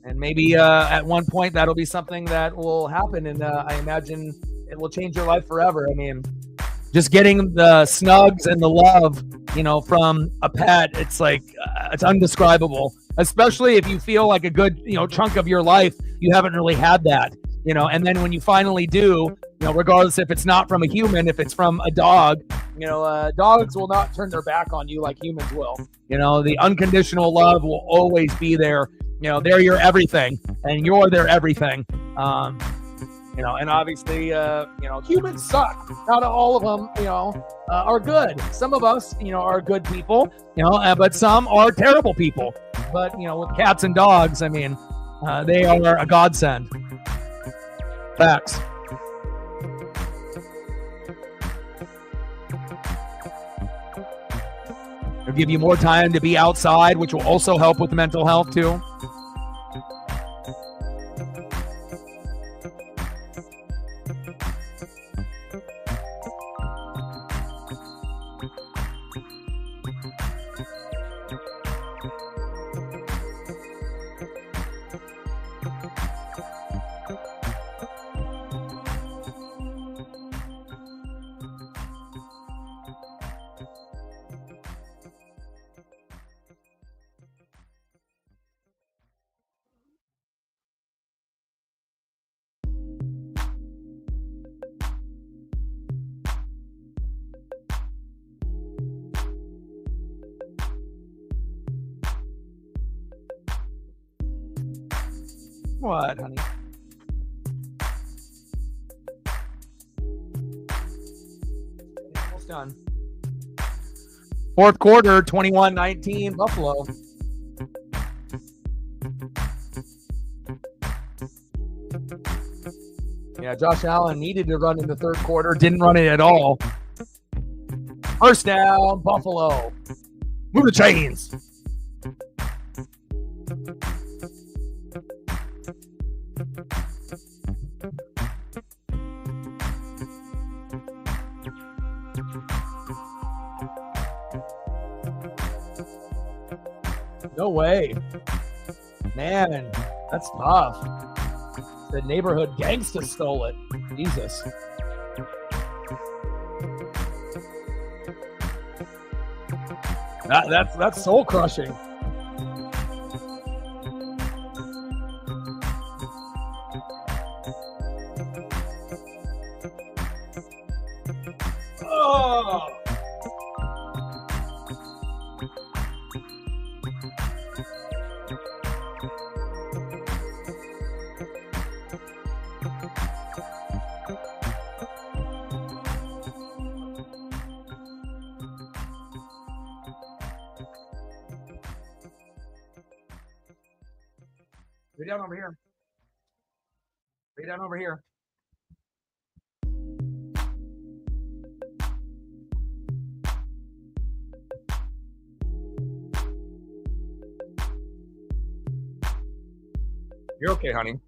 And maybe at one point that'll be something that will happen. And I imagine it will change your life forever. I mean, just getting the snugs and the love, from a pet, it's like, it's undescribable, especially if you feel like a good, chunk of your life, you haven't really had that, and then when you finally do, regardless if it's not from a human, if it's from a dog, dogs will not turn their back on you like humans will. The unconditional love will always be there. They're your everything and you're their everything. And obviously, humans suck. Not all of them, are good. Some of us, are good people, but some are terrible people. But, with cats and dogs, I mean, they are a godsend. Facts. It'll give you more time to be outside, which will also help with mental health too. What, honey? Almost done. Fourth quarter, 21-19, Buffalo. Yeah, Josh Allen needed to run in the third quarter, didn't run it at all. First down, Buffalo. Move the chains. No way. Man, that's tough. The neighborhood gangsta stole it. Jesus. That's soul crushing. Oh. Way down over here. Way down over here. You're okay, honey.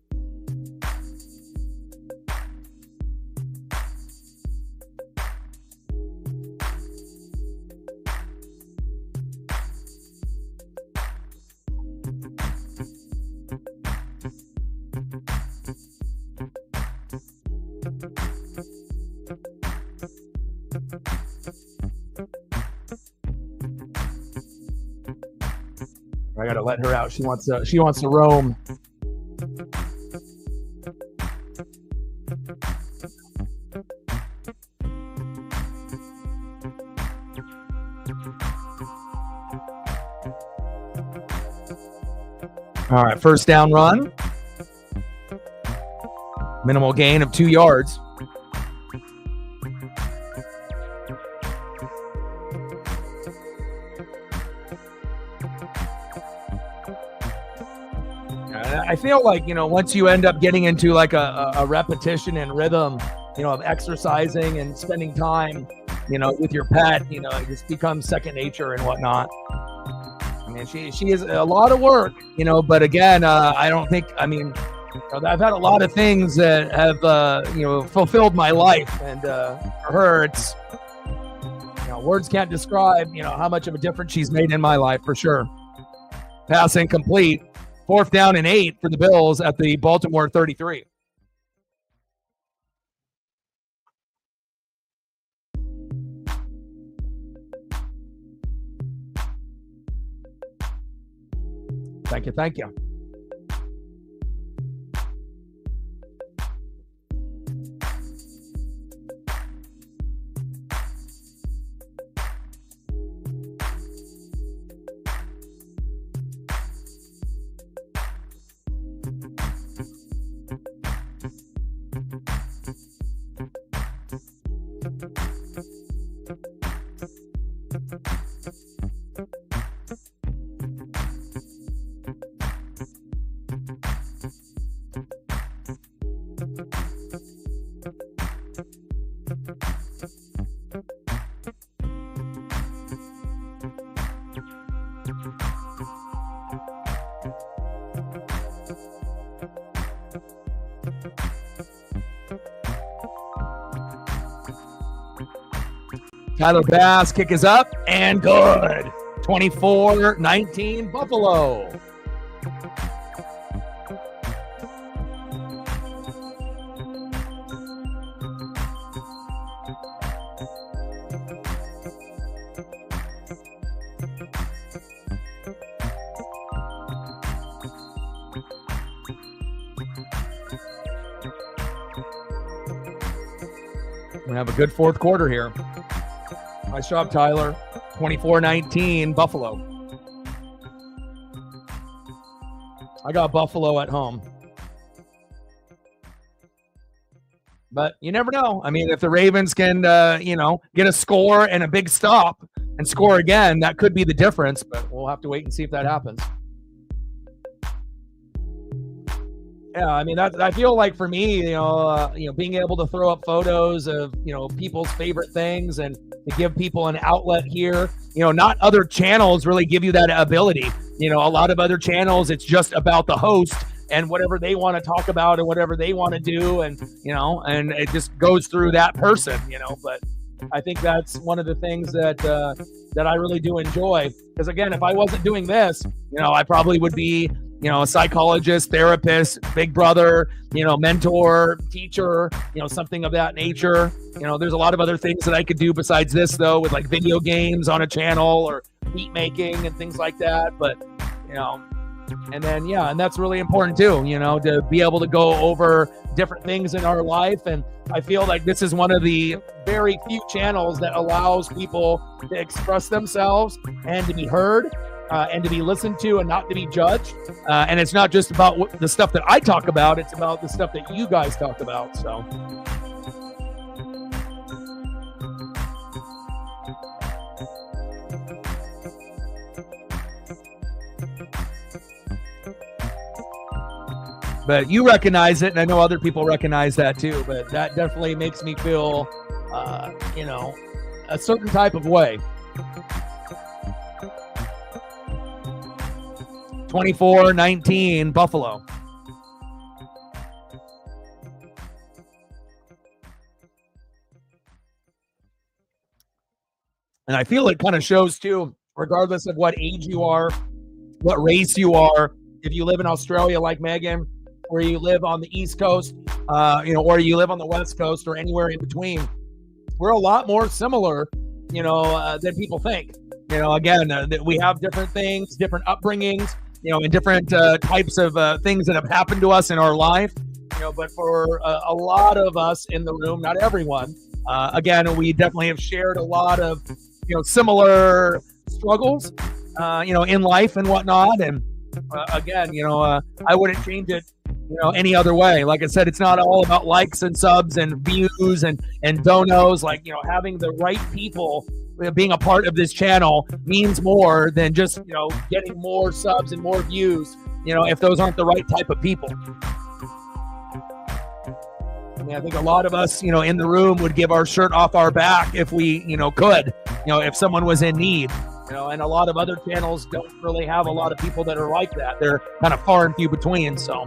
I gotta let her out. She wants to roam. All right, first down run. Minimal gain of 2 yards. I feel like, once you end up getting into like a repetition and rhythm, of exercising and spending time, with your pet, it just becomes second nature and whatnot. I mean, she is a lot of work, but again, I don't think, I've had a lot of things that have, fulfilled my life. And for her, it's, words can't describe, how much of a difference she's made in my life, for sure. Pass incomplete. 4th down and 8 for the Bills at the Baltimore 33. Thank you. Thank you. Tyler Bass, kick is up and good. 24-19 Buffalo. We're going to have a good fourth quarter here. Nice job, Tyler. 24-19 Buffalo. I got Buffalo at home. But you never know. I mean, if the Ravens can, get a score and a big stop and score again, that could be the difference. But we'll have to wait and see if that happens. Yeah, I mean, I feel like for me, being able to throw up photos of, people's favorite things and to give people an outlet here, not other channels really give you that ability. A lot of other channels, it's just about the host and whatever they want to talk about and whatever they want to do. And, and it just goes through that person, but I think that's one of the things that I really do enjoy. Because again, if I wasn't doing this, I probably would be, a psychologist, therapist, big brother, mentor, teacher, something of that nature. There's a lot of other things that I could do besides this, though, with like video games on a channel or beat making and things like that. But, and then, and that's really important too, to be able to go over different things in our life. And I feel like this is one of the very few channels that allows people to express themselves and to be heard. And to be listened to and not to be judged. And it's not just about the stuff that I talk about, it's about the stuff that you guys talk about. So. But you recognize it, and I know other people recognize that too, but that definitely makes me feel, a certain type of way. 24-19 Buffalo. And I feel it kind of shows too, regardless of what age you are, what race you are, if you live in Australia like Megan, or you live on the East Coast, or you live on the West Coast or anywhere in between, we're a lot more similar, than people think. Again, we have different things, different upbringings, and different types of things that have happened to us in our life, but for a lot of us in the room, not everyone, again, we definitely have shared a lot of, similar struggles, in life and whatnot. And again, I wouldn't change it, any other way. Like I said, it's not all about likes and subs and views and donos. Like, having the right people being a part of this channel means more than just, getting more subs and more views, if those aren't the right type of people. I mean, I think a lot of us, in the room would give our shirt off our back if we, could, if someone was in need, and a lot of other channels don't really have a lot of people that are like that. They're kind of far and few between. So.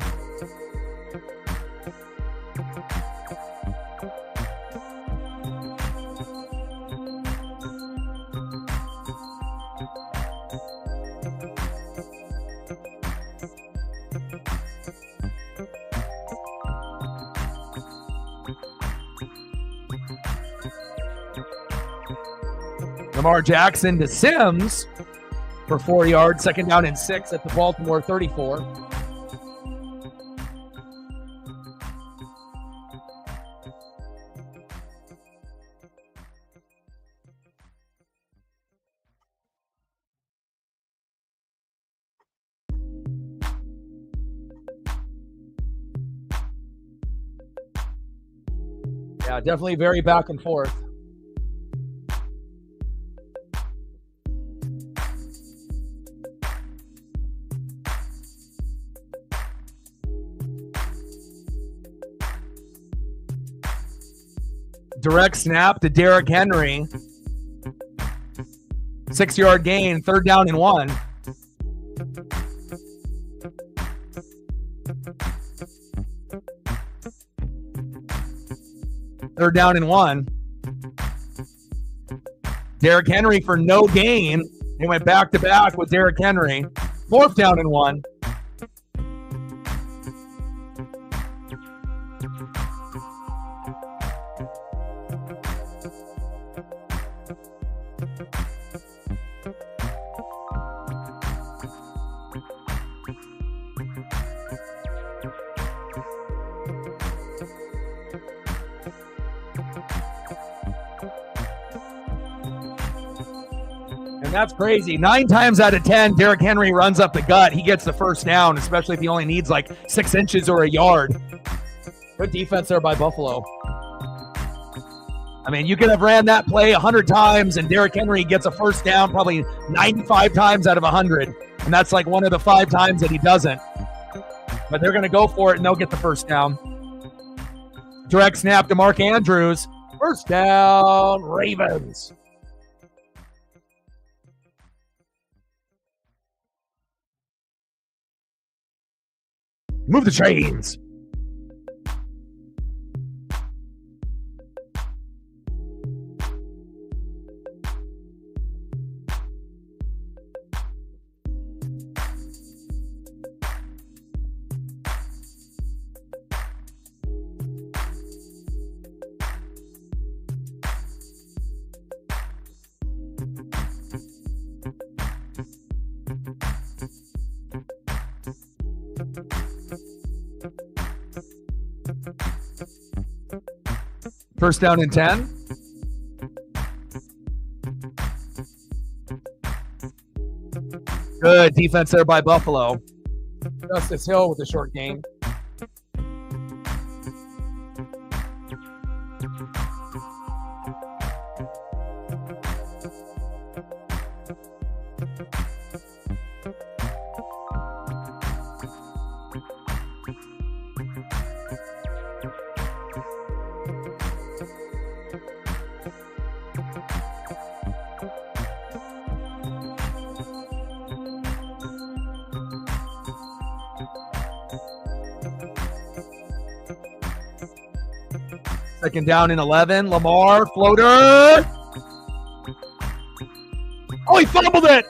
Lamar Jackson to Sims. for 4 yards. 2nd down and 6 at the Baltimore 34. Yeah, definitely very back and forth. Direct snap to Derrick Henry. 6-yard gain, 3rd down and 1. Third down and 1. Derrick Henry for no gain. They went back to back with Derrick Henry. 4th down and 1. And that's crazy. 9 times out of 10, Derrick Henry runs up the gut. He gets the first down, especially if he only needs like 6 inches or a yard. Good defense there by Buffalo. I mean, you could have ran that play 100 times, and Derrick Henry gets a first down probably 95 times out of 100. And that's like one of the 5 times that he doesn't. But they're going to go for it, and they'll get the first down. Direct snap to Mark Andrews. First down, Ravens. Move the chains. First down and 10. Good defense there by Buffalo. Justice Hill with a short gain. Second down and 11. Lamar, floater. Oh, he fumbled it.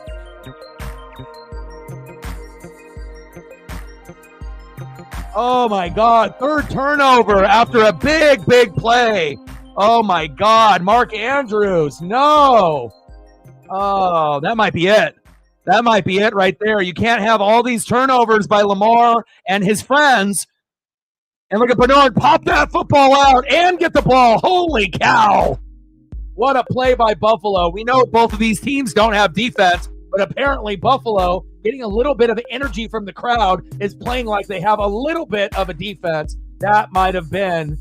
Oh, my God. 3rd turnover after a big play. Oh, my God. Mark Andrews. No. Oh, that might be it. That might be it right there. You can't have all these turnovers by Lamar and his friends. And look at Bernard pop that football out and get the ball. Holy cow. What a play by Buffalo. We know both of these teams don't have defense, but apparently Buffalo, getting a little bit of energy from the crowd, is playing like they have a little bit of a defense. That might have been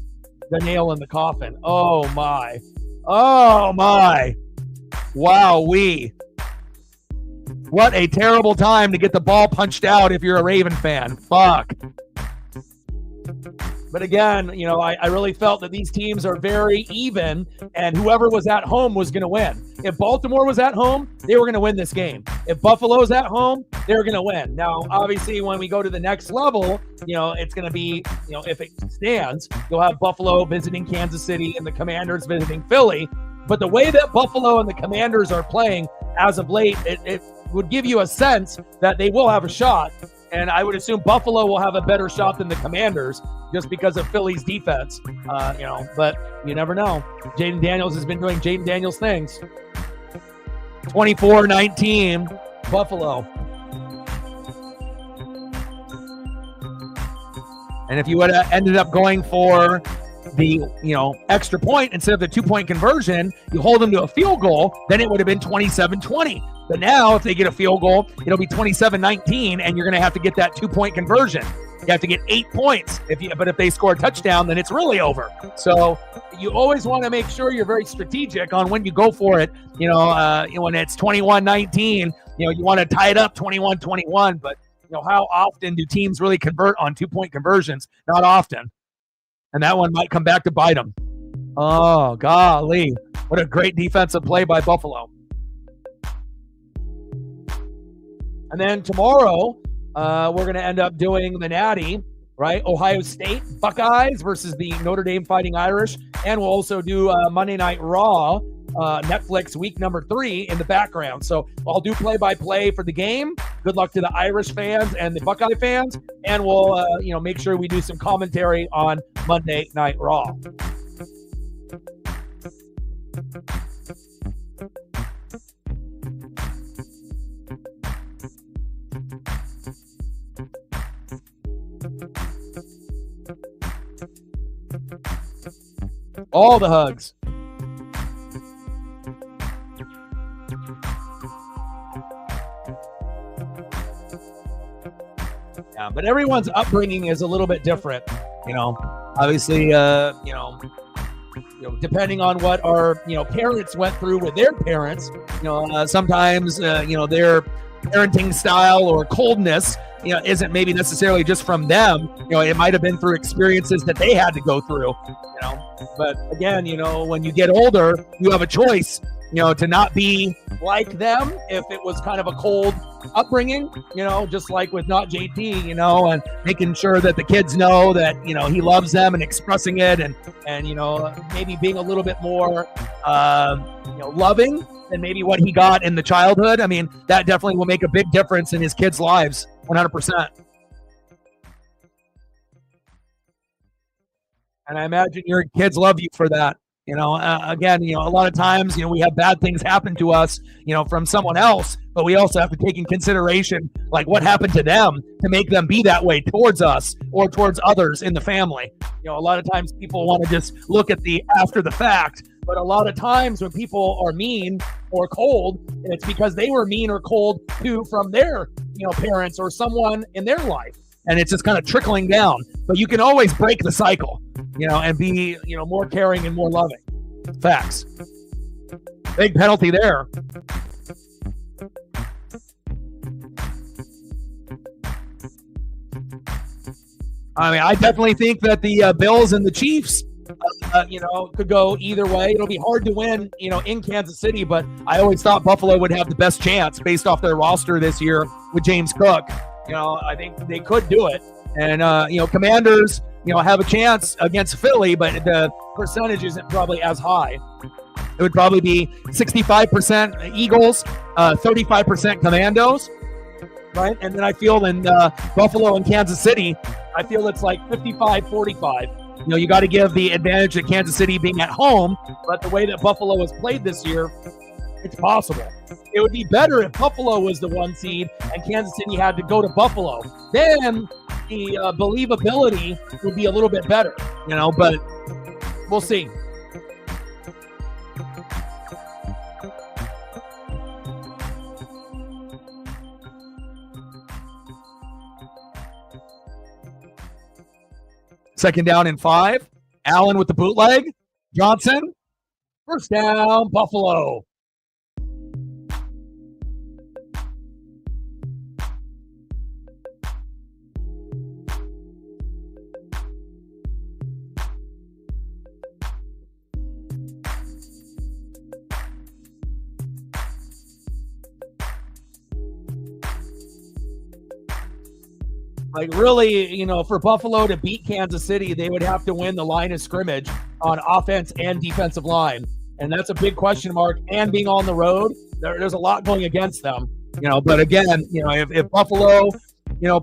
the nail in the coffin. Oh, my. Oh, my. Wowee. What a terrible time to get the ball punched out if you're a Raven fan. Fuck. But again, you know, I really felt that these teams are very even, and whoever was at home was going to win. If Baltimore was at home, they were going to win this game. If Buffalo's at home, they're going to win. Now, obviously, when we go to the next level, you know, it's going to be, you know, if it stands, you'll have Buffalo visiting Kansas City and the Commanders visiting Philly. But the way that Buffalo and the Commanders are playing as of late, it would give you a sense that they will have a shot. And I would assume Buffalo will have a better shot than the Commanders just because of Philly's defense, you know, but you never know. Jaden Daniels has been doing Jaden Daniels things. 24-19. Buffalo. And if you would have ended up going for the extra point instead of the 2-point conversion, you hold them to a field goal, then it would have been 27-20. But now if they get a field goal, it'll be 27-19, and you're going to have to get that 2-point conversion. You have to get 8 points. But if they score a touchdown, then it's really over. So you always want to make sure you're very strategic on when you go for it. When it's 21-19, you want to tie it up 21-21. But how often do teams really convert on 2-point conversions? Not often. And that one might come back to bite them. Oh, golly. What a great defensive play by Buffalo. And then tomorrow, we're going to end up doing the Natty, right? Ohio State Buckeyes versus the Notre Dame Fighting Irish. And we'll also do Monday Night Raw, Netflix week number 3 in the background. So I'll do play-by-play for the game. Good luck to the Irish fans and the Buckeye fans. And we'll, make sure we do some commentary on Monday Night Raw. All the hugs. Yeah, but everyone's upbringing is a little bit different, Obviously, depending on what our parents went through with their parents, sometimes their parenting style or coldness isn't maybe necessarily just from them. It might have been through experiences that they had to go through, But again, when you get older, you have a choice, to not be like them if it was kind of a cold upbringing, just like with Not JT, and making sure that the kids know that, he loves them and expressing it and maybe being a little bit more, loving than maybe what he got in the childhood. I mean, that definitely will make a big difference in his kids' lives, 100%. And I imagine your kids love you for that. Again, a lot of times, we have bad things happen to us, from someone else, but we also have to take in consideration, like what happened to them to make them be that way towards us or towards others in the family. A lot of times people want to just look at the after the fact, but a lot of times when people are mean or cold, it's because they were mean or cold too from their, parents or someone in their life. And it's just kind of trickling down, but you can always break the cycle, and be, more caring and more loving. Facts. Big penalty there. I mean, I definitely think that the Bills and the Chiefs, could go either way. It'll be hard to win, in Kansas City, but I always thought Buffalo would have the best chance based off their roster this year with James Cook. I think they could do it. And, Commanders, have a chance against Philly, but the percentage isn't probably as high. It would probably be 65% Eagles, 35% Commandos, right? And then I feel in Buffalo and Kansas City, I feel it's like 55-45. You got to give the advantage to Kansas City being at home, but the way that Buffalo has played this year, it's possible. It would be better if Buffalo was the 1 seed and Kansas City had to go to Buffalo. Then the believability would be a little bit better, but we'll see. Second down and 5. Allen with the bootleg. Johnson. First down, Buffalo. Like really, for Buffalo to beat Kansas City, they would have to win the line of scrimmage on offense and defensive line. And that's a big question mark. And being on the road, there's a lot going against them. But again, if Buffalo,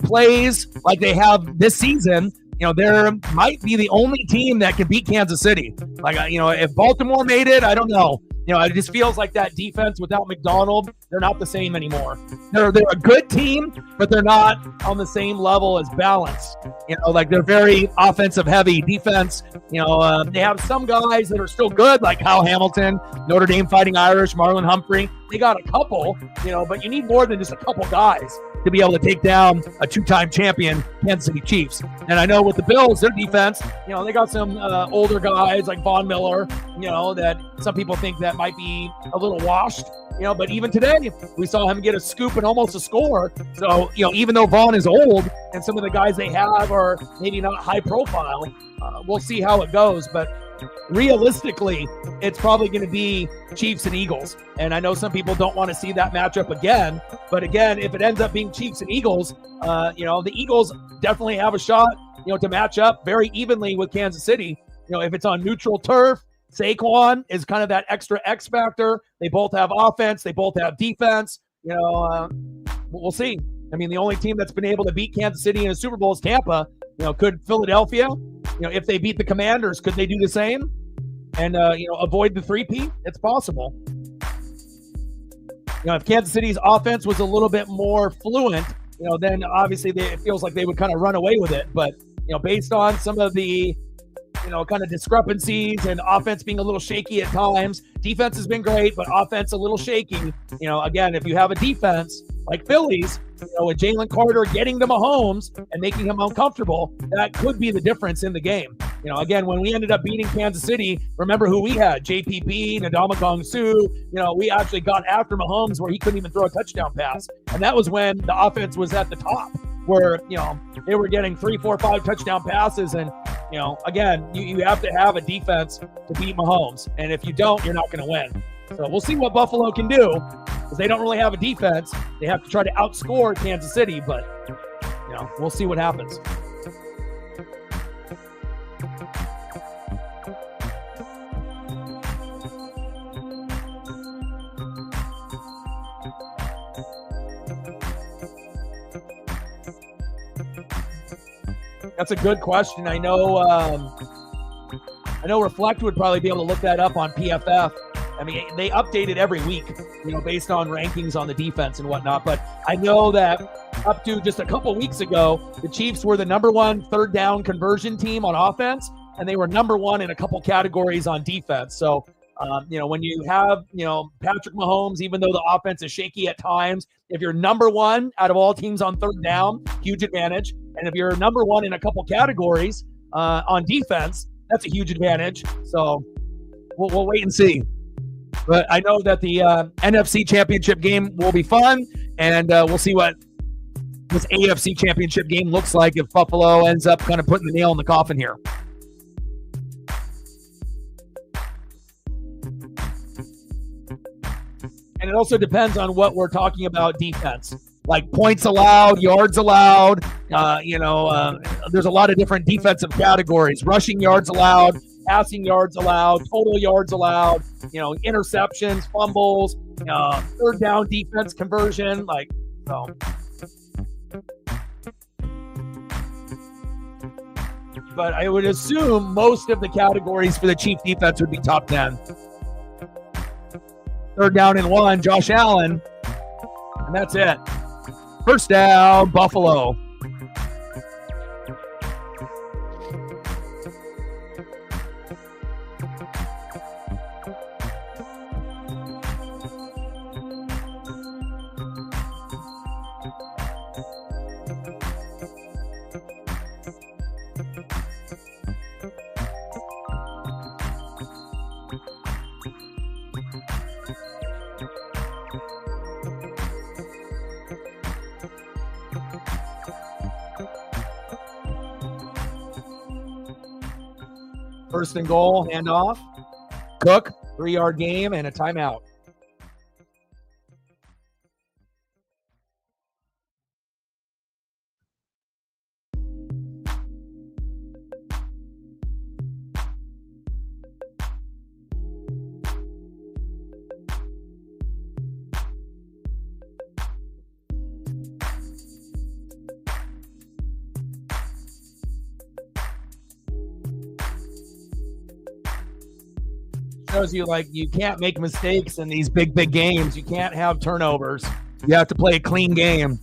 plays like they have this season, there might be the only team that can beat Kansas City. Like, if Baltimore made it, I don't know. It just feels like that defense without McDonald, they're not the same anymore. They're a good team, but they're not on the same level as balance. Like they're very offensive heavy defense. They have some guys that are still good, like Kyle Hamilton, Notre Dame Fighting Irish, Marlon Humphrey. They got a couple, but you need more than just a couple guys to be able to take down a two-time champion Kansas City Chiefs. And I know with the Bills, their defense, they got some older guys like Von Miller, that some people think that might be a little washed. But even today, we saw him get a scoop and almost a score. So, even though Vaughn is old and some of the guys they have are maybe not high profile, we'll see how it goes. But realistically, it's probably going to be Chiefs and Eagles. And I know some people don't want to see that matchup again. But again, if it ends up being Chiefs and Eagles, the Eagles definitely have a shot, to match up very evenly with Kansas City. If it's on neutral turf, Saquon is kind of that extra X factor. They both have offense. They both have defense. We'll see. I mean, the only team that's been able to beat Kansas City in a Super Bowl is Tampa. Could Philadelphia, if they beat the Commanders, could they do the same and, avoid the three-peat? It's possible. If Kansas City's offense was a little bit more fluent, then obviously it feels like they would kind of run away with it. But, based on some of the kind of discrepancies and offense being a little shaky at times. Defense has been great, but offense a little shaky. Again, if you have a defense like Phillies, with Jalen Carter getting to Mahomes and making him uncomfortable, that could be the difference in the game. Again, when we ended up beating Kansas City, remember who we had? JPP, Ndamukong Suh. We actually got after Mahomes where he couldn't even throw a touchdown pass. And that was when the offense was at the top, where, they were getting 3, 4, 5 touchdown passes. And, again, you have to have a defense to beat Mahomes. And if you don't, you're not going to win. So we'll see what Buffalo can do, because they don't really have a defense. They have to try to outscore Kansas City, but, we'll see what happens. That's a good question. I know Reflect would probably be able to look that up on PFF. I mean, they update it every week, based on rankings on the defense and whatnot. But I know that up to just a couple weeks ago, the Chiefs were the number 1 third down conversion team on offense, and they were number 1 in a couple categories on defense. So, when you have, Patrick Mahomes, even though the offense is shaky at times, if you're number 1 out of all teams on third down, huge advantage. And if you're number 1 in a couple categories on defense, that's a huge advantage. So we'll wait and see. But I know that the NFC Championship game will be fun, and we'll see what this AFC Championship game looks like if Buffalo ends up kind of putting the nail in the coffin here. And it also depends on what we're talking about defense. Like points allowed, yards allowed. There's a lot of different defensive categories. Rushing yards allowed, passing yards allowed, total yards allowed, interceptions, fumbles, third down defense conversion. But I would assume most of the categories for the Chief defense would be top 10. Third down and 1, Josh Allen. And that's it. First down, Buffalo. First and goal, handoff. Cook, 3-yard game, and a timeout. shows you, like, you can't make mistakes in these big games. You can't have turnovers. You have to play a clean game.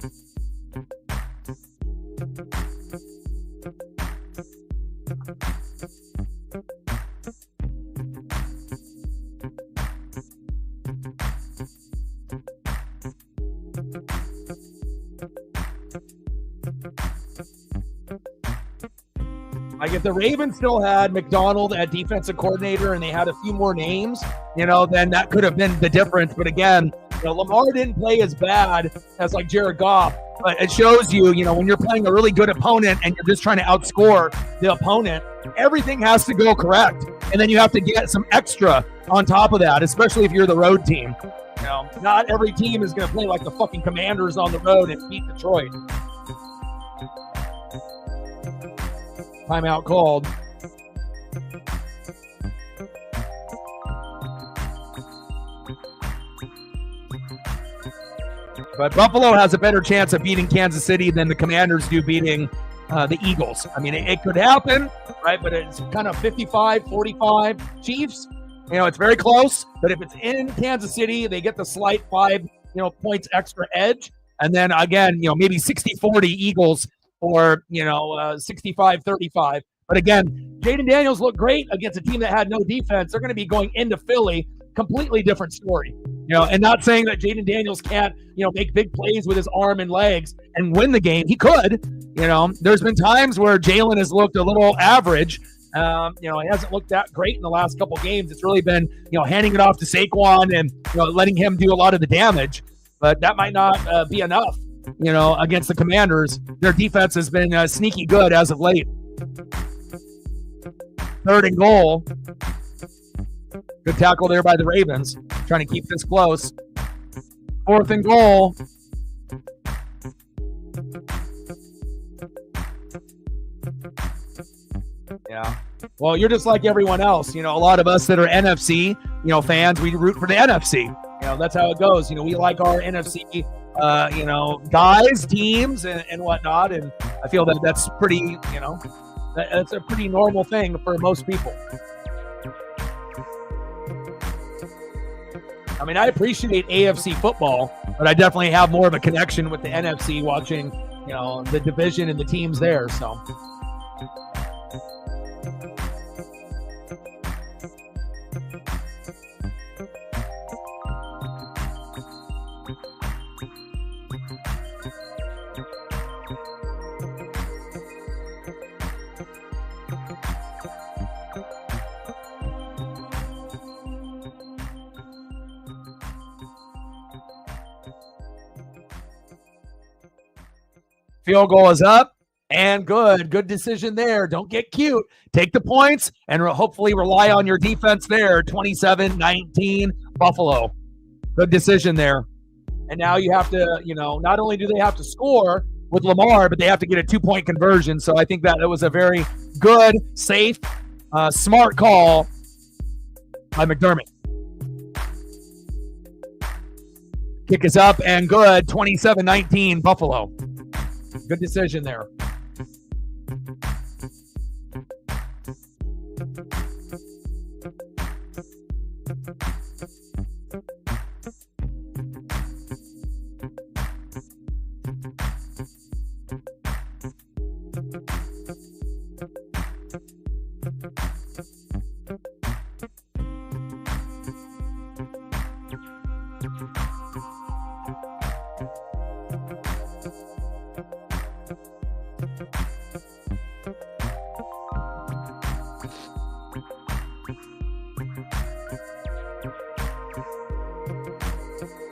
Like, if the Ravens still had McDonald at defensive coordinator and they had a few more names, then that could have been the difference. But again, Lamar didn't play as bad as like Jared Goff. But it shows you, when you're playing a really good opponent and you're just trying to outscore the opponent, everything has to go correct. And then you have to get some extra on top of that, especially if you're the road team. Not every team is going to play like the fucking Commanders on the road and beat Detroit. Timeout called. But Buffalo has a better chance of beating Kansas City than the Commanders do beating the Eagles. I mean, it could happen, right? But it's kind of 55-45 Chiefs. It's very close. But if it's in Kansas City, they get the slight 5 points extra edge. And then again, maybe 60-40 Eagles, or 65-35. But again, Jaden Daniels looked great against a team that had no defense. They're going to be going into Philly, completely different story. And not saying that Jaden Daniels can't, make big plays with his arm and legs and win the game. He could. There's been times where Jalen has looked a little average. He hasn't looked that great in the last couple games. It's really been, handing it off to Saquon and letting him do a lot of the damage. But that might not be enough. Against the Commanders. Their defense has been sneaky good as of late. 3rd and goal. Good tackle there by the Ravens. Trying to keep this close. 4th and goal. Yeah. Well, you're just like everyone else. A lot of us that are NFC, fans, we root for the NFC. That's how it goes. We like our NFC guys, teams, and whatnot. And I feel that that's pretty, that's a pretty normal thing for most people. I mean, I appreciate AFC football, but I definitely have more of a connection with the NFC watching, the division and the teams there. So. Field goal is up and good. Good decision there. Don't get cute. Take the points and hopefully rely on your defense there. 27-19 Buffalo. Good decision there. And now you have to, not only do they have to score with Lamar, but they have to get a 2-point conversion. So I think that it was a very good, safe, smart call by McDermott. Kick is up and good. 27-19 Buffalo. Good decision there.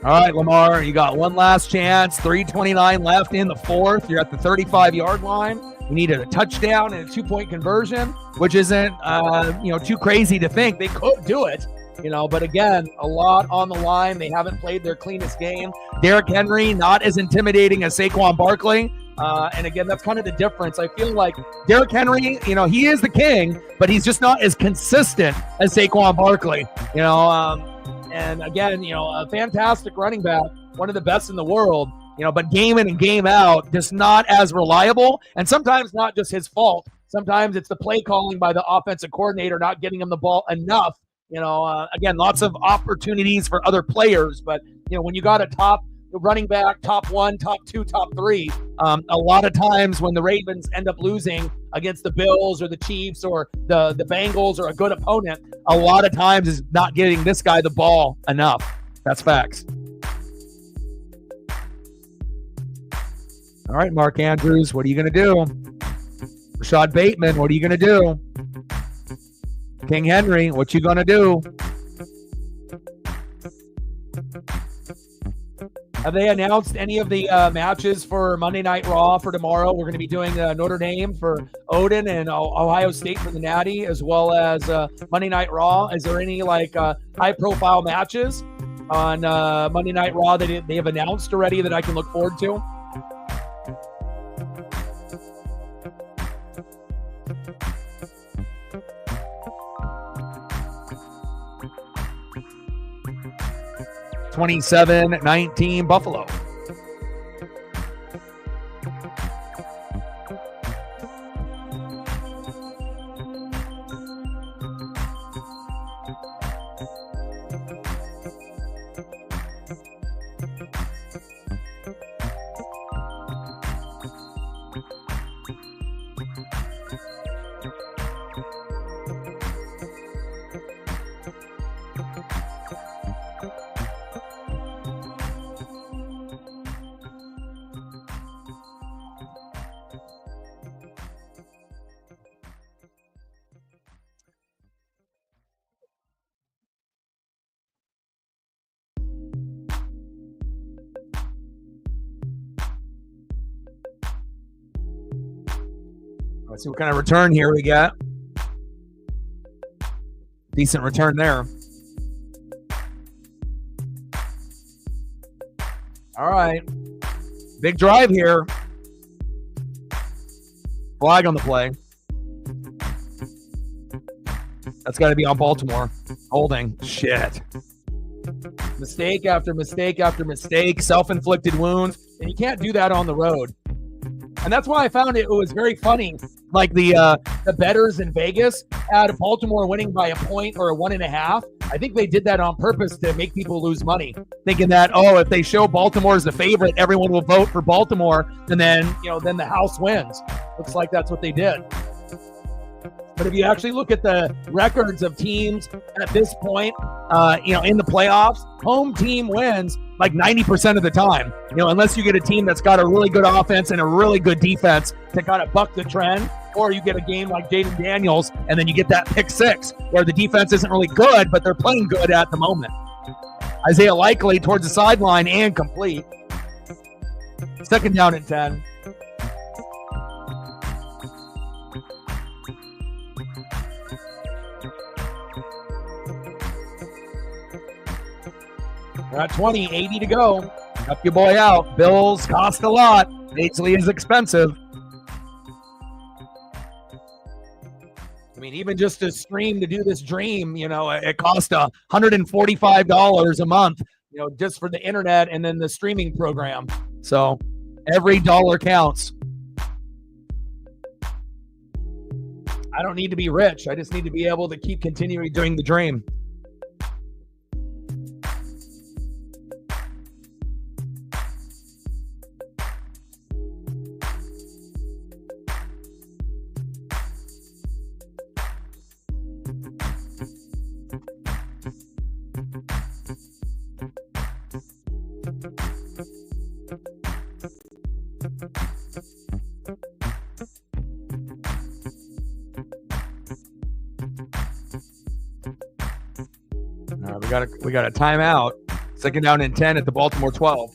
All right, Lamar, you got one last chance. 3:29 left in the 4th. You're at the 35-yard line. You needed a touchdown and a 2-point conversion, which isn't, too crazy to think. They could do it, but again, a lot on the line. They haven't played their cleanest game. Derrick Henry, not as intimidating as Saquon Barkley. And again, that's kind of the difference. I feel like Derrick Henry, he is the king, but he's just not as consistent as Saquon Barkley, And again, a fantastic running back, one of the best in the world, but game in and game out, just not as reliable. And sometimes not just his fault. Sometimes it's the play calling by the offensive coordinator not getting him the ball enough Again, lots of opportunities for other players, but when you got a top running back, top 1, top 2, top 3, a lot of times when the Ravens end up losing against the Bills or the Chiefs or the Bengals or a good opponent, a lot of times is not getting this guy the ball enough. That's facts. All right, Mark Andrews, what are you going to do? Rashad Bateman, what are you going to do? King Henry, what you going to do? Have they announced any of the matches for Monday Night Raw for tomorrow? We're going to be doing Notre Dame for Odin and Ohio State for the Natty, as well as Monday Night Raw. Is there any high-profile matches on Monday Night Raw that they have announced already that I can look forward to? (27-19) Buffalo. Let's see what kind of return here we got. Decent return there. All right. Big drive here. Flag on the play. That's got to be on Baltimore. Holding. Shit. Mistake after mistake after mistake. Self-inflicted wounds. And you can't do that on the road. And that's why I found it was very funny. Like the bettors in Vegas had Baltimore winning by a point or a 1.5. I think they did that on purpose to make people lose money, thinking that, if they show Baltimore as the favorite, everyone will vote for Baltimore, and then the house wins. Looks like that's what they did. But if you actually look at the records of teams at this point, in the playoffs, home team wins like 90% of the time. Unless you get a team that's got a really good offense and a really good defense to kind of buck the trend, or you get a game like Jaden Daniels and then you get that pick 6 where the defense isn't really good, but they're playing good at the moment. Isaiah Likely towards the sideline and complete. 2nd down and 10. We're at 20, 80 to go. Help your boy out. Bills cost a lot. Batesly is expensive. I mean, even just to stream, to do this dream, it cost $145 a month, just for the internet and then the streaming program. So every dollar counts. I don't need to be rich. I just need to be able to keep continuing doing the dream. We got a timeout. 2nd down and 10 at the Baltimore 12.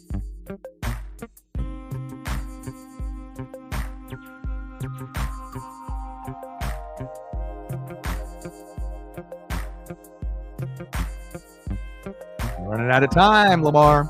Running out of time, Lamar.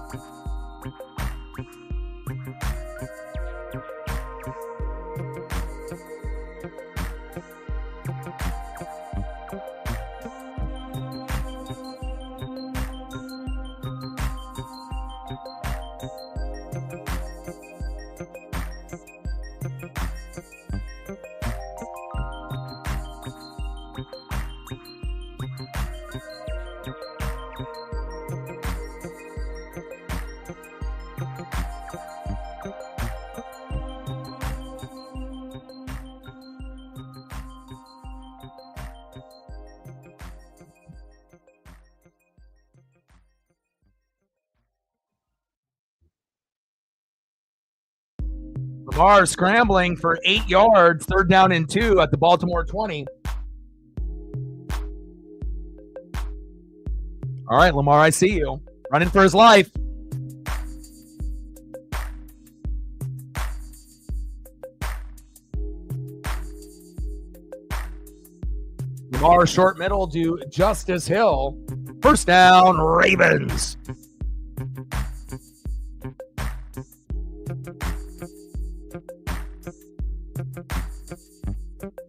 Lamar scrambling for 8 yards, 3rd down and 2 at the Baltimore 20. All right, Lamar, I see you. Running for his life. Lamar short middle to Justice Hill. 1st down, Ravens.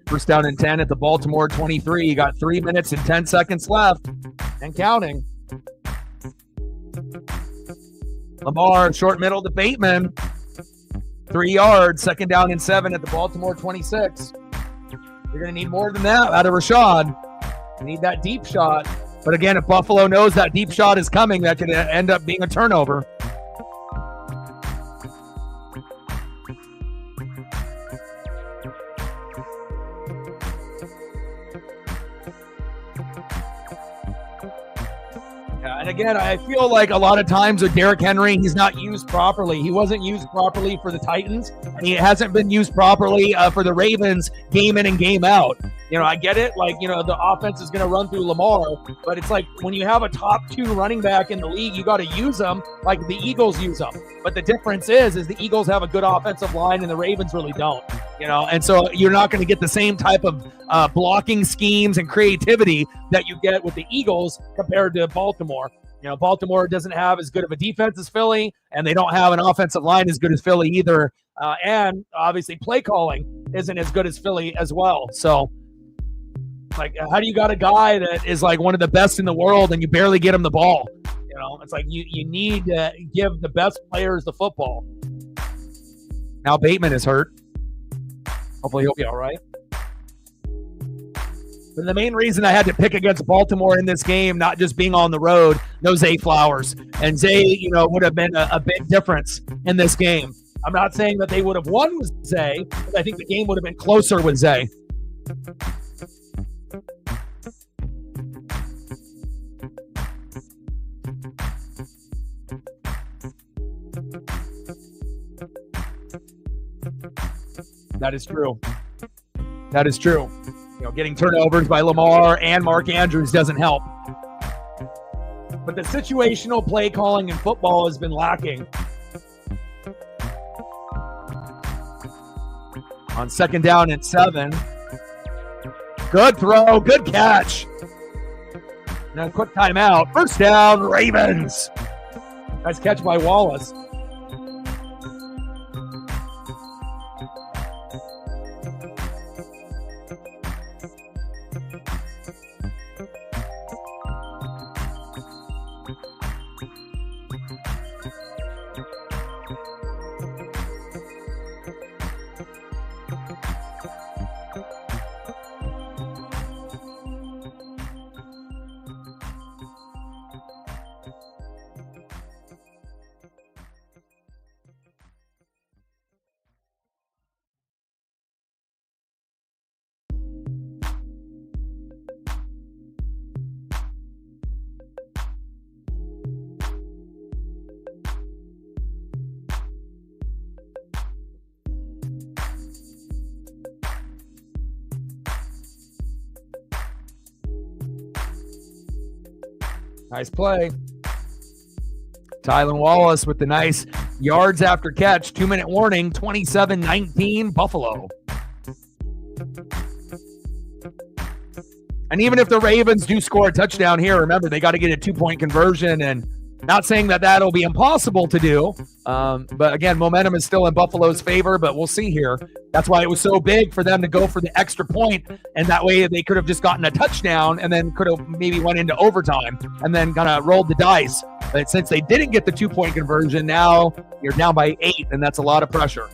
First down and 10 at the Baltimore 23. You got 3 minutes and 10 seconds left and counting. Lamar short middle to Bateman. 3 yards, 2nd down and 7 at the Baltimore 26. You're going to need more than that out of Rashad. You need that deep shot. But again, if Buffalo knows that deep shot is coming, that could end up being a turnover. And again, I feel like a lot of times with Derrick Henry, he's not used properly. He wasn't used properly for the Titans, and he hasn't been used properly for the Ravens game in and game out. You know, I get it. Like, you know, the offense is going to run through Lamar, but it's like when you have a top 2 running back in the league, you got to use them like the Eagles use them. But the difference is the Eagles have a good offensive line and the Ravens really don't. You know, and so you're not going to get the same type of blocking schemes and creativity that you get with the Eagles compared to Baltimore. You know, Baltimore doesn't have as good of a defense as Philly, and they don't have an offensive line as good as Philly either. And obviously play calling isn't as good as Philly as well. So, like, how do you got a guy that is like one of the best in the world and you barely get him the ball? You know, it's like you need to give the best players the football. Now Bateman is hurt. Hopefully he'll be all right. But the main reason I had to pick against Baltimore in this game, not just being on the road, no Zay Flowers. And Zay, you know, would have been a big difference in this game. I'm not saying that they would have won with Zay, but I think the game would have been closer with Zay. That is true. That is true. You know, getting turnovers by Lamar and Mark Andrews doesn't help. But the situational play calling in football has been lacking. On 2nd down and 7. Good throw, good catch. Now quick timeout. 1st down, Ravens. Nice catch by Wallace. Nice play. Tylan Wallace with the nice yards after catch. 2-minute warning, 27-19 Buffalo. And even if the Ravens do score a touchdown here, remember, they got to get a 2-point conversion. And not saying that that'll be impossible to do. But again, momentum is still in Buffalo's favor, but we'll see here. That's why it was so big for them to go for the extra point. And that way they could have just gotten a touchdown and then could have maybe went into overtime and then kind of rolled the dice. But since they didn't get the 2-point conversion, now you're down by 8, and that's a lot of pressure.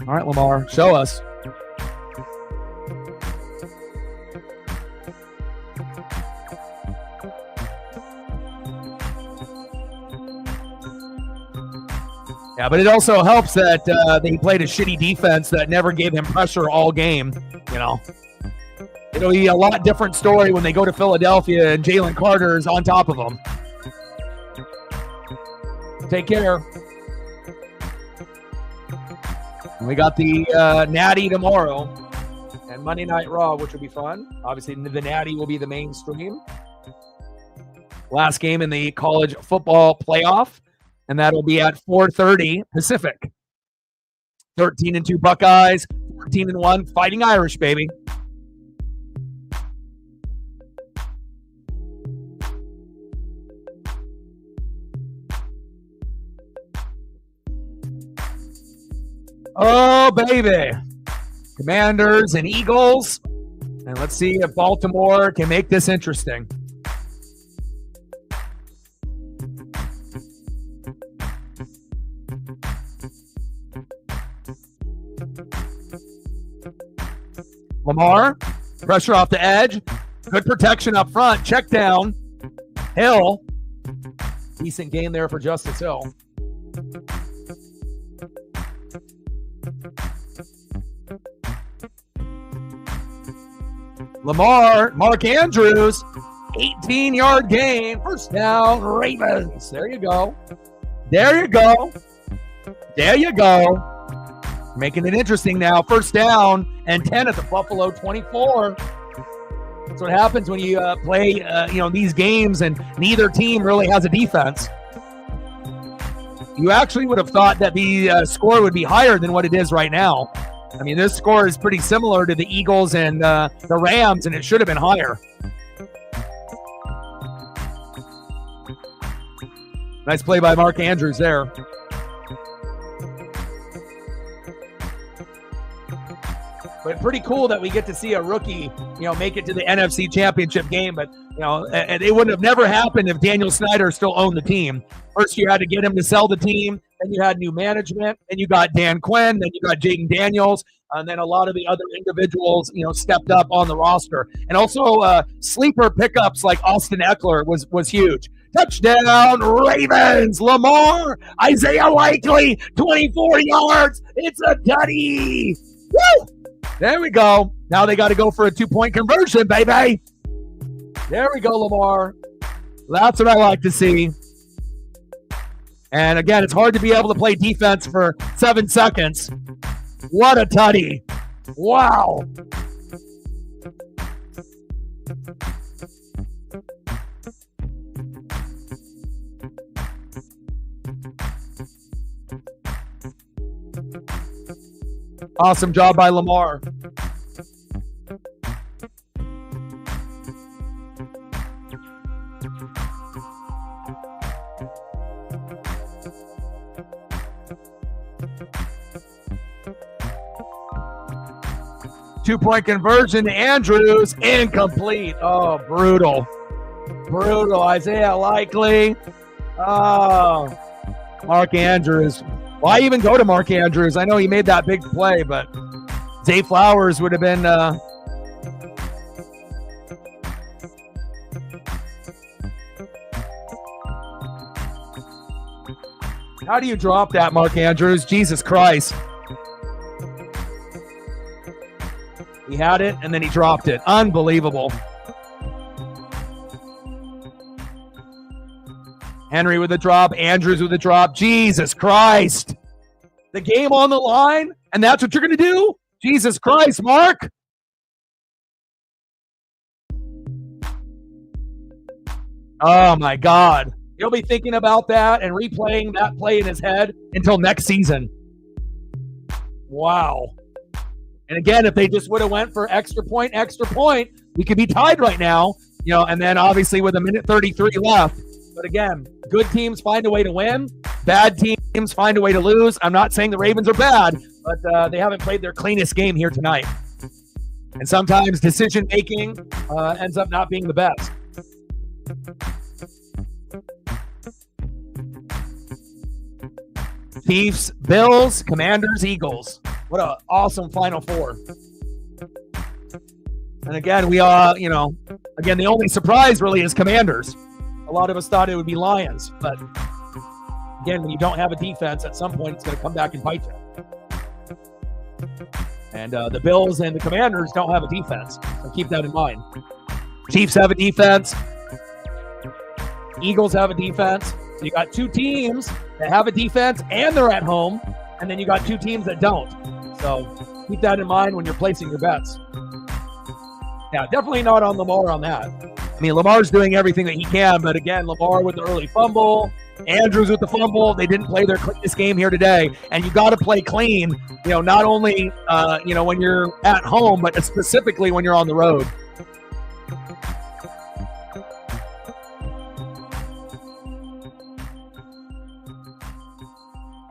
All right, Lamar, show us. Yeah, but it also helps that they played a shitty defense that never gave him pressure all game. You know, it'll be a lot different story when they go to Philadelphia and Jalen Carter is on top of them. Take care. We got the Natty tomorrow and Monday Night Raw, which will be fun. Obviously, the Natty will be the mainstream. Last game in the college football playoff, and that'll be at 4:30 Pacific. 13-2 Buckeyes, 14-1 Fighting Irish, baby. Oh, baby. Commanders and Eagles. And let's see if Baltimore can make this interesting. Lamar, pressure off the edge. Good protection up front. Check down. Hill. Decent game there for Justice Hill. Lamar, Mark Andrews, 18-yard gain, first down, Ravens. There you go. There you go. There you go. Making it interesting now. First down and 10 at the Buffalo 24. That's what happens when you play, these games and neither team really has a defense. You actually would have thought that the score would be higher than what it is right now. I mean, this score is pretty similar to the Eagles and the Rams, and it should have been higher. Nice play by Mark Andrews there. But pretty cool that we get to see a rookie, make it to the NFC Championship game. But, it would have never happened if Daniel Snyder still owned the team. First, you had to get him to sell the team. Then you had new management. Then you got Dan Quinn. Then you got Jaden Daniels. And then a lot of the other individuals, stepped up on the roster. And also sleeper pickups like Austin Eckler was huge. Touchdown, Ravens. Lamar, Isaiah Likely, 24 yards. It's a tutty. Woo! There we go. Now they got to go for a 2-point conversion, baby. There we go, Lamar. That's what I like to see. And again, it's hard to be able to play defense for 7 seconds. What a tutty. Wow. Awesome job by Lamar. Two-point conversion to Andrews. Incomplete. Oh, brutal. Brutal. Isaiah Likely. Oh, Mark Andrews. Why even go to Mark Andrews? I know he made that big play, but Zay Flowers would have been how do you drop that, Mark Andrews? Jesus Christ. He had it, and then he dropped it. Unbelievable. Henry with a drop. Andrews with a drop. Jesus Christ. The game on the line, and that's what you're going to do? Jesus Christ, Mark. Oh, my God. He'll be thinking about that and replaying that play in his head until next season. Wow. And again, if they just would have went for extra point, we could be tied right now, and then obviously with 1:33 left. But again, good teams find a way to win. Bad teams find a way to lose. I'm not saying the Ravens are bad, but they haven't played their cleanest game here tonight. And sometimes decision-making ends up not being the best. Chiefs, Bills, Commanders, Eagles. What an awesome Final Four. And again, we are, the only surprise really is Commanders. A lot of us thought it would be Lions, but Again, when you don't have a defense, at some point it's going to come back and bite you. And the Bills and the Commanders don't have a defense, so keep that in mind. Chiefs have a defense. Eagles have a defense. So you got two teams that have a defense and they're at home, and then you got two teams that don't. So keep that in mind when you're placing your bets. Yeah, definitely not on Lamar on that. I mean, Lamar's doing everything that he can, but again, Lamar with the early fumble, Andrews with the fumble. They didn't play their cleanest game here today, and you got to play clean. Not only when you're at home, but specifically when you're on the road.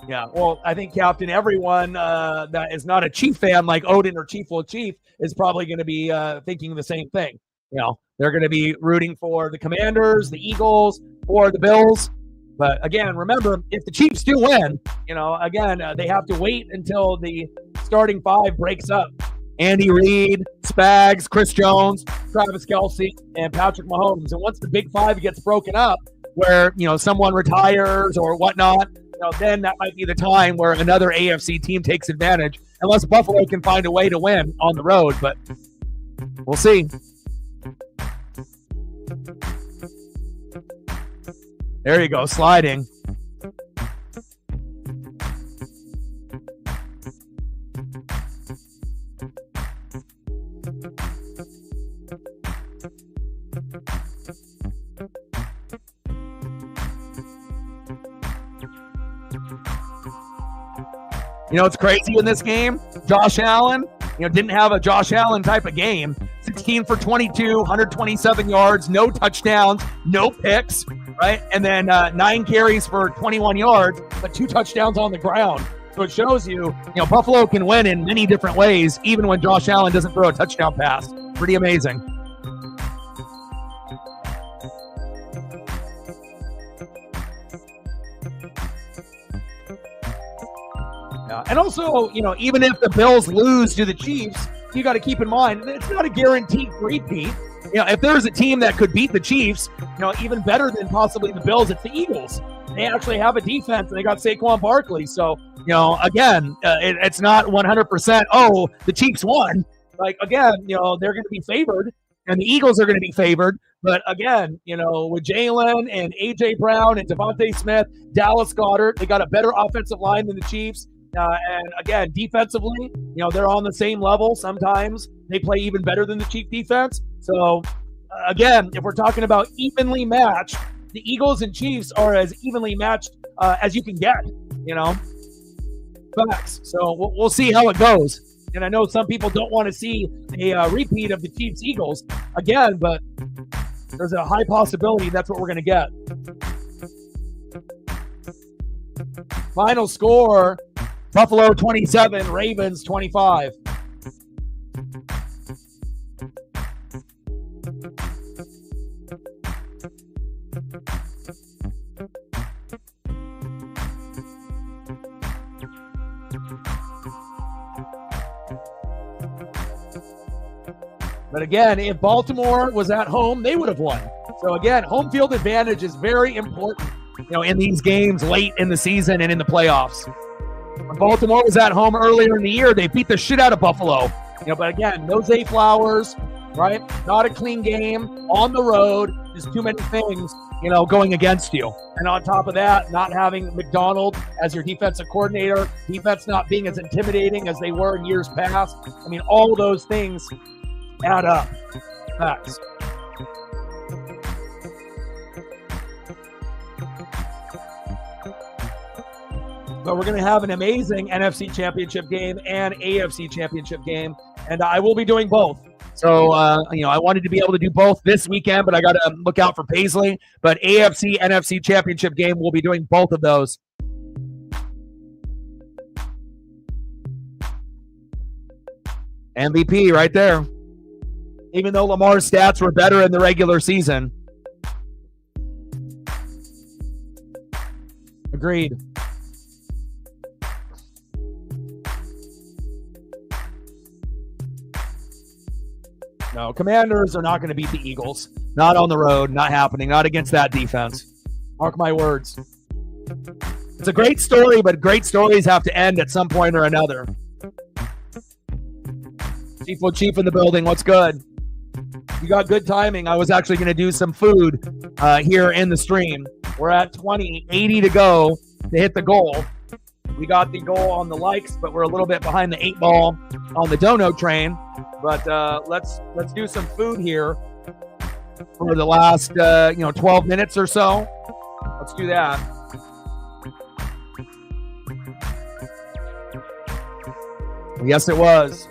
Yeah, well, I think, Captain, everyone that is not a Chief fan like Odin or Chief Will Chief is probably going to be thinking the same thing. They're going to be rooting for the Commanders, the Eagles, or the Bills. But again, remember, if the Chiefs do win, they have to wait until the starting five breaks up. Andy Reid, Spags, Chris Jones, Travis Kelce, and Patrick Mahomes. And once the big five gets broken up, where someone retires or whatnot, then that might be the time where another AFC team takes advantage, unless Buffalo can find a way to win on the road. But we'll see. There you go, sliding. It's crazy in this game. Josh Allen, didn't have a Josh Allen type of game. 16 for 22, 127 yards, no touchdowns, no picks, right? And then 9 carries for 21 yards, but 2 touchdowns on the ground. So it shows you, Buffalo can win in many different ways, even when Josh Allen doesn't throw a touchdown pass. Pretty amazing. And also, even if the Bills lose to the Chiefs, you got to keep in mind, it's not a guaranteed repeat. If there's a team that could beat the Chiefs, even better than possibly the Bills, it's the Eagles. They actually have a defense, and they got Saquon Barkley. So, again, it's not 100%, oh, the Chiefs won. Like, again, they're going to be favored, and the Eagles are going to be favored. But again, with Jalen and A.J. Brown and Devontae Smith, Dallas Goedert, they got a better offensive line than the Chiefs. And again, defensively, they're on the same level. Sometimes they play even better than the Chief defense. So, again, if we're talking about evenly matched, the Eagles and Chiefs are as evenly matched as you can get, Facts. So we'll see how it goes. And I know some people don't want to see a repeat of the Chiefs-Eagles again, but there's a high possibility that's what we're going to get. Final score, Buffalo 27, Ravens 25. But again, if Baltimore was at home, they would have won. So again, home field advantage is very important, in these games late in the season and in the playoffs. When Baltimore was at home earlier in the year, they beat the shit out of Buffalo. But again, no Zay Flowers, right? Not a clean game on the road. Just too many things, going against you. And on top of that, not having McDonald as your defensive coordinator, defense not being as intimidating as they were in years past. I mean, all those things add up. Facts. But we're going to have an amazing NFC Championship game and AFC Championship game, and I will be doing both. So, I wanted to be able to do both this weekend, but I got to look out for Paisley. But AFC, NFC Championship game, we'll be doing both of those. MVP right there. Even though Lamar's stats were better in the regular season. Agreed. No, Commanders are not going to beat the Eagles. Not on the road. Not happening. Not against that defense. Mark my words. It's a great story, but great stories have to end at some point or another. Chief in the building. What's good? You got good timing. I was actually going to do some food here in the stream. We're at 80 to go to hit the goal. We got the goal on the likes, but we're a little bit behind the 8 ball on the dono train. But let's do some food here for the last 12 minutes or so. Let's do that. Yes, it was.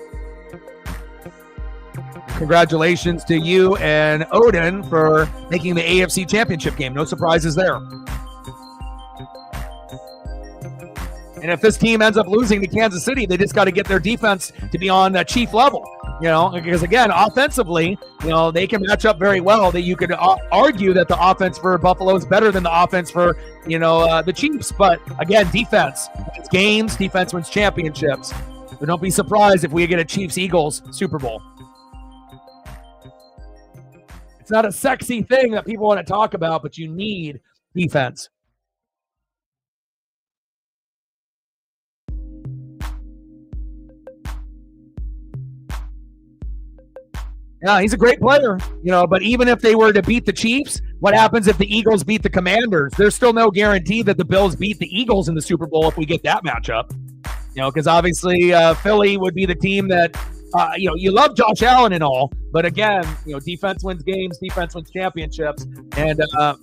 Congratulations to you and Odin for making the AFC Championship game. No surprises there. And if this team ends up losing to Kansas City, they just got to get their defense to be on a chief level. Because again, offensively, they can match up very well. That you could argue that the offense for Buffalo is better than the offense for, the Chiefs. But again, defense wins games, defense wins championships. So don't be surprised if we get a Chiefs-Eagles Super Bowl. It's not a sexy thing that people want to talk about, but you need defense. Yeah, he's a great player, but even if they were to beat the Chiefs, what happens if the Eagles beat the Commanders? There's still no guarantee that the Bills beat the Eagles in the Super Bowl if we get that matchup. Because obviously Philly would be the team that, you love Josh Allen and all, but again, defense wins games, defense wins championships, and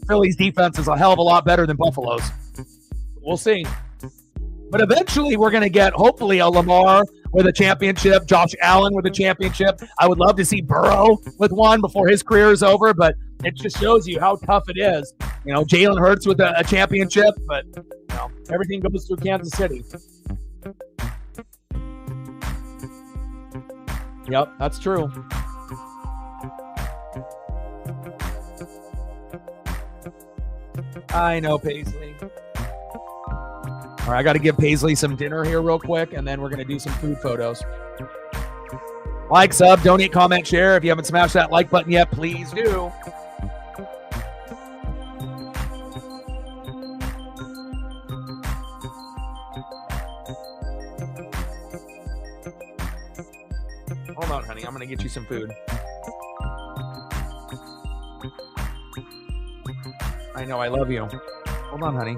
Philly's defense is a hell of a lot better than Buffalo's. We'll see. But eventually we're going to get, hopefully, a Lamar with a championship, Josh Allen with a championship. I would love to see Burrow with one before his career is over, but it just shows you how tough it is. Jalen Hurts with a championship, but everything goes through Kansas City. Yep, that's true. I know, Paisley. All right, I got to give Paisley some dinner here real quick, and then we're going to do some food photos. Like, sub, donate, comment, share. If you haven't smashed that like button yet, please do. Hold on, honey. I'm going to get you some food. I know, I love you. Hold on, honey.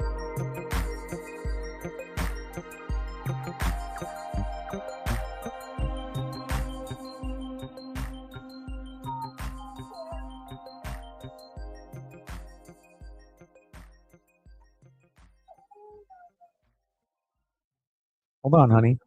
Hold on, honey.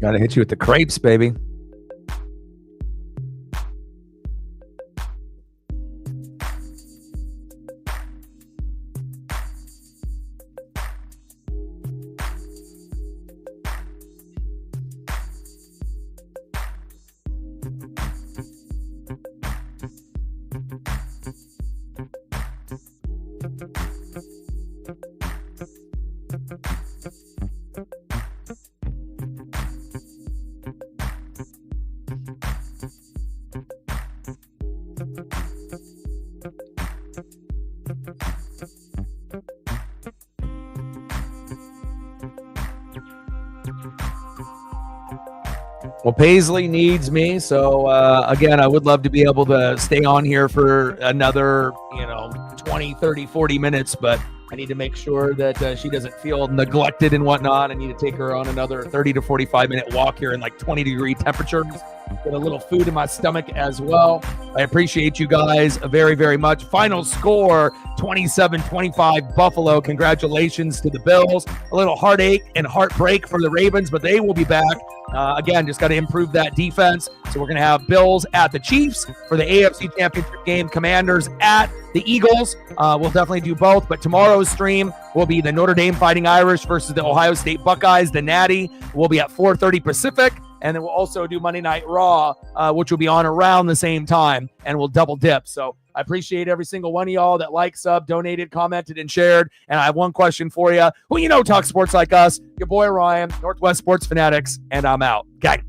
Gotta hit you with the crepes, baby. Well, Paisley needs me, so again, I would love to be able to stay on here for another 20, 30, 40 minutes, but I need to make sure that she doesn't feel neglected and whatnot. I need to take her on another 30 to 45 minute walk here in like 20-degree temperatures. Get a little food in my stomach as well. I appreciate you guys very, very much. Final score, 27-25 Buffalo. Congratulations to the Bills. A little heartache and heartbreak for the Ravens, but they will be back. Again, just got to improve that defense. So we're going to have Bills at the Chiefs for the AFC Championship game. Commanders at the Eagles. We'll definitely do both. But tomorrow's stream will be the Notre Dame Fighting Irish versus the Ohio State Buckeyes. The Natty will be at 4:30 Pacific. And then we'll also do Monday Night Raw, which will be on around the same time. And we'll double dip. So I appreciate every single one of y'all that liked, sub, donated, commented, and shared. And I have one question for you. Who talk sports like us? Your boy Ryan, Northwest Sports Fanatics, and I'm out. Okay.